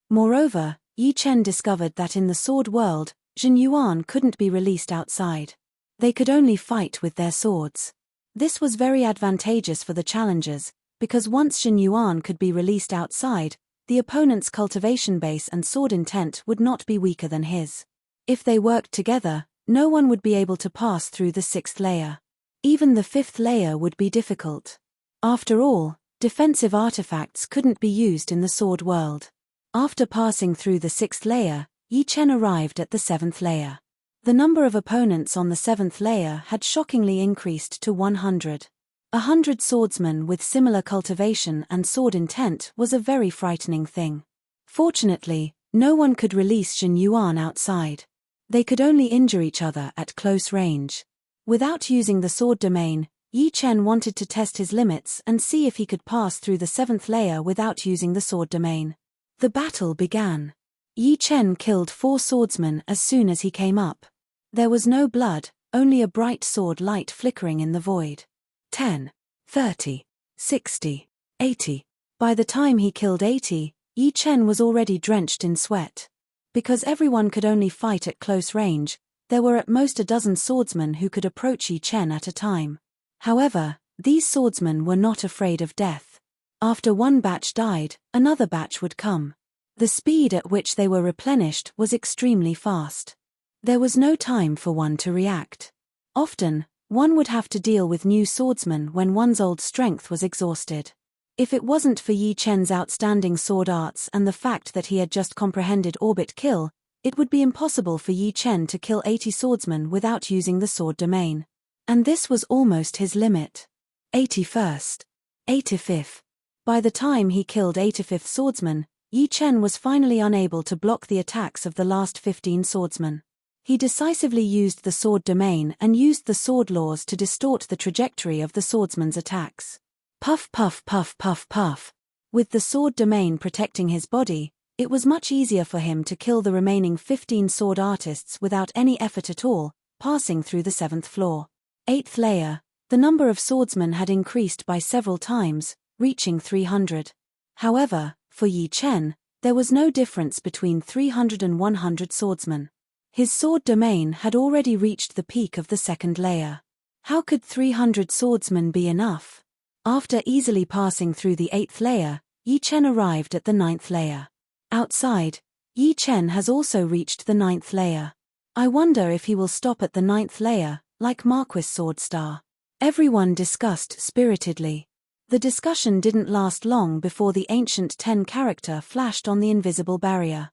Moreover, Yi Chen discovered that in the sword world, Jin Yuan couldn't be released outside. They could only fight with their swords. This was very advantageous for the challengers, because once Jin Yuan could be released outside, the opponent's cultivation base and sword intent would not be weaker than his. If they worked together, no one would be able to pass through the 6th layer. Even the 5th layer would be difficult. After all, defensive artifacts couldn't be used in the sword world. After passing through the 6th layer, Yi Chen arrived at the 7th layer. The number of opponents on the 7th layer had shockingly increased to 100. 100 swordsmen with similar cultivation and sword intent was a very frightening thing. Fortunately, no one could release Jin Yuan outside. They could only injure each other at close range. Without using the sword domain, Yi Chen wanted to test his limits and see if he could pass through the 7th layer without using the sword domain. The battle began. Yi Chen killed 4 swordsmen as soon as he came up. There was no blood, only a bright sword light flickering in the void. 10, 30, 60, 80. By the time he killed 80, Yi Chen was already drenched in sweat. Because everyone could only fight at close range, there were at most a dozen swordsmen who could approach Yi Chen at a time. However, these swordsmen were not afraid of death. After one batch died, another batch would come. The speed at which they were replenished was extremely fast. There was no time for one to react. Often, one would have to deal with new swordsmen when one's old strength was exhausted. If it wasn't for Yi Chen's outstanding sword arts and the fact that he had just comprehended orbit kill, it would be impossible for Yi Chen to kill 80 swordsmen without using the sword domain. And this was almost his limit. 81st. 85th. By the time he killed 85th swordsman, Yi Chen was finally unable to block the attacks of the last 15 swordsmen. He decisively used the sword domain and used the sword laws to distort the trajectory of the swordsman's attacks. Puff puff puff puff puff. With the sword domain protecting his body, it was much easier for him to kill the remaining 15 sword artists without any effort at all, passing through the 7th floor. 8th layer, the number of swordsmen had increased by several times, reaching 300. However, for Yi Chen, there was no difference between 300 and 100 swordsmen. His sword domain had already reached the peak of the 2nd layer. How could 300 swordsmen be enough? After easily passing through the 8th layer, Yi Chen arrived at the 9th layer. Outside, Yi Chen has also reached the 9th layer. I wonder if he will stop at the 9th layer, like Marquis Swordstar. Everyone discussed spiritedly. The discussion didn't last long before the ancient 10 character flashed on the invisible barrier.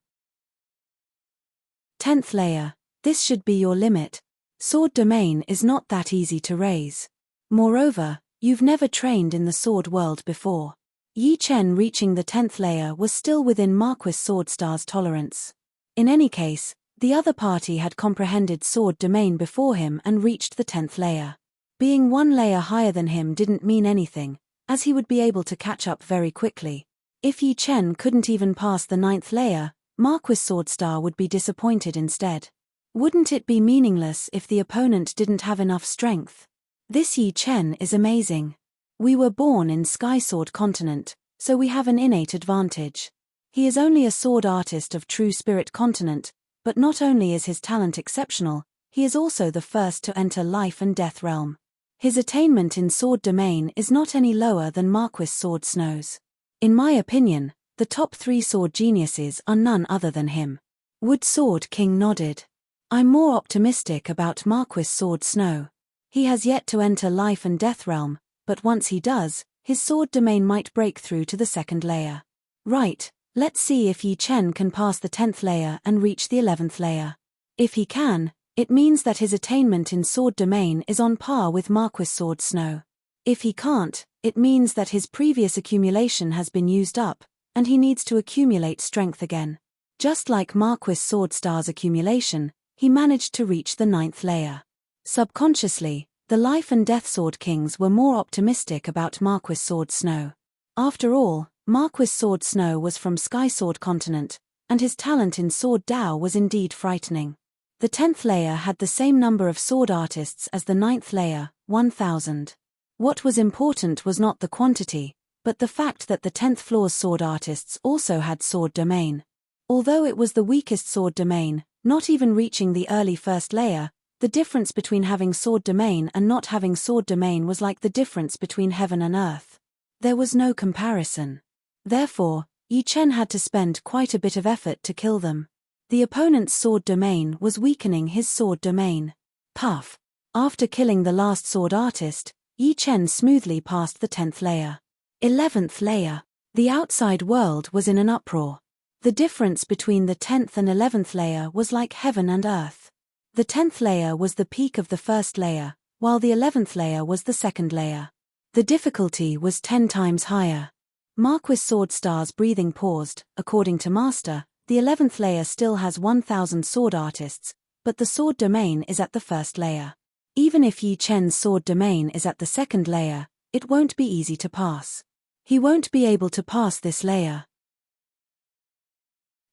10th layer, this should be your limit. Sword domain is not that easy to raise. Moreover, you've never trained in the sword world before. Yi Chen reaching the 10th layer was still within Marquis Swordstar's tolerance. In any case, the other party had comprehended sword domain before him and reached the 10th layer. Being one layer higher than him didn't mean anything, as he would be able to catch up very quickly. If Yi Chen couldn't even pass the 9th layer, Marquis Swordstar would be disappointed instead. Wouldn't it be meaningless if the opponent didn't have enough strength? This Yi Chen is amazing. We were born in Sky Sword Continent, so we have an innate advantage. He is only a sword artist of true Spirit Continent, but not only is his talent exceptional, he is also the first to enter Life and Death realm. His attainment in sword domain is not any lower than Marquis Sword Snow's. In my opinion, the top 3 sword geniuses are none other than him. Wood Sword King nodded. I'm more optimistic about Marquis Sword Snow. He has yet to enter Life and Death realm, but once he does, his sword domain might break through to the 2nd layer. Right, let's see if Yi Chen can pass the 10th layer and reach the 11th layer. If he can, it means that his attainment in sword domain is on par with Marquis Sword Snow. If he can't, it means that his previous accumulation has been used up, and he needs to accumulate strength again. Just like Marquis Swordstar's accumulation, he managed to reach the 9th layer. Subconsciously, the Life and Death Sword Kings were more optimistic about Marquis Sword Snow. After all, Marquis Sword Snow was from Sky Sword Continent, and his talent in Sword Dao was indeed frightening. The 10th layer had the same number of sword artists as the 9th layer, 1,000. What was important was not the quantity, but the fact that the 10th floor's sword artists also had sword domain. Although it was the weakest sword domain, not even reaching the early 1st layer, the difference between having sword domain and not having sword domain was like the difference between heaven and earth. There was no comparison. Therefore, Yi Chen had to spend quite a bit of effort to kill them. The opponent's sword domain was weakening his sword domain. Puff. After killing the last sword artist, Yi Chen smoothly passed the 10th layer. 11th layer. The outside world was in an uproar. The difference between the 10th and 11th layer was like heaven and earth. The 10th layer was the peak of the 1st layer, while the 11th layer was the 2nd layer. The difficulty was 10 times higher. Marquis Swordstar's breathing paused. According to Master, the 11th layer still has 1,000 sword artists, but the sword domain is at the 1st layer. Even if Yi Chen's sword domain is at the 2nd layer, it won't be easy to pass. He won't be able to pass this layer.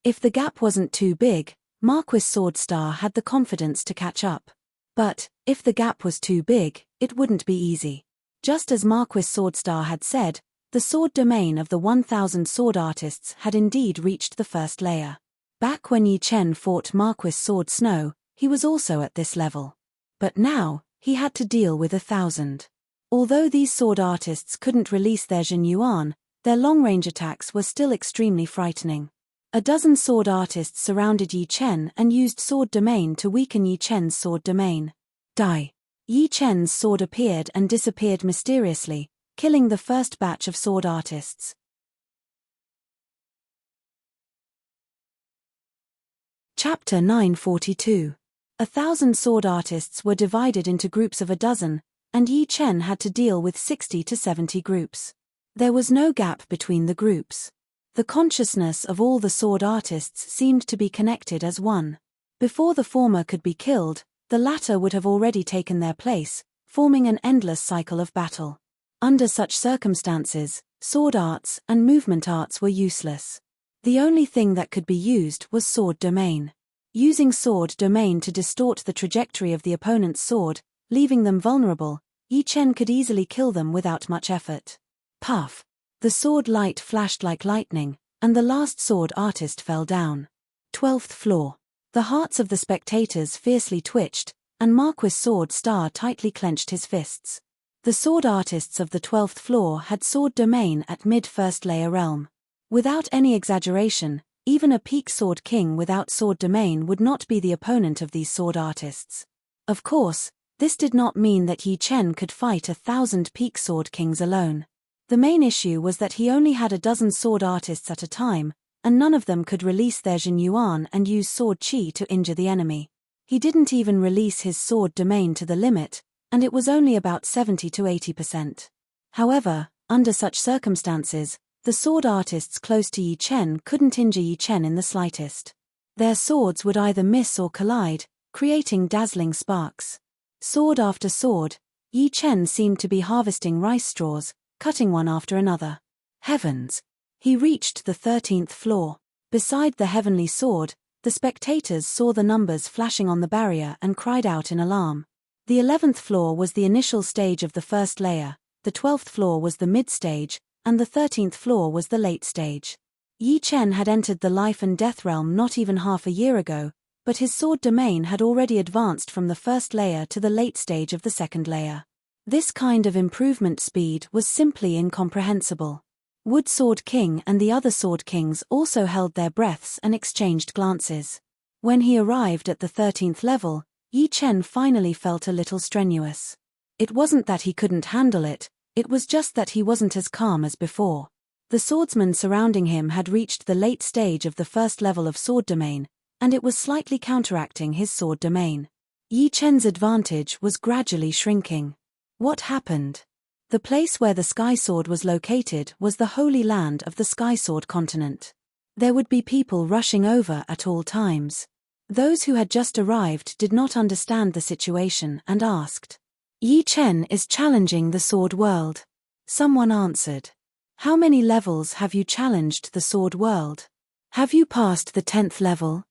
If the gap wasn't too big, Marquis Swordstar had the confidence to catch up. But, if the gap was too big, it wouldn't be easy. Just as Marquis Swordstar had said, the sword domain of the 1,000 sword artists had indeed reached the 1st layer. Back when Yi Chen fought Marquis Sword Snow, he was also at this level. But now, he had to deal with 1,000. Although these sword artists couldn't release their Jin Yuan, their long-range attacks were still extremely frightening. A dozen sword artists surrounded Yi Chen and used sword domain to weaken Yi Chen's sword domain. Die. Yi Chen's sword appeared and disappeared mysteriously, killing the first batch of sword artists. Chapter 942. 1,000 sword artists were divided into groups of a dozen, and Yi Chen had to deal with 60 to 70 groups. There was no gap between the groups. The consciousness of all the sword artists seemed to be connected as one. Before the former could be killed, the latter would have already taken their place, forming an endless cycle of battle. Under such circumstances, sword arts and movement arts were useless. The only thing that could be used was sword domain. Using sword domain to distort the trajectory of the opponent's sword, leaving them vulnerable, Yi Chen could easily kill them without much effort. Puff. The sword light flashed like lightning, and the last sword artist fell down. 12th floor. The hearts of the spectators fiercely twitched, and Marquis Sword Star tightly clenched his fists. The sword artists of the 12th floor had sword domain at mid-first layer realm. Without any exaggeration, even a peak sword king without sword domain would not be the opponent of these sword artists. Of course, this did not mean that Yi Chen could fight 1,000 peak sword kings alone. The main issue was that he only had a dozen sword artists at a time, and none of them could release their Jin Yuan and use sword qi to injure the enemy. He didn't even release his sword domain to the limit, and it was only about 70 to 80%. However, under such circumstances, the sword artists close to Yi Chen couldn't injure Yi Chen in the slightest. Their swords would either miss or collide, creating dazzling sparks. Sword after sword, Yi Chen seemed to be harvesting rice straws, cutting one after another. Heavens! He reached the 13th floor. Beside the heavenly sword, the spectators saw the numbers flashing on the barrier and cried out in alarm. The 11th floor was the initial stage of the first layer, the 12th floor was the mid-stage, and the 13th floor was the late stage. Yi Chen had entered the life and death realm not even half a year ago, but his sword domain had already advanced from the first layer to the late stage of the second layer. This kind of improvement speed was simply incomprehensible. Wood Sword King and the other Sword Kings also held their breaths and exchanged glances. When he arrived at the 13th level, Yi Chen finally felt a little strenuous. It wasn't that he couldn't handle it was just that he wasn't as calm as before. The swordsmen surrounding him had reached the late stage of the first level of sword domain, and it was slightly counteracting his sword domain. Yi Chen's advantage was gradually shrinking. What happened? The place where the Sky Sword was located was the holy land of the Sky Sword continent. There would be people rushing over at all times. Those who had just arrived did not understand the situation and asked, "Yi Chen is challenging the sword world." Someone answered, "How many levels have you challenged the sword world? Have you passed the 10th level?"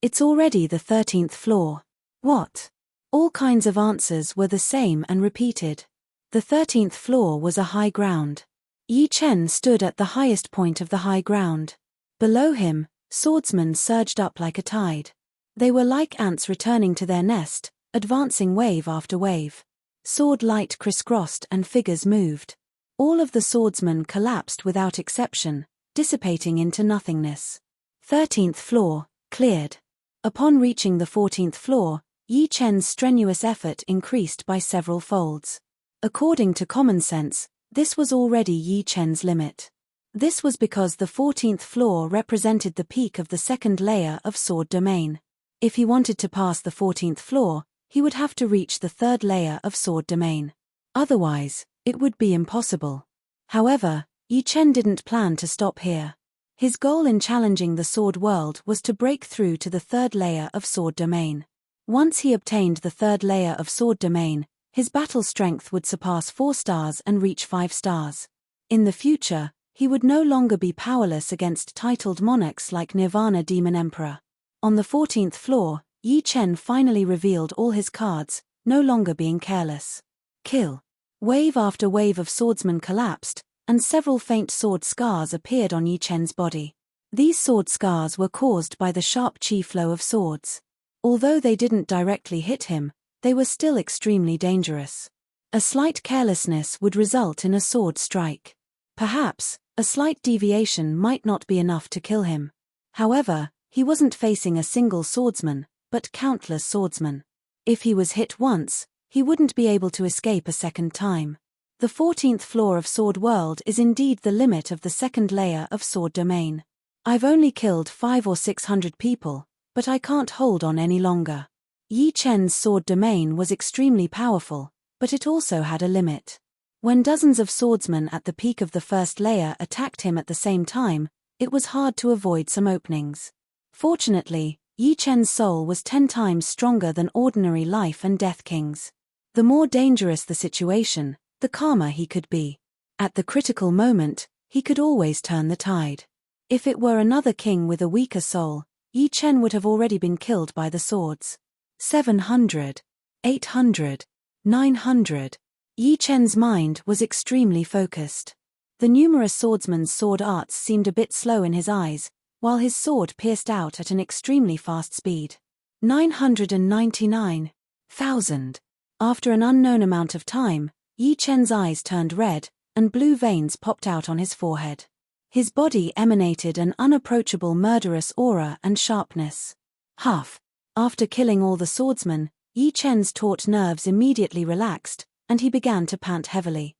"It's already the 13th floor." "What?" All kinds of answers were the same and repeated. The 13th floor was a high ground. Yi Chen stood at the highest point of the high ground. Below him, swordsmen surged up like a tide. They were like ants returning to their nest, advancing wave after wave. Sword light crisscrossed and figures moved. All of the swordsmen collapsed without exception, dissipating into nothingness. 13th floor, cleared. Upon reaching the 14th floor, Yi Chen's strenuous effort increased by several folds. According to common sense, this was already Yi Chen's limit. This was because the 14th floor represented the peak of the second layer of sword domain. If he wanted to pass the 14th floor, he would have to reach the third layer of sword domain. Otherwise, it would be impossible. However, Yi Chen didn't plan to stop here. His goal in challenging the sword world was to break through to the third layer of sword domain. Once he obtained the third layer of sword domain, his battle strength would surpass 4 stars and reach 5 stars. In the future, he would no longer be powerless against titled monarchs like Nirvana Demon Emperor. On the 14th floor, Yi Chen finally revealed all his cards, no longer being careless. Kill. Wave after wave of swordsmen collapsed, and several faint sword scars appeared on Yi Chen's body. These sword scars were caused by the sharp qi flow of swords. Although they didn't directly hit him, they were still extremely dangerous. A slight carelessness would result in a sword strike. Perhaps, a slight deviation might not be enough to kill him. However, he wasn't facing a single swordsman, but countless swordsmen. If he was hit once, he wouldn't be able to escape a second time. The 14th floor of Sword World is indeed the limit of the second layer of Sword Domain. I've only killed 500 or 600 people, but I can't hold on any longer. Yi Chen's Sword Domain was extremely powerful, but it also had a limit. When dozens of swordsmen at the peak of the first layer attacked him at the same time, it was hard to avoid some openings. Fortunately, Yi Chen's soul was 10 times stronger than ordinary life and death kings. The more dangerous the situation, the calmer he could be. At the critical moment, he could always turn the tide. If it were another king with a weaker soul, Yi Chen would have already been killed by the swords. 700. 800. 900. Yi Chen's mind was extremely focused. The numerous swordsmen's sword arts seemed a bit slow in his eyes, while his sword pierced out at an extremely fast speed. 999. 1000. After an unknown amount of time, Yi Chen's eyes turned red, and blue veins popped out on his forehead. His body emanated an unapproachable murderous aura and sharpness. Huff! After killing all the swordsmen, Yi Chen's taut nerves immediately relaxed, and he began to pant heavily.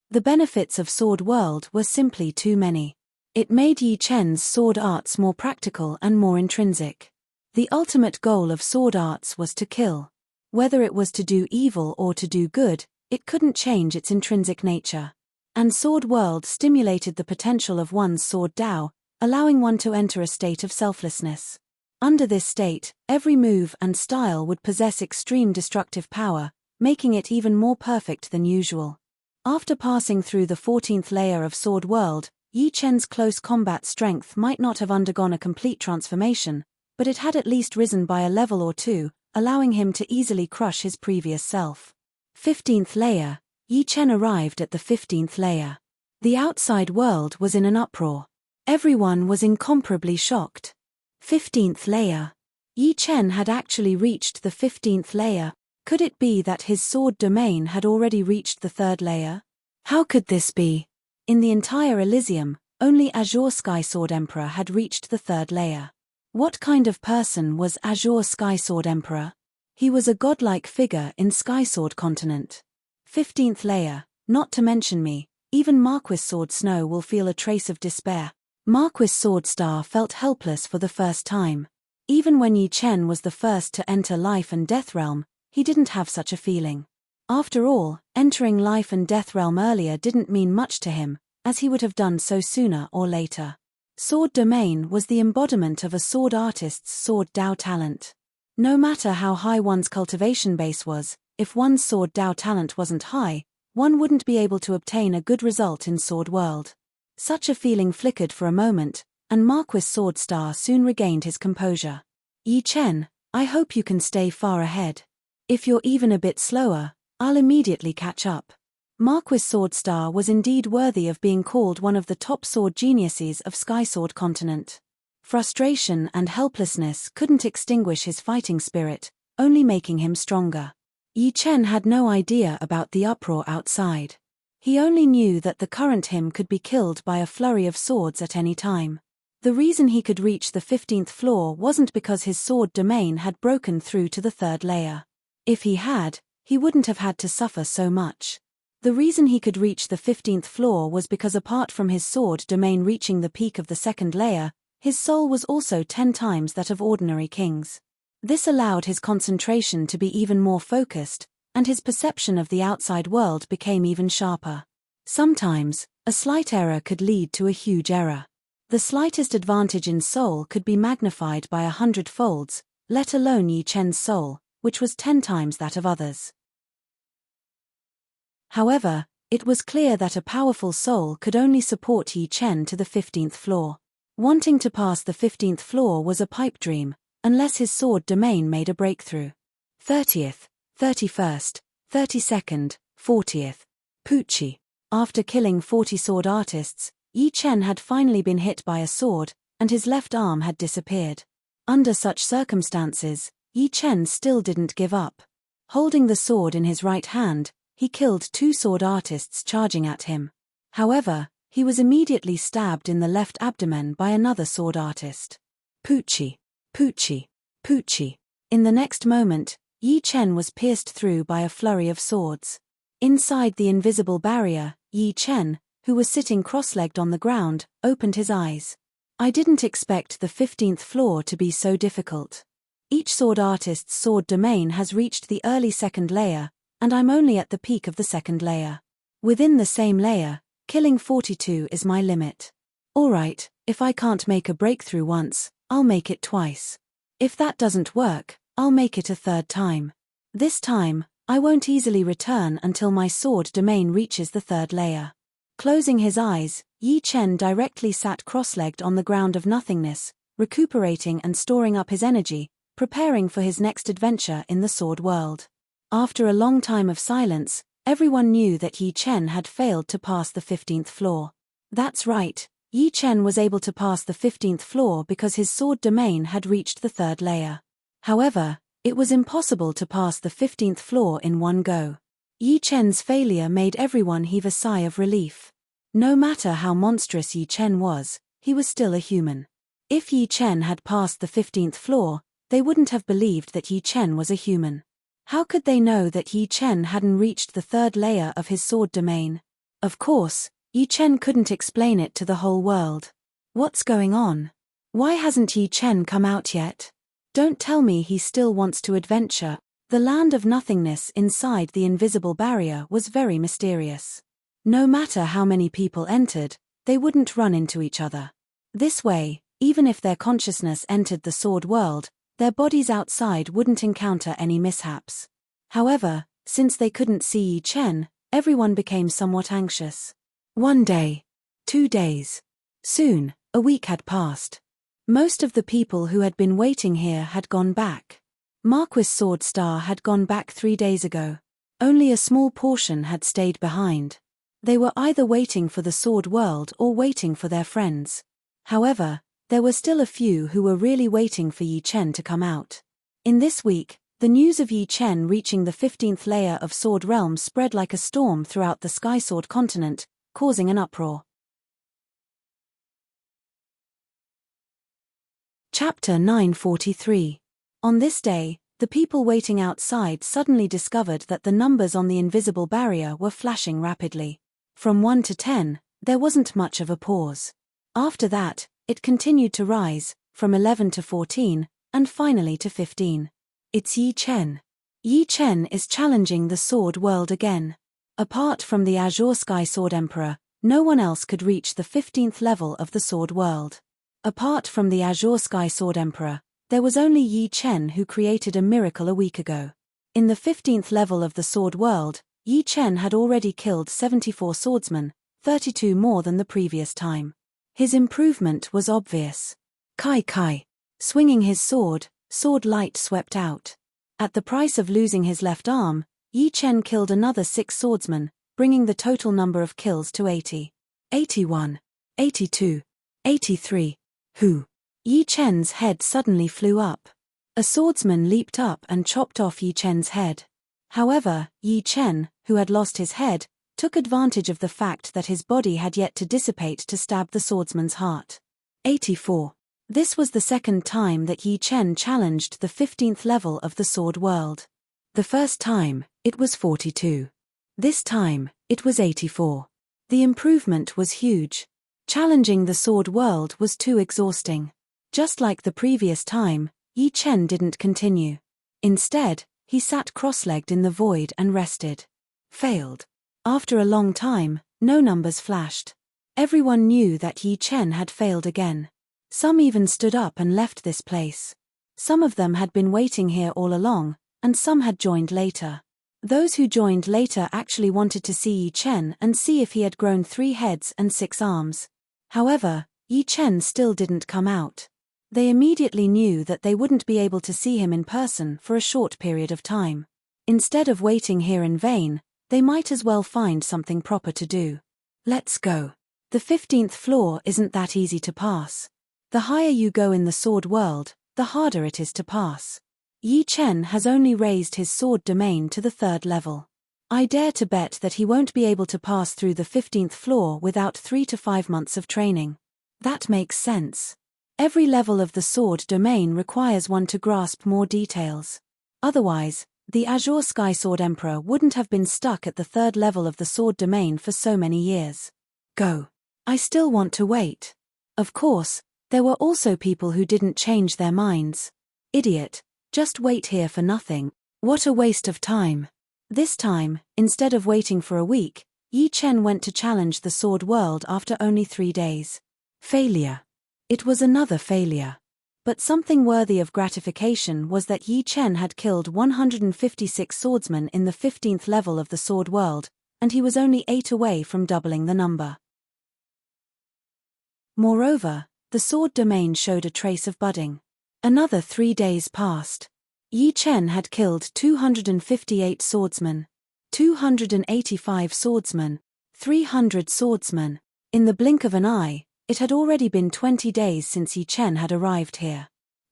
The benefits of Sword World were simply too many. It made Yi Chen's sword arts more practical and more intrinsic. The ultimate goal of sword arts was to kill. Whether it was to do evil or to do good, it couldn't change its intrinsic nature. And Sword World stimulated the potential of one's sword Dao, allowing one to enter a state of selflessness. Under this state, every move and style would possess extreme destructive power, making it even more perfect than usual. After passing through the 14th layer of Sword World, Yi Chen's close combat strength might not have undergone a complete transformation, but it had at least risen by a level or two, allowing him to easily crush his previous self. 15th layer. Yi Chen arrived at the 15th layer. The outside world was in an uproar. Everyone was incomparably shocked. 15th layer. Yi Chen had actually reached the 15th layer. Could it be that his sword domain had already reached the 3rd layer? How could this be? In the entire Elysium, only Azure Sky Sword Emperor had reached the 3rd layer. What kind of person was Azure Sky Sword Emperor? He was a godlike figure in Sky Sword continent. 15th layer, not to mention me, even Marquis Sword Snow will feel a trace of despair. Marquis Sword Star felt helpless for the first time. Even when Yi Chen was the first to enter Life and Death Realm, he didn't have such a feeling. After all, entering Life and Death Realm earlier didn't mean much to him, as he would have done so sooner or later. Sword Domain was the embodiment of a sword artist's sword Dao talent. No matter how high one's cultivation base was, if one's sword Dao talent wasn't high, one wouldn't be able to obtain a good result in Sword World. Such a feeling flickered for a moment, and Marquis Sword Star soon regained his composure. Yi Chen, I hope you can stay far ahead. If you're even a bit slower, I'll immediately catch up. Marquis Sword Star was indeed worthy of being called one of the top sword geniuses of Sky Sword continent. Frustration and helplessness couldn't extinguish his fighting spirit, only making him stronger. Yi Chen had no idea about the uproar outside. He only knew that the current him could be killed by a flurry of swords at any time. The reason he could reach the 15th floor wasn't because his sword domain had broken through to the 3rd layer. If he had, he wouldn't have had to suffer so much. The reason he could reach the 15th floor was because apart from his sword domain reaching the peak of the 2nd layer, his soul was also 10 times that of ordinary kings. This allowed his concentration to be even more focused, and his perception of the outside world became even sharper. Sometimes, a slight error could lead to a huge error. The slightest advantage in soul could be magnified by 100 folds, let alone Yi Chen's soul, which was 10 times that of others. However, it was clear that a powerful soul could only support Yi Chen to the 15th floor. Wanting to pass the 15th floor was a pipe dream, unless his sword domain made a breakthrough. 30th, 31st, 32nd, 40th. Poochie. After killing 40 sword artists, Yi Chen had finally been hit by a sword, and his left arm had disappeared. Under such circumstances, Yi Chen still didn't give up. Holding the sword in his right hand, he killed 2 sword artists charging at him. However, he was immediately stabbed in the left abdomen by another sword artist. Poochie. Poochie. Poochie. In the next moment, Yi Chen was pierced through by a flurry of swords. Inside the invisible barrier, Yi Chen, who was sitting cross-legged on the ground, opened his eyes. I didn't expect the 15th floor to be so difficult. Each sword artist's sword domain has reached the early 2nd layer, and I'm only at the peak of the 2nd layer. Within the same layer, killing 42 is my limit. Alright, if I can't make a breakthrough once, I'll make it twice. If that doesn't work, I'll make it a 3rd time. This time, I won't easily return until my sword domain reaches the 3rd layer. Closing his eyes, Yi Chen directly sat cross-legged on the ground of nothingness, recuperating and storing up his energy, preparing for his next adventure in the sword world. After a long time of silence, everyone knew that Yi Chen had failed to pass the 15th floor. That's right. Yi Chen was able to pass the 15th floor because his sword domain had reached the 3rd layer. However, It was impossible to pass the 15th floor in one go. Yi Chen's failure made everyone heave a sigh of relief. No matter how monstrous Yi Chen was, he was still a human. If Yi Chen had passed the 15th floor, they wouldn't have believed that Yi Chen was a human. How could they know that Yi Chen hadn't reached the 3rd layer of his sword domain? Of course, Yi Chen couldn't explain it to the whole world. What's going on? Why hasn't Yi Chen come out yet? Don't tell me he still wants to adventure. The land of nothingness inside the invisible barrier was very mysterious. No matter how many people entered, they wouldn't run into each other. This way, even if their consciousness entered the sword world, their bodies outside wouldn't encounter any mishaps. However, since they couldn't see Yi Chen, everyone became somewhat anxious. 1 day. 2 days. Soon, a week had passed. Most of the people who had been waiting here had gone back. Marquis Sword Star had gone back 3 days ago. Only a small portion had stayed behind. They were either waiting for the sword world or waiting for their friends. However, there were still a few who were really waiting for Yi Chen to come out. In this week, the news of Yi Chen reaching the 15th layer of Sword Realm spread like a storm throughout the Skysword continent, causing an uproar. Chapter 943. On this day, the people waiting outside suddenly discovered that the numbers on the invisible barrier were flashing rapidly. From 1 to 10, there wasn't much of a pause. After that, it continued to rise, from 11 to 14, and finally to 15. It's Yi Chen. Yi Chen is challenging the sword world again. Apart from the Azure Sky Sword Emperor, no one else could reach the 15th level of the sword world. Apart from the Azure Sky Sword Emperor, there was only Yi Chen who created a miracle a week ago. In the 15th level of the sword world, Yi Chen had already killed 74 swordsmen, 32 more than the previous time. His improvement was obvious. Kai. Swinging his sword, sword light swept out. At the price of losing his left arm, Yi Chen killed another 6 swordsmen, bringing the total number of kills to 80. 81. 82. 83. Who? Yi Chen's head suddenly flew up. A swordsman leaped up and chopped off Yi Chen's head. However, Yi Chen, who had lost his head, took advantage of the fact that his body had yet to dissipate to stab the swordsman's heart. 84. This was the second time that Yi Chen challenged the 15th level of the sword world. The first time, it was 42. This time, it was 84. The improvement was huge. Challenging the sword world was too exhausting. Just like the previous time, Yi Chen didn't continue. Instead, he sat cross-legged in the void and rested. Failed. After a long time, no numbers flashed. Everyone knew that Yi Chen had failed again. Some even stood up and left this place. Some of them had been waiting here all along, and some had joined later. Those who joined later actually wanted to see Yi Chen and see if he had grown 3 heads and 6 arms. However, Yi Chen still didn't come out. They immediately knew that they wouldn't be able to see him in person for a short period of time. Instead of waiting here in vain, they might as well find something proper to do. Let's go. The 15th floor isn't that easy to pass. The higher you go in the sword world, the harder it is to pass. Yi Chen has only raised his sword domain to the 3rd level. I dare to bet that he won't be able to pass through the 15th floor without 3 to 5 months of training. That makes sense. Every level of the sword domain requires one to grasp more details. Otherwise, the Azure Sky Sword Emperor wouldn't have been stuck at the 3rd level of the sword domain for so many years. Go. I still want to wait. Of course, there were also people who didn't change their minds. Idiot, just wait here for nothing. What a waste of time. This time, instead of waiting for a week, Yi Chen went to challenge the sword world after only 3 days. Failure. It was another failure. But something worthy of gratification was that Yi Chen had killed 156 swordsmen in the 15th level of the sword world, and he was only 8 away from doubling the number. Moreover, the sword domain showed a trace of budding. Another 3 days passed. Yi Chen had killed 258 swordsmen, 285 swordsmen, 300 swordsmen. In the blink of an eye, it had already been 20 days since Yi Chen had arrived here.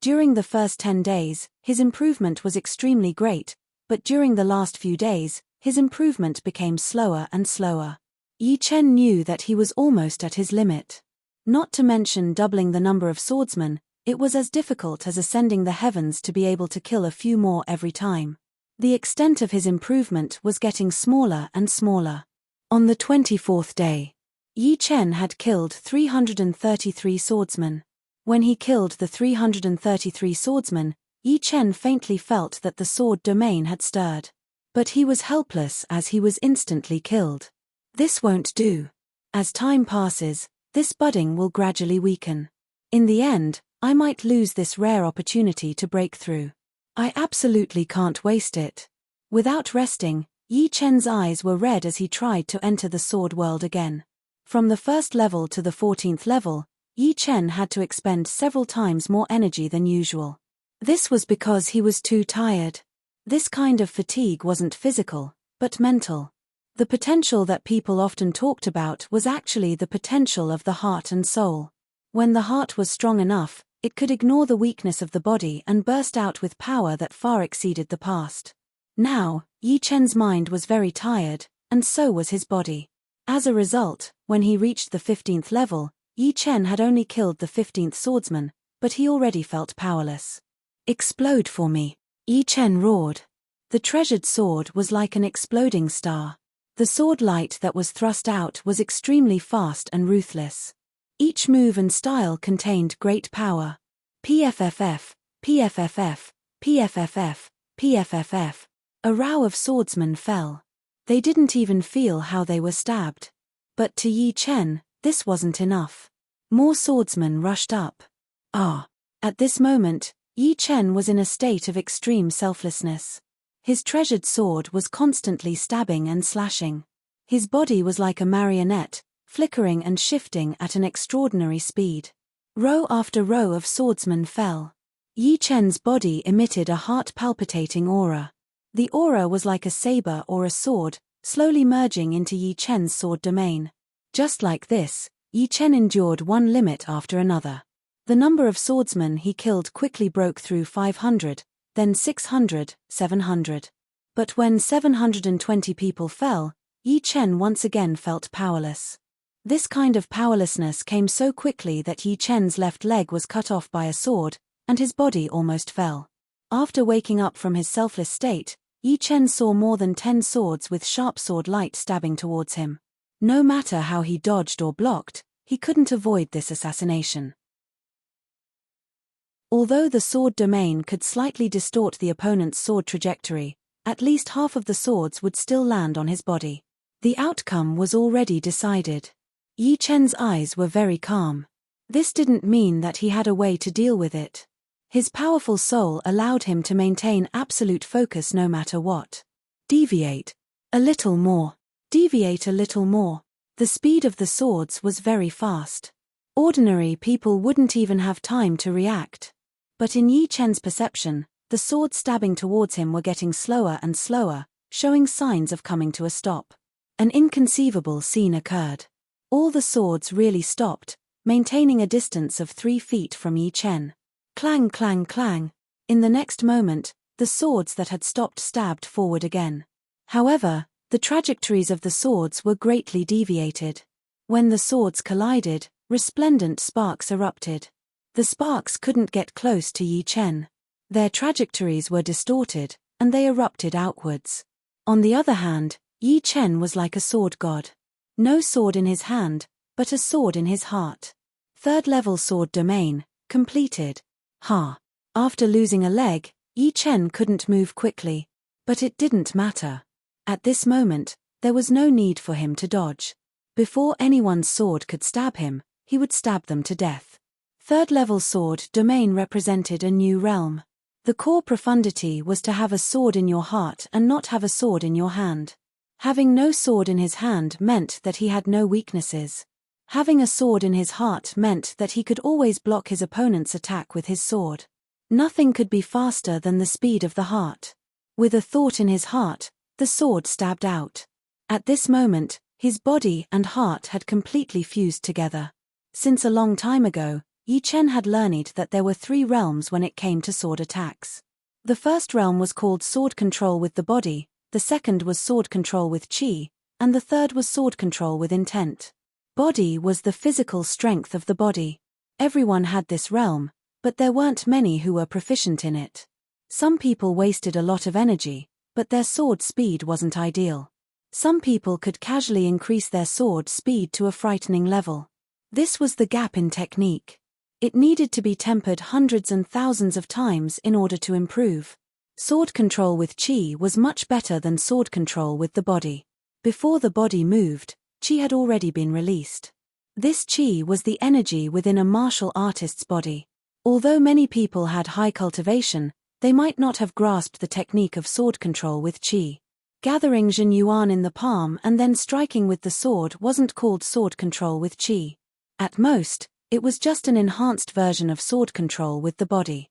During the first 10 days, his improvement was extremely great, but during the last few days, his improvement became slower and slower. Yi Chen knew that he was almost at his limit. Not to mention doubling the number of swordsmen, it was as difficult as ascending the heavens to be able to kill a few more every time. The extent of his improvement was getting smaller and smaller. On the 24th day, Yi Chen had killed 333 swordsmen. When he killed the 333 swordsmen, Yi Chen faintly felt that the sword domain had stirred. But he was helpless as he was instantly killed. This won't do. As time passes, this budding will gradually weaken. In the end, I might lose this rare opportunity to break through. I absolutely can't waste it. Without resting, Yi Chen's eyes were red as he tried to enter the sword world again. From the first level to the 14th level, Yi Chen had to expend several times more energy than usual. This was because he was too tired. This kind of fatigue wasn't physical, but mental. The potential that people often talked about was actually the potential of the heart and soul. When the heart was strong enough, it could ignore the weakness of the body and burst out with power that far exceeded the past. Now, Yi Chen's mind was very tired, and so was his body. As a result, when he reached the 15th level, Yi Chen had only killed the 15th swordsman, but he already felt powerless. "Explode for me," Yi Chen roared. The treasured sword was like an exploding star. The sword light that was thrust out was extremely fast and ruthless. Each move and style contained great power. PFFF, PFFF, PFFF, PFFF. A row of swordsmen fell. They didn't even feel how they were stabbed. But to Yi Chen, this wasn't enough. More swordsmen rushed up. At this moment, Yi Chen was in a state of extreme selflessness. His treasured sword was constantly stabbing and slashing. His body was like a marionette, flickering and shifting at an extraordinary speed. Row after row of swordsmen fell. Yi Chen's body emitted a heart-palpitating aura. The aura was like a saber or a sword, slowly merging into Yi Chen's sword domain. Just like this, Yi Chen endured one limit after another. The number of swordsmen he killed quickly broke through 500, then 600, 700. But when 720 people fell, Yi Chen once again felt powerless. This kind of powerlessness came so quickly that Yi Chen's left leg was cut off by a sword, and his body almost fell. After waking up from his selfless state, Yi Chen saw more than 10 swords with sharp sword light stabbing towards him. No matter how he dodged or blocked, he couldn't avoid this assassination. Although the sword domain could slightly distort the opponent's sword trajectory, at least half of the swords would still land on his body. The outcome was already decided. Yi Chen's eyes were very calm. This didn't mean that he had a way to deal with it. His powerful soul allowed him to maintain absolute focus no matter what. Deviate. A little more. Deviate a little more. The speed of the swords was very fast. Ordinary people wouldn't even have time to react. But in Yi Chen's perception, the swords stabbing towards him were getting slower and slower, showing signs of coming to a stop. An inconceivable scene occurred. All the swords really stopped, maintaining a distance of 3 feet from Yi Chen. Clang, clang, clang. In the next moment, the swords that had stopped stabbed forward again. However, the trajectories of the swords were greatly deviated. When the swords collided, resplendent sparks erupted. The sparks couldn't get close to Yi Chen. Their trajectories were distorted, and they erupted outwards. On the other hand, Yi Chen was like a sword god. No sword in his hand, but a sword in his heart. 3rd level sword domain, completed. After losing a leg, Yi Chen couldn't move quickly. But it didn't matter. At this moment, there was no need for him to dodge. Before anyone's sword could stab him, he would stab them to death. 3rd level sword domain represented a new realm. The core profundity was to have a sword in your heart and not have a sword in your hand. Having no sword in his hand meant that he had no weaknesses. Having a sword in his heart meant that he could always block his opponent's attack with his sword. Nothing could be faster than the speed of the heart. With a thought in his heart, the sword stabbed out. At this moment, his body and heart had completely fused together. Since a long time ago, Yi Chen had learned that there were 3 realms when it came to sword attacks. The first realm was called sword control with the body, the second was sword control with qi, and the third was sword control with intent. Body was the physical strength of the body. Everyone had this realm, but there weren't many who were proficient in it. Some people wasted a lot of energy, but their sword speed wasn't ideal. Some people could casually increase their sword speed to a frightening level. This was the gap in technique. It needed to be tempered hundreds and thousands of times in order to improve. Sword control with qi was much better than sword control with the body. Before the body moved, qi had already been released. This qi was the energy within a martial artist's body. Although many people had high cultivation, they might not have grasped the technique of sword control with qi. Gathering Jin Yuan in the palm and then striking with the sword wasn't called sword control with qi. At most, it was just an enhanced version of sword control with the body.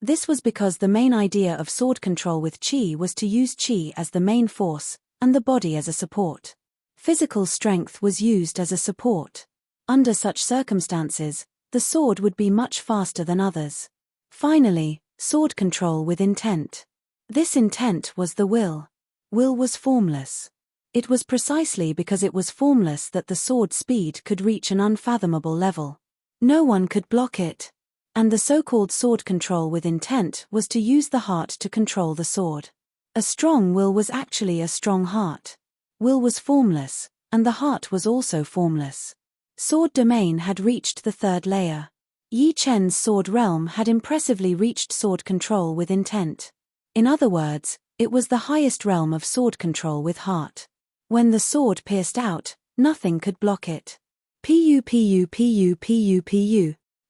This was because the main idea of sword control with qi was to use qi as the main force, and the body as a support. Physical strength was used as a support. Under such circumstances, the sword would be much faster than others. Finally, sword control with intent. This intent was the will. Will was formless. It was precisely because it was formless that the sword speed could reach an unfathomable level. No one could block it. And the so-called sword control with intent was to use the heart to control the sword. A strong will was actually a strong heart. Will was formless, and the heart was also formless. Sword domain had reached the 3rd layer. Yi Chen's sword realm had impressively reached sword control with intent. In other words, it was the highest realm of sword control with heart. When the sword pierced out, nothing could block it. Pu.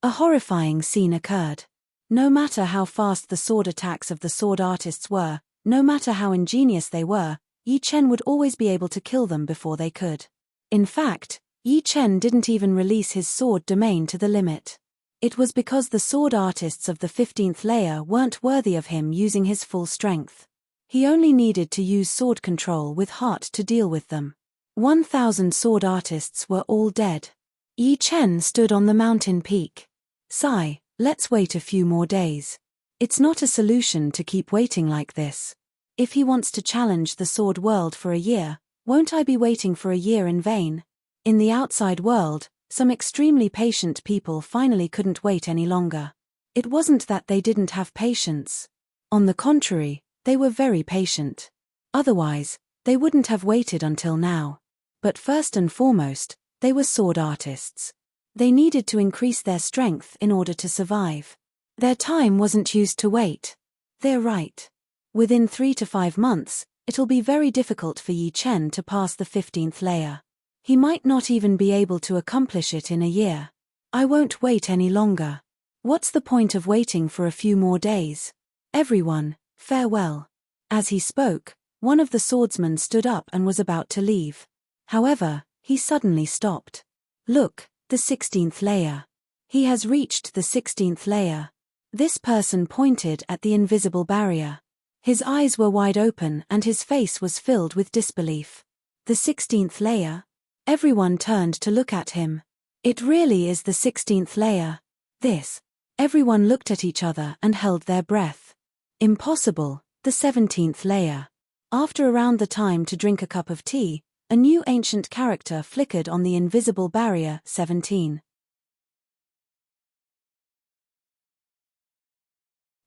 A horrifying scene occurred. No matter how fast the sword attacks of the sword artists were, no matter how ingenious they were, Yi Chen would always be able to kill them before they could. In fact, Yi Chen didn't even release his sword domain to the limit. It was because the sword artists of the 15th layer weren't worthy of him using his full strength. He only needed to use sword control with heart to deal with them. 1,000 sword artists were all dead. Yi Chen stood on the mountain peak. Sigh, let's wait a few more days. It's not a solution to keep waiting like this. If he wants to challenge the sword world for a year, won't I be waiting for a year in vain? In the outside world, some extremely patient people finally couldn't wait any longer. It wasn't that they didn't have patience. On the contrary, they were very patient. Otherwise, they wouldn't have waited until now. But first and foremost, they were sword artists. They needed to increase their strength in order to survive. Their time wasn't used to wait. They're right. Within 3 to 5 months, it'll be very difficult for Yi Chen to pass the 15th layer. He might not even be able to accomplish it in a year. I won't wait any longer. What's the point of waiting for a few more days? Everyone, farewell. As he spoke, one of the swordsmen stood up and was about to leave. However, he suddenly stopped. Look, the 16th layer. He has reached the 16th layer. This person pointed at the invisible barrier. His eyes were wide open and his face was filled with disbelief. The 16th layer? Everyone turned to look at him. It really is the 16th layer. This. Everyone looked at each other and held their breath. Impossible, the 17th layer. After around the time to drink a cup of tea, a new ancient character flickered on the invisible barrier, 17.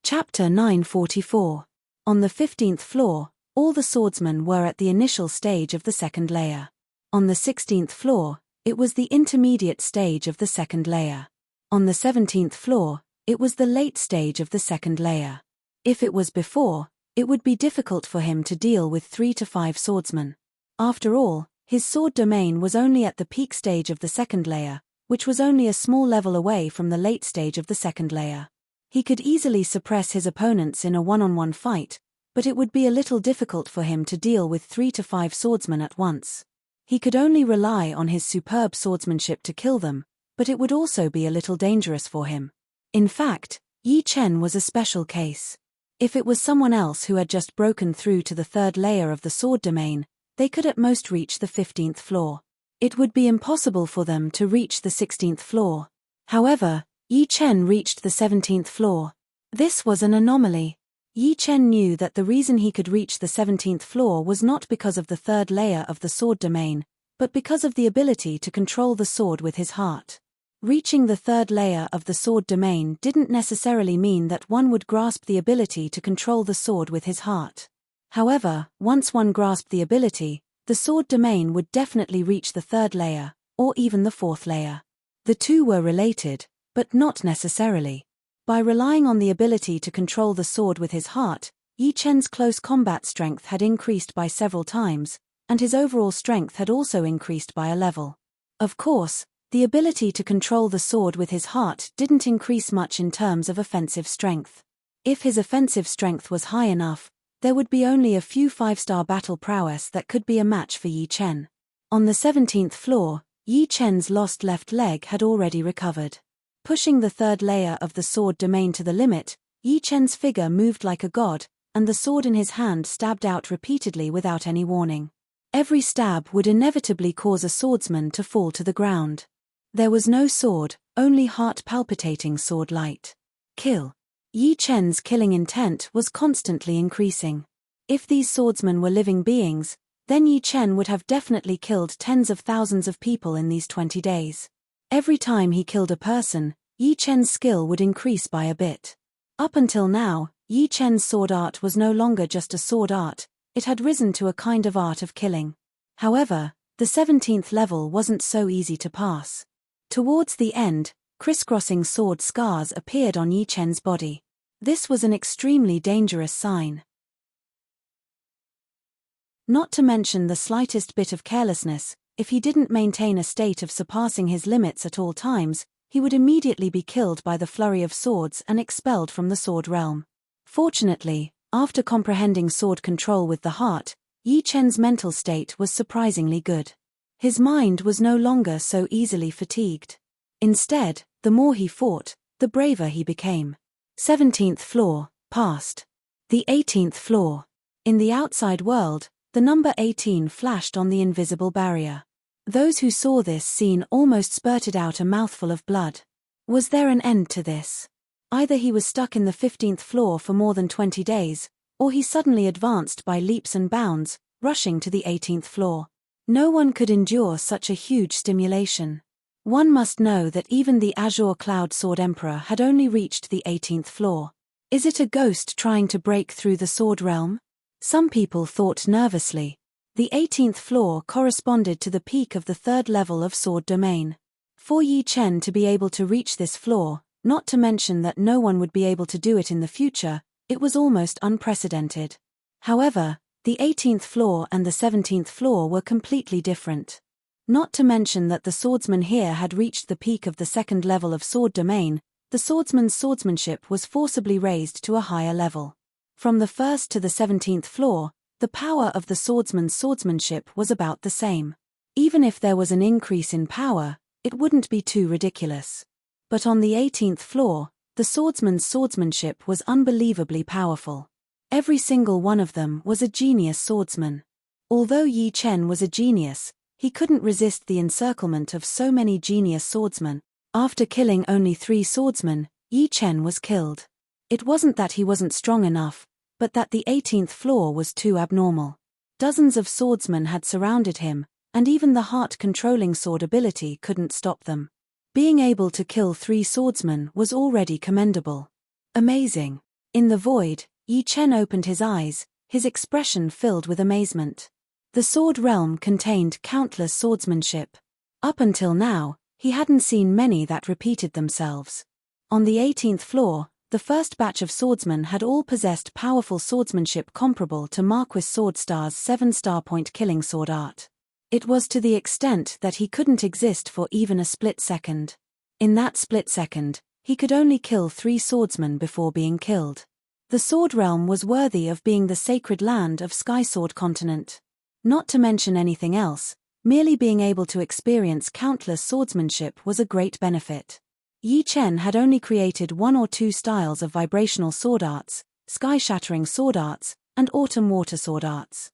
Chapter 944. On the 15th floor, all the swordsmen were at the initial stage of the 2nd layer. On the 16th floor, it was the intermediate stage of the 2nd layer. On the 17th floor, it was the late stage of the 2nd layer. If it was before, it would be difficult for him to deal with 3 to 5 swordsmen. After all, his sword domain was only at the peak stage of the 2nd layer, which was only a small level away from the late stage of the 2nd layer. He could easily suppress his opponents in a one-on-one fight, but it would be a little difficult for him to deal with 3 to 5 swordsmen at once. He could only rely on his superb swordsmanship to kill them, but it would also be a little dangerous for him. In fact, Yi Chen was a special case. If it was someone else who had just broken through to the 3rd layer of the sword domain, they could at most reach the 15th floor. It would be impossible for them to reach the 16th floor. However, Yi Chen reached the 17th floor. This was an anomaly. Yi Chen knew that the reason he could reach the 17th floor was not because of the third layer of the sword domain, but because of the ability to control the sword with his heart. Reaching the third layer of the sword domain didn't necessarily mean that one would grasp the ability to control the sword with his heart. However, once one grasped the ability, the sword domain would definitely reach the third layer, or even the fourth layer. The two were related, but not necessarily. By relying on the ability to control the sword with his heart, Yi Chen's close combat strength had increased by several times, and his overall strength had also increased by a level. Of course, the ability to control the sword with his heart didn't increase much in terms of offensive strength. If his offensive strength was high enough, there would be only a few 5-star battle prowess that could be a match for Yi Chen. On the 17th floor, Yi Chen's lost left leg had already recovered. Pushing the third layer of the sword domain to the limit, Yi Chen's figure moved like a god, and the sword in his hand stabbed out repeatedly without any warning. Every stab would inevitably cause a swordsman to fall to the ground. There was no sword, only heart-palpitating sword light. Kill. Yi Chen's killing intent was constantly increasing. If these swordsmen were living beings, then Yi Chen would have definitely killed tens of thousands of people in these 20 days. Every time he killed a person, Yi Chen's skill would increase by a bit. Up until now, Yi Chen's sword art was no longer just a sword art, it had risen to a kind of art of killing. However, the 17th level wasn't so easy to pass. Towards the end, crisscrossing sword scars appeared on Yi Chen's body. This was an extremely dangerous sign. Not to mention the slightest bit of carelessness, if he didn't maintain a state of surpassing his limits at all times, he would immediately be killed by the flurry of swords and expelled from the sword realm. Fortunately, after comprehending sword control with the heart, Yi Chen's mental state was surprisingly good. His mind was no longer so easily fatigued. Instead, the more he fought, the braver he became. 17th floor, passed. The 18th floor. In the outside world, the number 18 flashed on the invisible barrier. Those who saw this scene almost spurted out a mouthful of blood. Was there an end to this? Either he was stuck in the 15th floor for more than 20 days, or he suddenly advanced by leaps and bounds, rushing to the 18th floor. No one could endure such a huge stimulation. One must know that even the Azure Cloud Sword Emperor had only reached the 18th floor. Is it a ghost trying to break through the sword realm? Some people thought nervously. The 18th floor corresponded to the peak of the third level of sword domain. For Yi Chen to be able to reach this floor, not to mention that no one would be able to do it in the future, it was almost unprecedented. However, the 18th floor and the 17th floor were completely different. Not to mention that the swordsman here had reached the peak of the second level of sword domain, the swordsman's swordsmanship was forcibly raised to a higher level. From the first to the 17th floor, the power of the swordsman's swordsmanship was about the same. Even if there was an increase in power, it wouldn't be too ridiculous. But on the 18th floor, the swordsman's swordsmanship was unbelievably powerful. Every single one of them was a genius swordsman. Although Yi Chen was a genius, he couldn't resist the encirclement of so many genius swordsmen. After killing only 3 swordsmen, Yi Chen was killed. It wasn't that he wasn't strong enough, but that the 18th floor was too abnormal. Dozens of swordsmen had surrounded him, and even the heart-controlling sword ability couldn't stop them. Being able to kill 3 swordsmen was already commendable. Amazing. In the void, Yi Chen opened his eyes, his expression filled with amazement. The sword realm contained countless swordsmanship. Up until now, he hadn't seen many that repeated themselves. On the 18th floor, the first batch of swordsmen had all possessed powerful swordsmanship comparable to Marquis Swordstar's 7-star point killing sword art. It was to the extent that he couldn't exist for even a split second. In that split second, he could only kill 3 swordsmen before being killed. The sword realm was worthy of being the sacred land of Skysword Continent. Not to mention anything else, merely being able to experience countless swordsmanship was a great benefit. Yi Chen had only created 1 or 2 styles of vibrational sword arts, sky-shattering sword arts, and autumn water sword arts.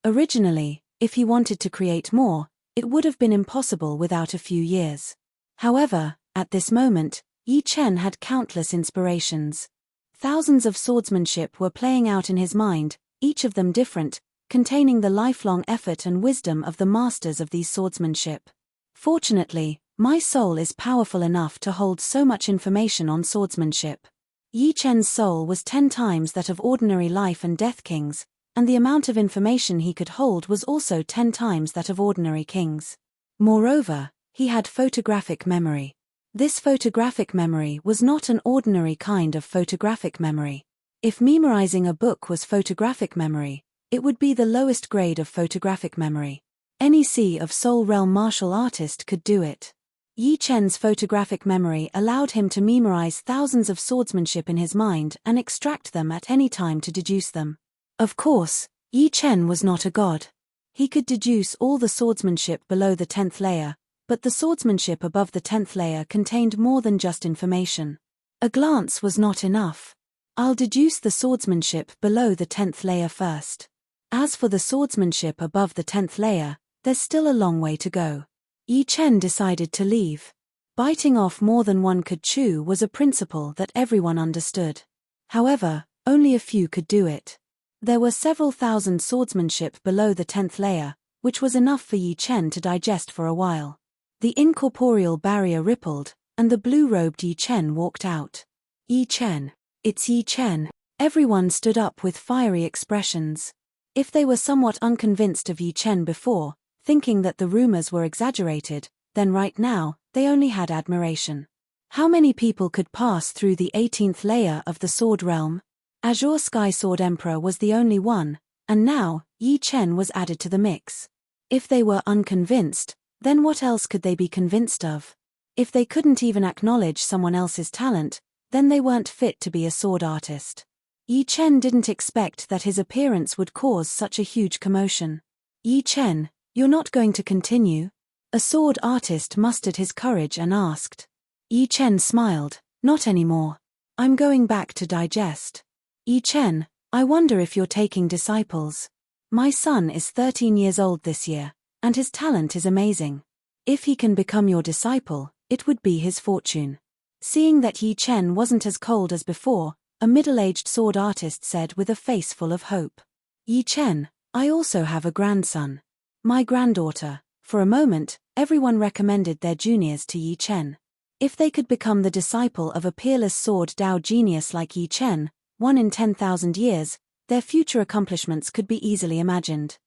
Originally, If he wanted to create more, it would have been impossible without a few years. However, at this moment, Yi Chen had countless inspirations. Thousands of swordsmanship were playing out in his mind, each of them different, containing the lifelong effort and wisdom of the masters of these swordsmanship. Fortunately, my soul is powerful enough to hold so much information on swordsmanship. Yi Chen's soul was 10 times that of ordinary life and death kings, and the amount of information he could hold was also 10 times that of ordinary kings. Moreover, he had photographic memory. This photographic memory was not an ordinary kind of photographic memory. If memorizing a book was photographic memory, it would be the lowest grade of photographic memory. Any Sea of Soul realm martial artist could do it. Yi Chen's photographic memory allowed him to memorize thousands of swordsmanship in his mind and extract them at any time to deduce them. Of course, Yi Chen was not a god. He could deduce all the swordsmanship below the 10th layer, but the swordsmanship above the 10th layer contained more than just information. A glance was not enough. I'll deduce the swordsmanship below the 10th layer first. As for the swordsmanship above the 10th layer, there's still a long way to go. Yi Chen decided to leave. Biting off more than one could chew was a principle that everyone understood. However, only a few could do it. There were several thousand swordsmanship below the 10th layer, which was enough for Yi Chen to digest for a while. The incorporeal barrier rippled, and the blue-robed Yi Chen walked out. Yi Chen. It's Yi Chen. Everyone stood up with fiery expressions. If they were somewhat unconvinced of Yi Chen before, thinking that the rumors were exaggerated, then right now, they only had admiration. How many people could pass through the 18th layer of the Sword Realm? Azure Sky Sword Emperor was the only one, and now, Yi Chen was added to the mix. If they were unconvinced, then what else could they be convinced of? If they couldn't even acknowledge someone else's talent, then they weren't fit to be a sword artist. Yi Chen didn't expect that his appearance would cause such a huge commotion. Yi Chen, you're not going to continue? A sword artist mustered his courage and asked. Yi Chen smiled, not anymore. I'm going back to digest. Yi Chen, I wonder if you're taking disciples. My son is 13 years old this year, and his talent is amazing. If he can become your disciple, it would be his fortune. Seeing that Yi Chen wasn't as cold as before, a middle-aged sword artist said with a face full of hope. Yi Chen, I also have a grandson. My granddaughter. For a moment, everyone recommended their juniors to Yi Chen. If they could become the disciple of a peerless sword Dao genius like Yi Chen, 1 in 10,000 years, their future accomplishments could be easily imagined.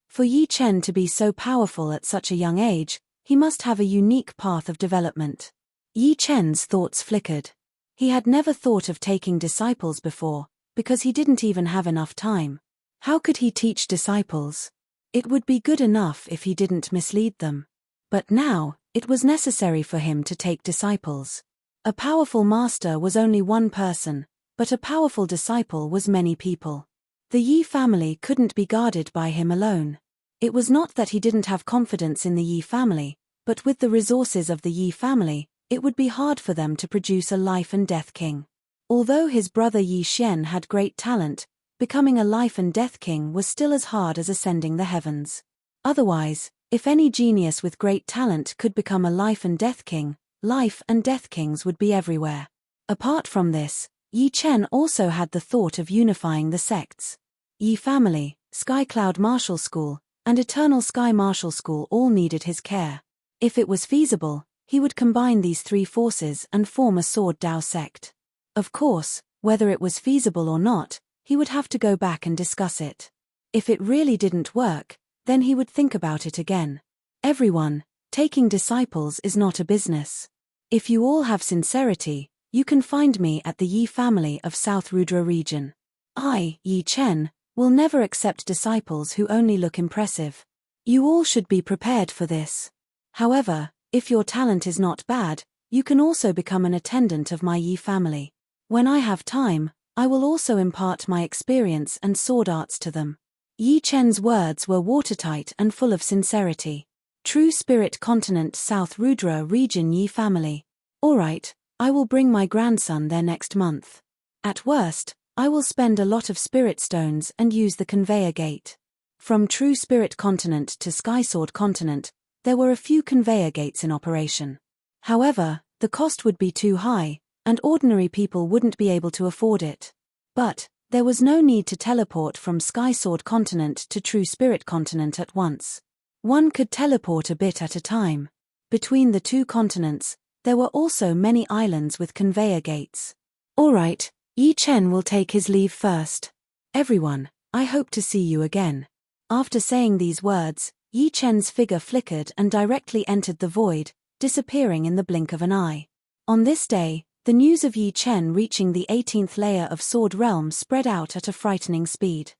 For Yi Chen to be so powerful at such a young age, he must have a unique path of development. Yi Chen's thoughts flickered. He had never thought of taking disciples before, because he didn't even have enough time. How could he teach disciples? It would be good enough if he didn't mislead them. But now, it was necessary for him to take disciples. A powerful master was only one person, but a powerful disciple was many people. The Yi family couldn't be guarded by him alone. It was not that he didn't have confidence in the Yi family, but with the resources of the Yi family, it would be hard for them to produce a life and death king. Although his brother Yi Xian had great talent, becoming a life and death king was still as hard as ascending the heavens. Otherwise, if any genius with great talent could become a life and death king, life and death kings would be everywhere. Apart from this, Yi Chen also had the thought of unifying the sects. Yi family, Sky Cloud Martial School, and Eternal Sky Martial School all needed his care. If it was feasible, he would combine these 3 forces and form a Sword Dao sect. Of course, whether it was feasible or not, he would have to go back and discuss it. If it really didn't work, then he would think about it again. Everyone, taking disciples is not a business. If you all have sincerity, you can find me at the Yi family of South Rudra region. I, Yi Chen, will never accept disciples who only look impressive. You all should be prepared for this. However, if your talent is not bad, you can also become an attendant of my Yi family. When I have time, I will also impart my experience and sword arts to them. Yi Chen's words were watertight and full of sincerity. True Spirit Continent South Rudra region Yi family. Alright, I will bring my grandson there next month. At worst, I will spend a lot of spirit stones and use the conveyor gate. From True Spirit Continent to Sky Sword Continent, there were a few conveyor gates in operation. However, the cost would be too high, and ordinary people wouldn't be able to afford it. But there was no need to teleport from Sky Sword Continent to True Spirit Continent at once. One could teleport a bit at a time. Between the two continents, there were also many islands with conveyor gates. Alright, Yi Chen will take his leave first. Everyone, I hope to see you again. After saying these words, Yi Chen's figure flickered and directly entered the void, disappearing in the blink of an eye. On this day, the news of Yi Chen reaching the 18th layer of Sword Realm spread out at a frightening speed.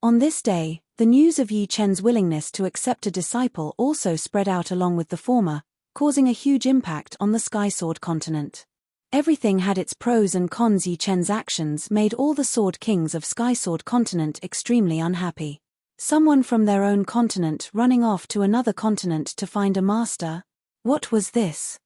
On this day, the news of Yi Chen's willingness to accept a disciple also spread out along with the former, causing a huge impact on the Sky Sword Continent. Everything had its pros and cons. Yi Chen's actions made all the Sword Kings of Sky Sword Continent extremely unhappy. Someone from their own continent running off to another continent to find a master? What was this?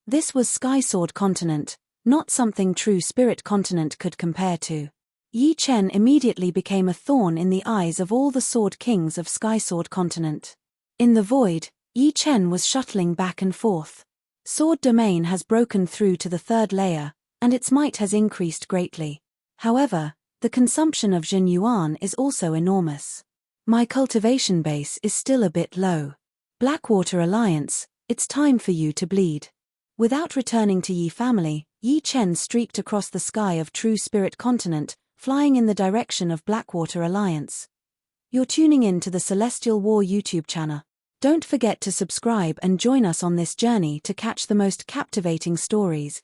This was Sky Sword Continent, not something True Spirit Continent could compare to. Yi Chen immediately became a thorn in the eyes of all the Sword Kings of Sky Sword Continent. In the void, Yi Chen was shuttling back and forth. Sword Domain has broken through to the 3rd layer, and its might has increased greatly. However, the consumption of Jin Yuan is also enormous. My cultivation base is still a bit low. Blackwater Alliance, it's time for you to bleed. Without returning to Yi family, Yi Chen streaked across the sky of True Spirit Continent, flying in the direction of Blackwater Alliance. You're tuning in to the Celestial War YouTube channel. Don't forget to subscribe and join us on this journey to catch the most captivating stories.